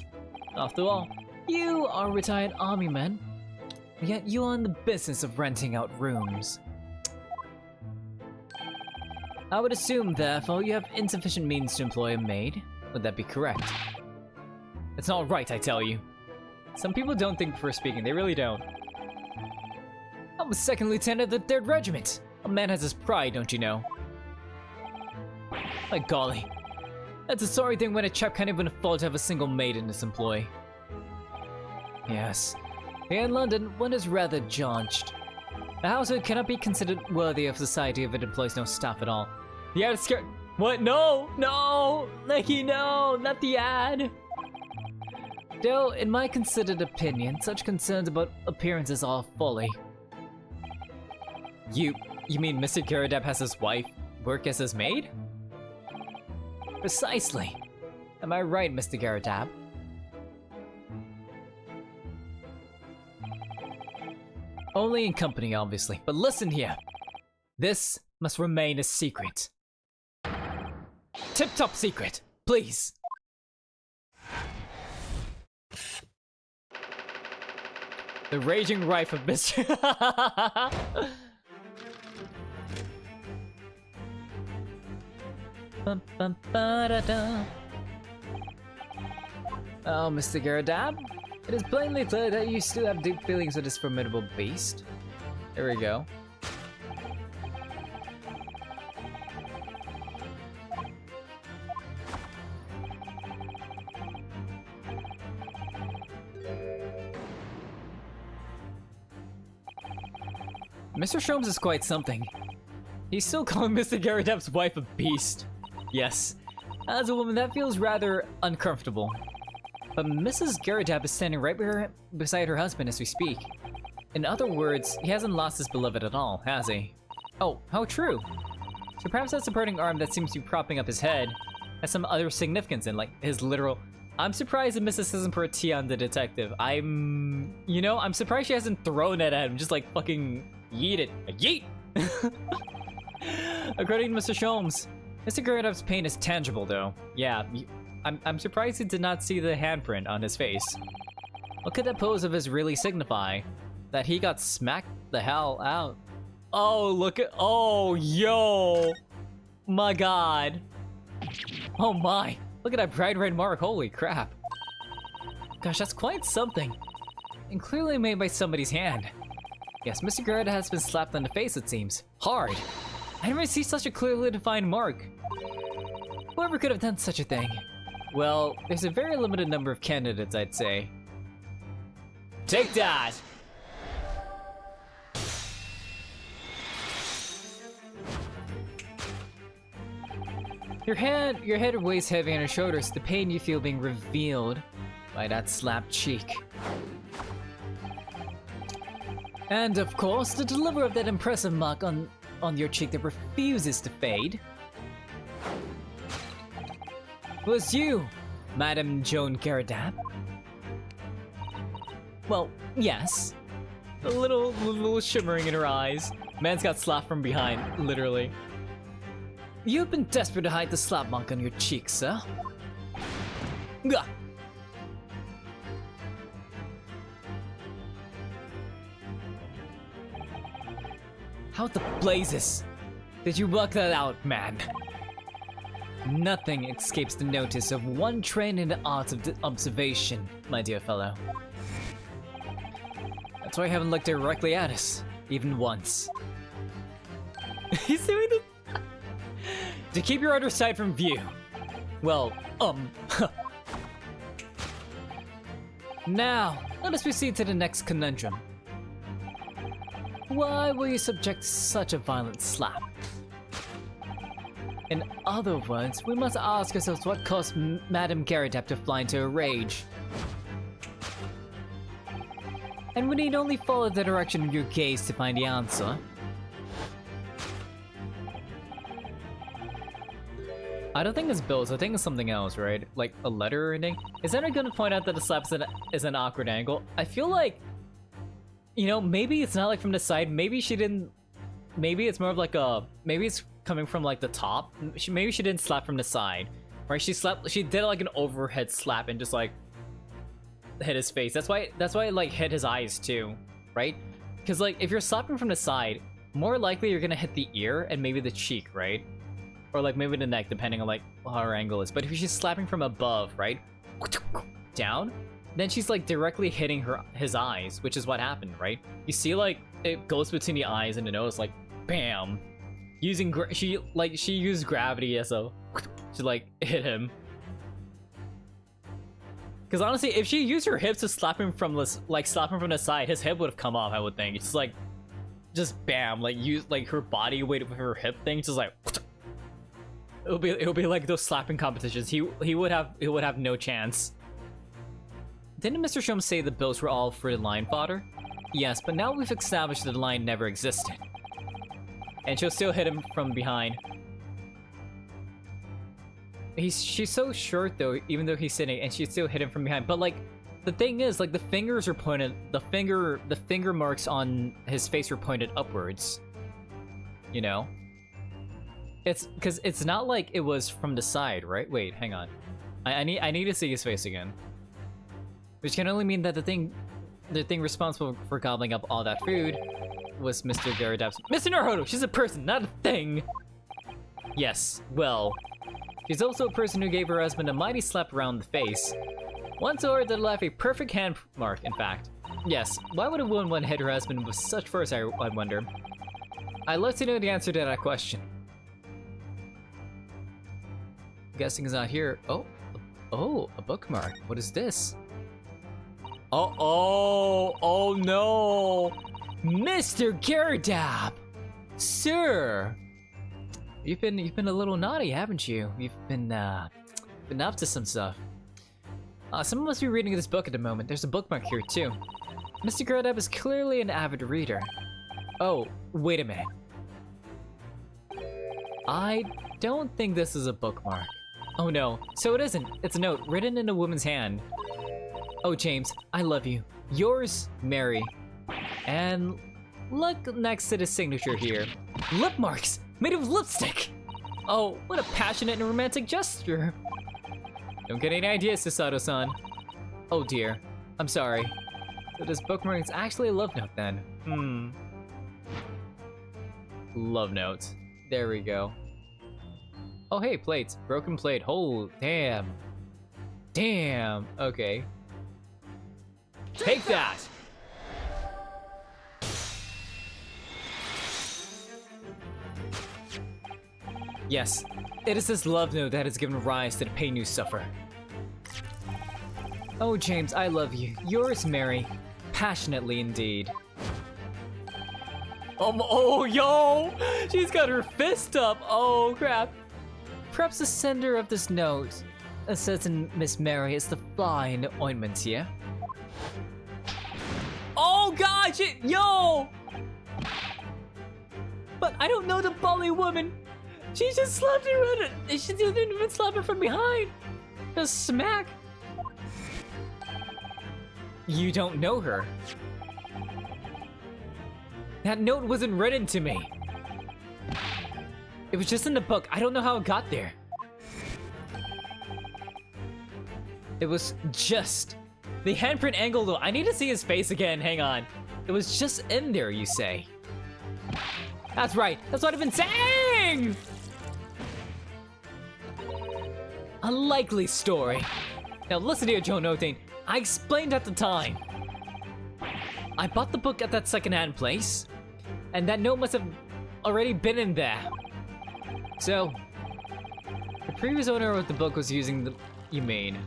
After all, you are retired army men, yet you are in the business of renting out rooms. I would assume, therefore, you have insufficient means to employ a maid. Would that be correct? It's not right, I tell you. Some people don't think before speaking, they really don't. I'm a second lieutenant of the 3rd Regiment. A man has his pride, don't you know? My golly. That's a sorry thing when a chap can't even afford to have a single maid in his employ. Yes. Here in London, one is rather judged. A household cannot be considered worthy of society if it employs no staff at all. The ad is scared. What? No! No! Nicky, no! Not the ad! Though, in my considered opinion, such concerns about appearances are folly. You mean Mr. Garadab has his wife work as his maid? Precisely. Am I right, Mr. Garadab? Only in company, obviously. But listen here. This must remain a secret. Tip-top secret, please. The raging rife of Mr. Oh, Mr. Garadab, it is plainly clear that you still have deep feelings for this formidable beast. There we go. Mr. Sholmes is quite something. He's still calling Mr. Garadab's wife a beast. Yes, as a woman that feels rather uncomfortable. But Mrs. Garadab is standing right beside her husband as we speak. In other words, he hasn't lost his beloved at all, has he? Oh, how true. So perhaps that supporting arm that seems to be propping up his head has some other significance in, like, his literal... I'm surprised that Mrs. hasn't put a T on the detective. I'm surprised she hasn't thrown it at him, just like fucking yeet it. Like, yeet! According to Mr. Sholmes, Mr. Garadab's pain is tangible though. Yeah, I'm surprised he did not see the handprint on his face. What could that pose of his really signify? That he got smacked the hell out. Oh, look at, oh, yo! My god. Oh my, look at that bright red mark, holy crap. Gosh, that's quite something. And clearly made by somebody's hand. Yes, Mr. Garadab has been slapped on the face, it seems. Hard. I never see such a clearly defined mark. Whoever could have done such a thing? Well, there's a very limited number of candidates, I'd say. Take that! Your head weighs heavy on your shoulders, the pain you feel being revealed by that slapped cheek. And of course, the deliverer of that impressive mark on your cheek that refuses to fade was you, Madame Joan Garadab. Well, yes. A little shimmering in her eyes. Man's got slapped from behind, literally. You've been desperate to hide the slap mark on your cheek, sir. Gah! How the blazes did you work that out, man? Nothing escapes the notice of one trained in the arts of observation, my dear fellow. That's why I haven't looked directly at us, even once. He's doing it to keep your other side from view. Well, Now, let us proceed to the next conundrum. Why were you subject to such a violent slap? In other words, we must ask ourselves what caused Madame Garadab to fly into a rage. And we need only follow the direction of your gaze to find the answer. I don't think it's bills, I think it's something else, right? Like a letter or anything? Is anyone gonna point out that the slap is an awkward angle? I feel like, you know, maybe it's not like from the side, maybe she didn't, maybe it's more of like a, maybe it's coming from like the top. Maybe she didn't slap from the side, right? She did like an overhead slap and just like hit his face. That's why it like hit his eyes too, right? Because like if you're slapping from the side, more likely you're gonna hit the ear and maybe the cheek, right? Or like maybe the neck, depending on like how her angle is. But if she's slapping from above, right, down, then she's like directly hitting his eyes, which is what happened, right? You see, like it goes between the eyes and the nose, like bam. She used gravity as a to like hit him. Because honestly, if she used her hips to slap him from the side, his hip would have come off. I would think. It's like, just bam, like use like her body weight with her hip thing, just like. It'll be like those slapping competitions. He would have no chance. Didn't Mr. Shum say the bills were all for the line fodder? Yes, but now we've established that the line never existed. And she'll still hit him from behind. She's so short though, even though he's sitting, and she'd still hit him from behind. But like, the thing is, like the fingers are pointed, the finger marks on his face are pointed upwards. You know? It's because it's not like it was from the side, right? Wait, hang on. I need to see his face again. Which can only mean that the thing responsible for gobbling up all that food was Mr. Garadap's. Mr. Naruto, she's a person, not a thing! Yes, well, she's also a person who gave her husband a mighty slap around the face. One sword that left a perfect hand mark, in fact. Yes, why would a woman hit her husband with such force, I wonder? I'd love to know the answer to that question. Guessing is not here. Oh, a bookmark. What is this? Oh no! Mr. Garadap! Sir! You've been a little naughty, haven't you? You've been up to some stuff. Someone must be reading this book at the moment. There's a bookmark here too. Mr. Garadap is clearly an avid reader. Oh, wait a minute. I don't think this is a bookmark. Oh no, so it isn't. It's a note written in a woman's hand. Oh, James, I love you. Yours, Mary. And look next to the signature here. Lip marks made of lipstick. Oh, what a passionate and romantic gesture. Don't get any ideas, Susato-san. Oh dear, I'm sorry. So this bookmark is actually a love note then. Love note. There we go. Oh hey, plates. Broken plate. Oh, damn. Damn. Okay. Take that! Yes, it is this love note that has given rise to the pain you suffer. Oh, James, I love you. Yours, Mary. Passionately indeed. Oh, yo! She's got her fist up! Oh, crap. Perhaps the sender of this note, a certain Miss Mary, is the fly in the ointment here. Oh god, yo! But I don't know the bully woman. She just slapped her around it. She didn't even slap her from behind. Just smack. You don't know her. That note wasn't written to me. It was just in the book. I don't know how it got there. It was just... The handprint angle though, I need to see his face again, hang on. It was just in there, you say? That's right, that's what I've been saying! A likely story. Now listen here, Joe Nothing. I explained at the time. I bought the book at that secondhand place, and that note must have already been in there. So, the previous owner of the book was using the... You mean?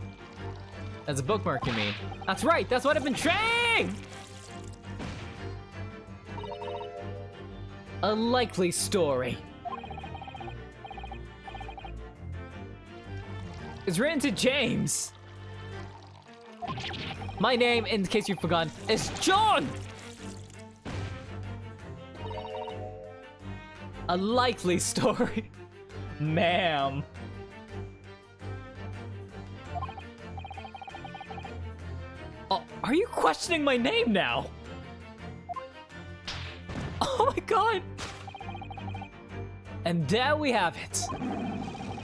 As a bookmark, you mean? That's right, that's what I've been saying! A likely story. It's written to James. My name, in case you've forgotten, is John! A likely story. Ma'am. Oh, are you questioning my name now? Oh my god! And there we have it.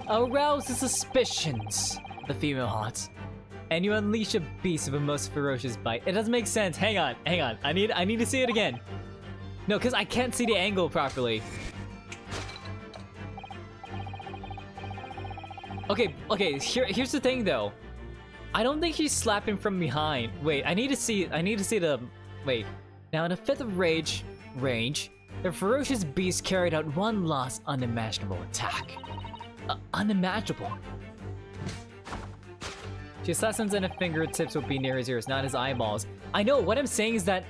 Arouse the suspicions of the female heart, and you unleash a beast of a most ferocious bite. It doesn't make sense. Hang on. I need to see it again. No, because I can't see the angle properly. Okay, here's the thing though. I don't think he's slapping from behind. Wait, I need to see the... Wait. Now in a fit of range, the ferocious beast carried out one last unimaginable attack. unimaginable. She assassins and her fingertips will be near his ears, not his eyeballs. I know, what I'm saying is that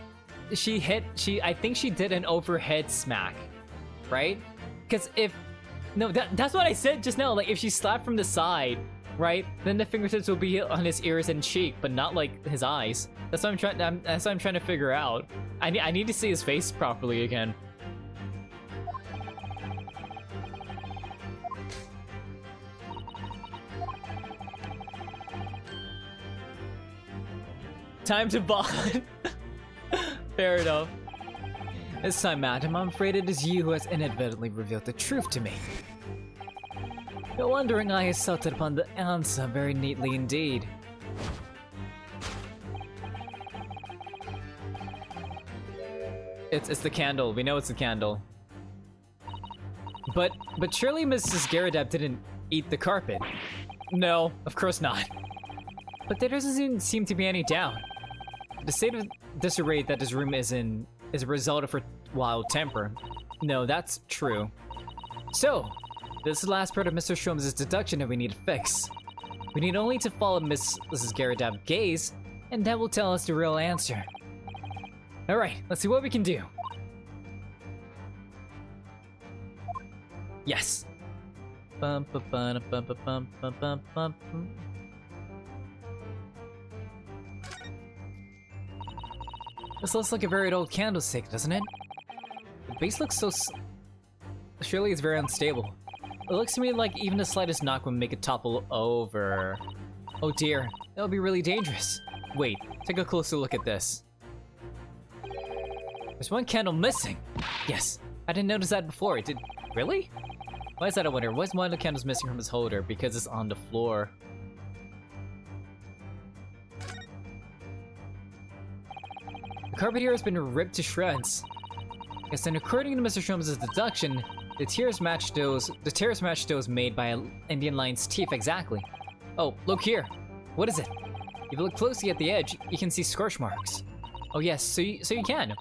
I think she did an overhead smack, right? Because no, that's what I said just now, like if she slapped from the side, right? Then the fingertips will be on his ears and cheek, but not like his eyes. That's what I'm trying to figure out. I need to see his face properly again. Time to bond. Fair enough. This time, madam, I'm afraid it is you who has inadvertently revealed the truth to me. Your wondering eye has settled upon the answer very neatly indeed. It's the candle. We know it's the candle. But surely Mrs. Garradab didn't eat the carpet. No, of course not. But there doesn't seem to be any doubt. The state of disarray that this room is in is a result of her wild temper. No, that's true. So, this is the last part of Mr. Sholmes' deduction that we need to fix. We need only to follow Mrs. Garradab's gaze, and that will tell us the real answer. Alright, let's see what we can do. Yes! Bum, bum, bum, bum, bum, bum, bum, bum, bum. This looks like a very old candlestick, doesn't it? The base looks so surely it's very unstable. It looks to me like even the slightest knock would make it topple over. Oh dear, that would be really dangerous. Wait, take a closer look at this. There's one candle missing. Yes, I didn't notice that before. It did. Really? Why is that, I wonder? Why is one of the candles missing from his holder? Because it's on the floor. The carpet here has been ripped to shreds. Yes, then according to Mr. Sholmes' deduction, the tears match those made by an Indian lion's teeth exactly. Oh, look here. What is it? If you look closely at the edge, you can see scorch marks. Oh yes, so you can.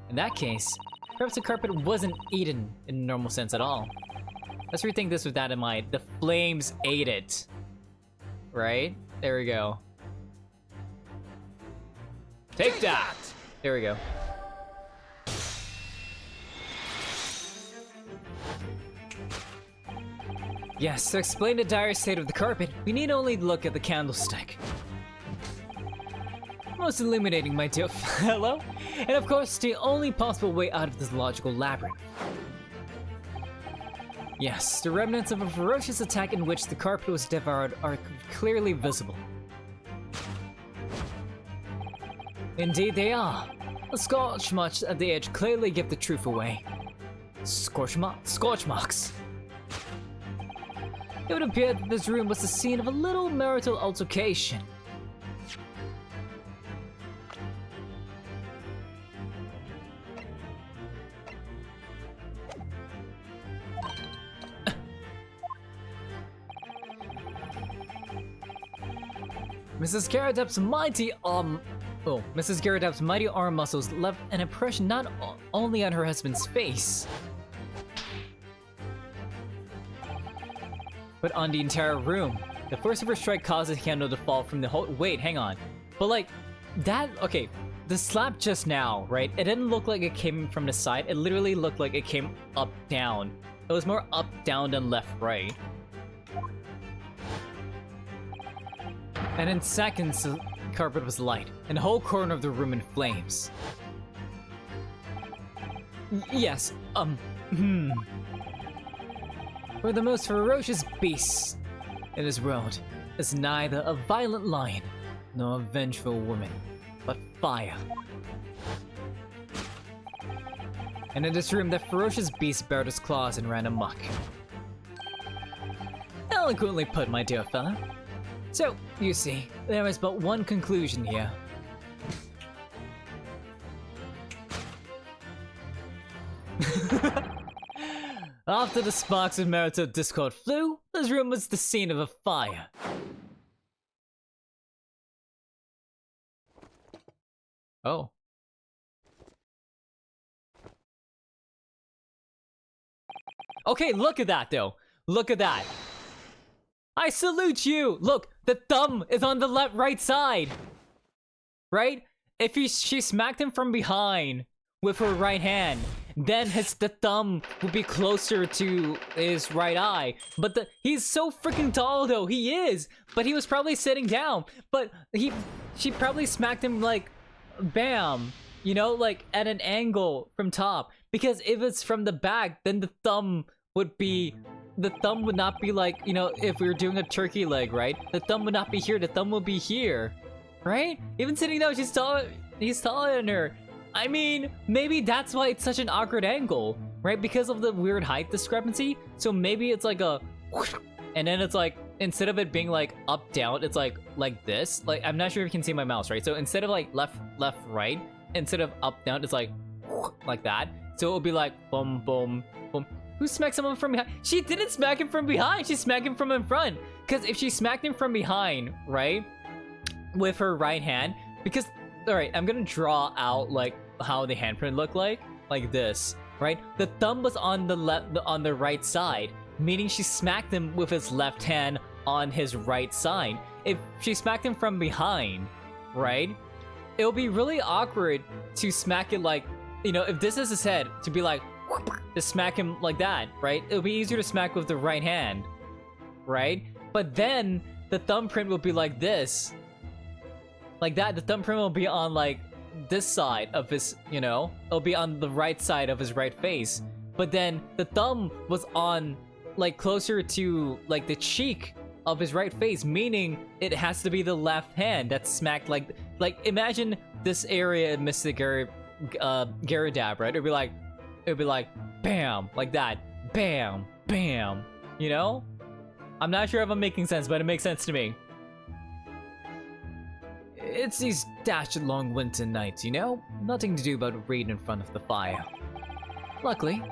In that case, perhaps the carpet wasn't eaten in the normal sense at all. Let's rethink this with that in mind. The flames ate it. Right? There we go. Take that! There we go. Yes, to explain the dire state of the carpet, we need only look at the candlestick. Most illuminating, my dear fellow, and of course, the only possible way out of this logical labyrinth. Yes, the remnants of a ferocious attack in which the carpet was devoured are clearly visible. Indeed they are. The scorch marks at the edge clearly give the truth away. Scorch marks. It would appear that this room was the scene of a little marital altercation. Mrs. Garradab's mighty arm muscles left an impression not only on her husband's face, but on the entire room. The force of her strike caused the candle to fall from the whole— wait, hang on. But like, that— okay, the slap just now, right? It didn't look like it came from the side. It literally looked like it came up, down. It was more up, down than left, right. And in seconds, the carpet was light, and the whole corner of the room in flames. Yes, For the most ferocious beast in this world is neither a violent lion nor a vengeful woman, but fire. And in this room, that ferocious beast bared its claws and ran amok. Eloquently put, my dear fellow. So, you see, there is but one conclusion here. After the sparks of marital discord flew, this room was the scene of a fire. Oh. Okay, look at that though. Look at that. I salute you! Look, the thumb is on the right side! Right? If she smacked him from behind with her right hand, then the thumb would be closer to his right eye. But he's so freaking tall though, he is! But he was probably sitting down. But she probably smacked him like, bam! You know, like at an angle from top. Because if it's from the back, then the thumb would not be like, you know, if we were doing a turkey leg, right? The thumb would not be here, the thumb would be here. Right? Even sitting down, he's taller than her. I mean, maybe that's why it's such an awkward angle, right? Because of the weird height discrepancy. So maybe it's like a whoosh, and then it's like, instead of it being like up, down, it's like this. Like, I'm not sure if you can see my mouse, right? So instead of like left, right, instead of up, down, it's like that. So it would be like boom, boom, boom. Who smacked someone from behind? She didn't smack him from behind. She smacked him from in front. Because if she smacked him from behind, right, with her right hand, because, all right, I'm gonna draw out like how the handprint looked like this, right? The thumb was on the right side, meaning she smacked him with his left hand on his right side. If she smacked him from behind, right, it'll be really awkward to smack it like, you know, if this is his head, to be like, to smack him like that, right? It'll be easier to smack with the right hand, right? But then the thumbprint will be like this, like that. The thumbprint will be on like this side of his, you know, it'll be on the right side of his right face. But then the thumb was on like closer to like the cheek of his right face, meaning it has to be the left hand that smacked like imagine this area in Mystic Gyarados, right? It'd be like bam, like that, bam, bam, you know? I'm not sure if I'm making sense, but it makes sense to me. It's these dashed long winter nights, you know? Nothing to do but read in front of the fire. Luckily,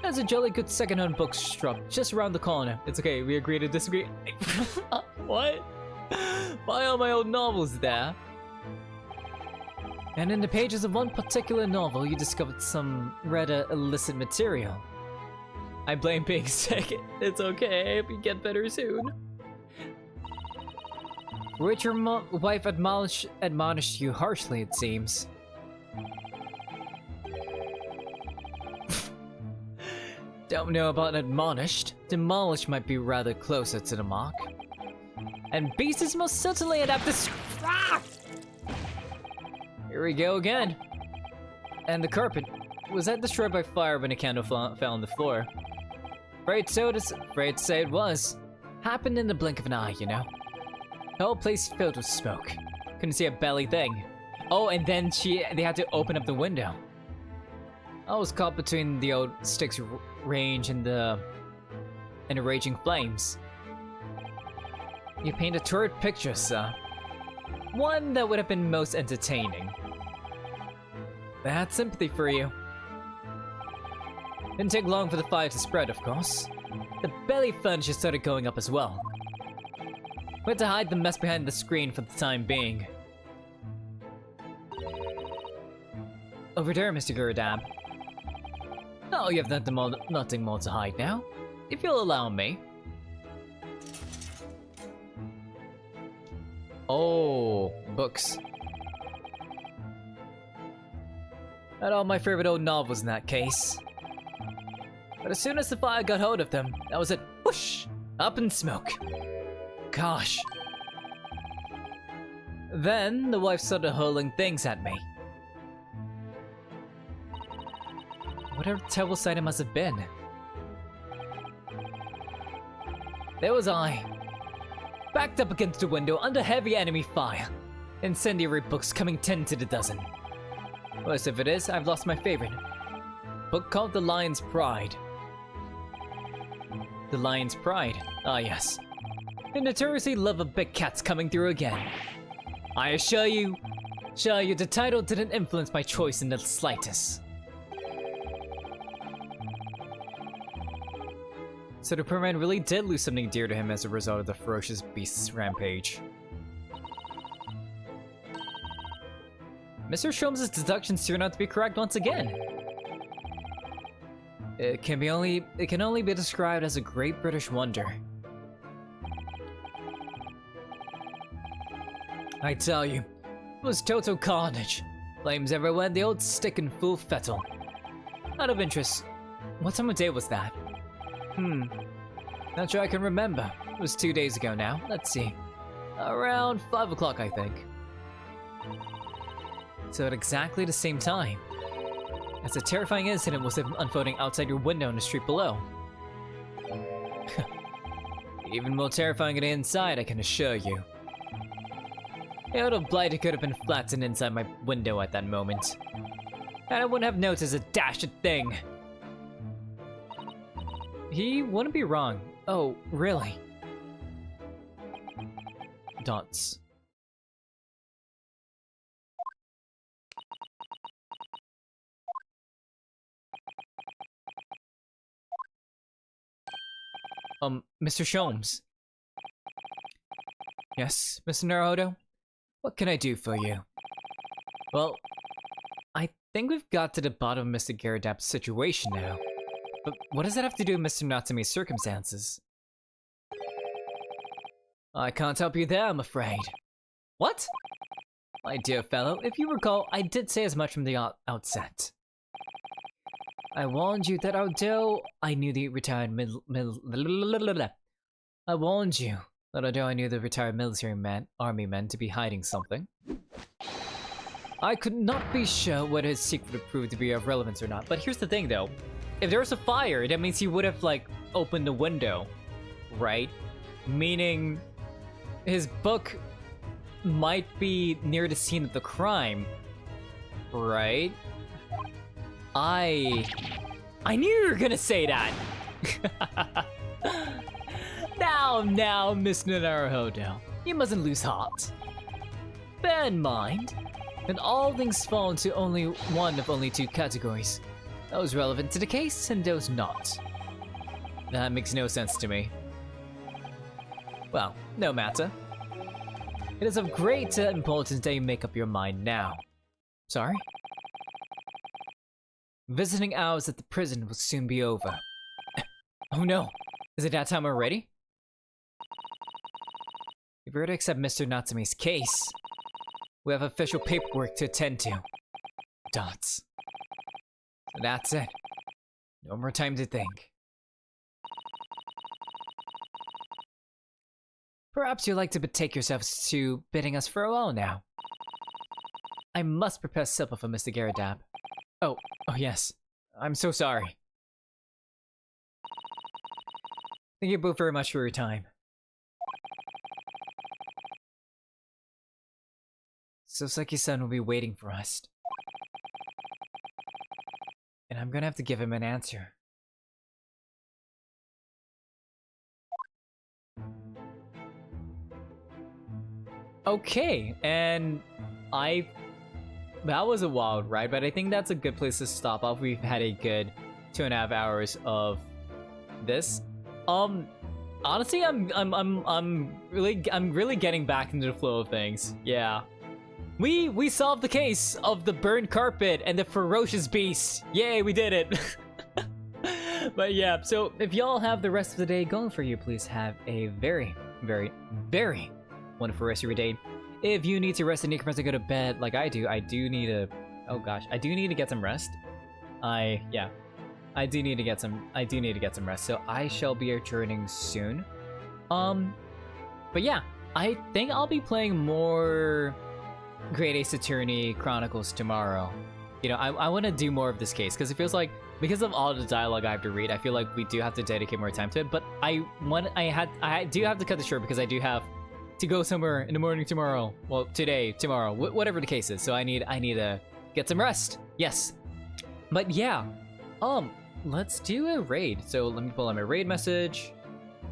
there's a jolly good second-hand bookshop just around the corner. It's okay, we agree to disagree. What? Buy all my old novels there. And in the pages of one particular novel, you discovered some rather illicit material. I blame being sick. It's okay, we get better soon. Which your wife admonished you harshly, it seems. Don't know about admonished. Demolished might be rather closer to the mark. And beast is most certainly adept to Here we go again. And the carpet. Was that destroyed by fire when a candle fell on the floor? Afraid to say it was. Happened in the blink of an eye, you know. The whole place filled with smoke. Couldn't see a belly thing. Oh, and then they had to open up the window. I was caught between the old stick's range and the raging flames. You paint a torrid picture, sir. One that would have been most entertaining. I had sympathy for you. Didn't take long for the fire to spread, of course. The belly furniture started going up as well. Went to hide the mess behind the screen for the time being. Over there, Mr. Gyarados. Oh, you have nothing more to hide now, if you'll allow me. Oh, books. Not all my favorite old novels in that case. But as soon as the fire got hold of them, that was it. Whoosh! Up in smoke. Gosh. Then the wife started hurling things at me. Whatever terrible sight it must have been. There was I, backed up against the window under heavy enemy fire. Incendiary books coming 10 to the dozen. Worst if it is, I've lost my favorite. Book called The Lion's Pride. The Lion's Pride, ah yes. The notoriously love of big cats coming through again. I assure you, the title didn't influence my choice in the slightest. So the poor man really did lose something dear to him as a result of the ferocious beast's rampage. Mr. Sholmes' deductions turned out to be correct once again. It can only be described as a great British wonder. I tell you, it was total carnage. Flames everywhere, the old stick in full fettle. Out of interest, what time of day was that? Not sure I can remember. It was 2 days ago now. Let's see. Around 5 o'clock, I think. So at exactly the same time. As a terrifying incident was unfolding outside your window in the street below. Even more terrifying than inside, I can assure you. The old blighter could have been flattened inside my window at that moment. And I wouldn't have noticed a dashed thing. He wouldn't be wrong. Oh, really? Dots. Mr. Sholmes. Yes, Mr. Naruto? What can I do for you? Well, I think we've got to the bottom of Mr. Garradap's situation now. But what does that have to do with Mr. Natsume's circumstances? I can't help you there, I'm afraid. What? My dear fellow, if you recall, I did say as much from the outset. I warned you that although I knew the retired army men to be hiding something, I could not be sure whether his secret would prove to be of relevance or not. But here's the thing though, if there was a fire, that means he would have like opened the window, right? Meaning his book might be near the scene of the crime, right? I knew you were gonna say that! Now, Mr. Naruto, you mustn't lose heart. Bear in mind that all things fall into only one of only two categories. Those relevant to the case and those not. That makes no sense to me. Well, no matter. It is of great importance that you make up your mind now. Sorry? Visiting hours at the prison will soon be over. Oh no! Is it that time already? If we were to accept Mr. Natsume's case, we have official paperwork to attend to. Dots. So that's it. No more time to think. Perhaps you'd like to betake yourselves to bidding us farewell now. I must prepare supper for Mr. Garradap. Oh yes. I'm so sorry. Thank you both very much for your time. Soseki-san will be waiting for us. And I'm gonna have to give him an answer. Okay, and that was a wild ride, but I think that's a good place to stop off. We've had a good 2.5 hours of this. Honestly, I'm really getting back into the flow of things. Yeah. We solved the case of the burned carpet and the ferocious beast. Yay, we did it. But yeah, so if y'all have the rest of the day going for you, please have a very, very, very wonderful rest of your day. If you need to rest and need to go to bed like I do need to... Oh gosh, I do need to get some rest. I do need to get some rest, so I shall be returning soon. But yeah, I think I'll be playing more Great Ace Attorney Chronicles tomorrow. You know, I want to do more of this case, because it feels like, because of all the dialogue I have to read, I feel like we do have to dedicate more time to it, but I do have to cut this short because I do have to go somewhere in the morning tomorrow. Well, today, tomorrow, whatever the case is. So I need to get some rest. Yes. But yeah, let's do a raid. So let me pull out my raid message,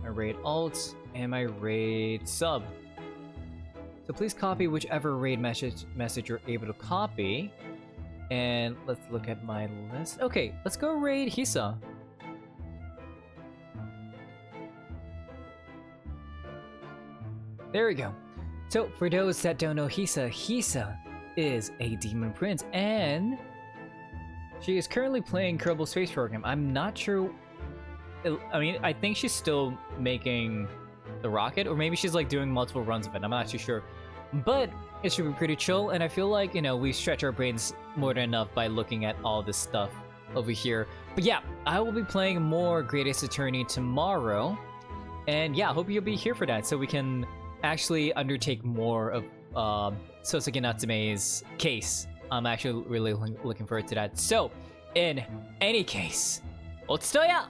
my raid alt, and my raid sub. So please copy whichever raid message you're able to copy. And let's look at my list. Okay, let's go raid Hisa. There we go. So for those that don't know Hisa, Hisa is a demon prince, and she is currently playing Kerbal Space Program. I'm not sure. I mean, I think she's still making the rocket, or maybe she's like doing multiple runs of it. I'm not too sure. But it should be pretty chill, and I feel like, you know, we stretch our brains more than enough by looking at all this stuff over here. But yeah, I will be playing more Greatest Attorney tomorrow. And yeah, I hope you'll be here for that so we can actually undertake more of Sosuke Natsume's case. I'm actually really looking forward to that. So, in any case, Otsutoya!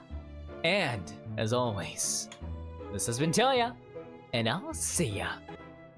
And, as always, this has been Toya, and I'll see ya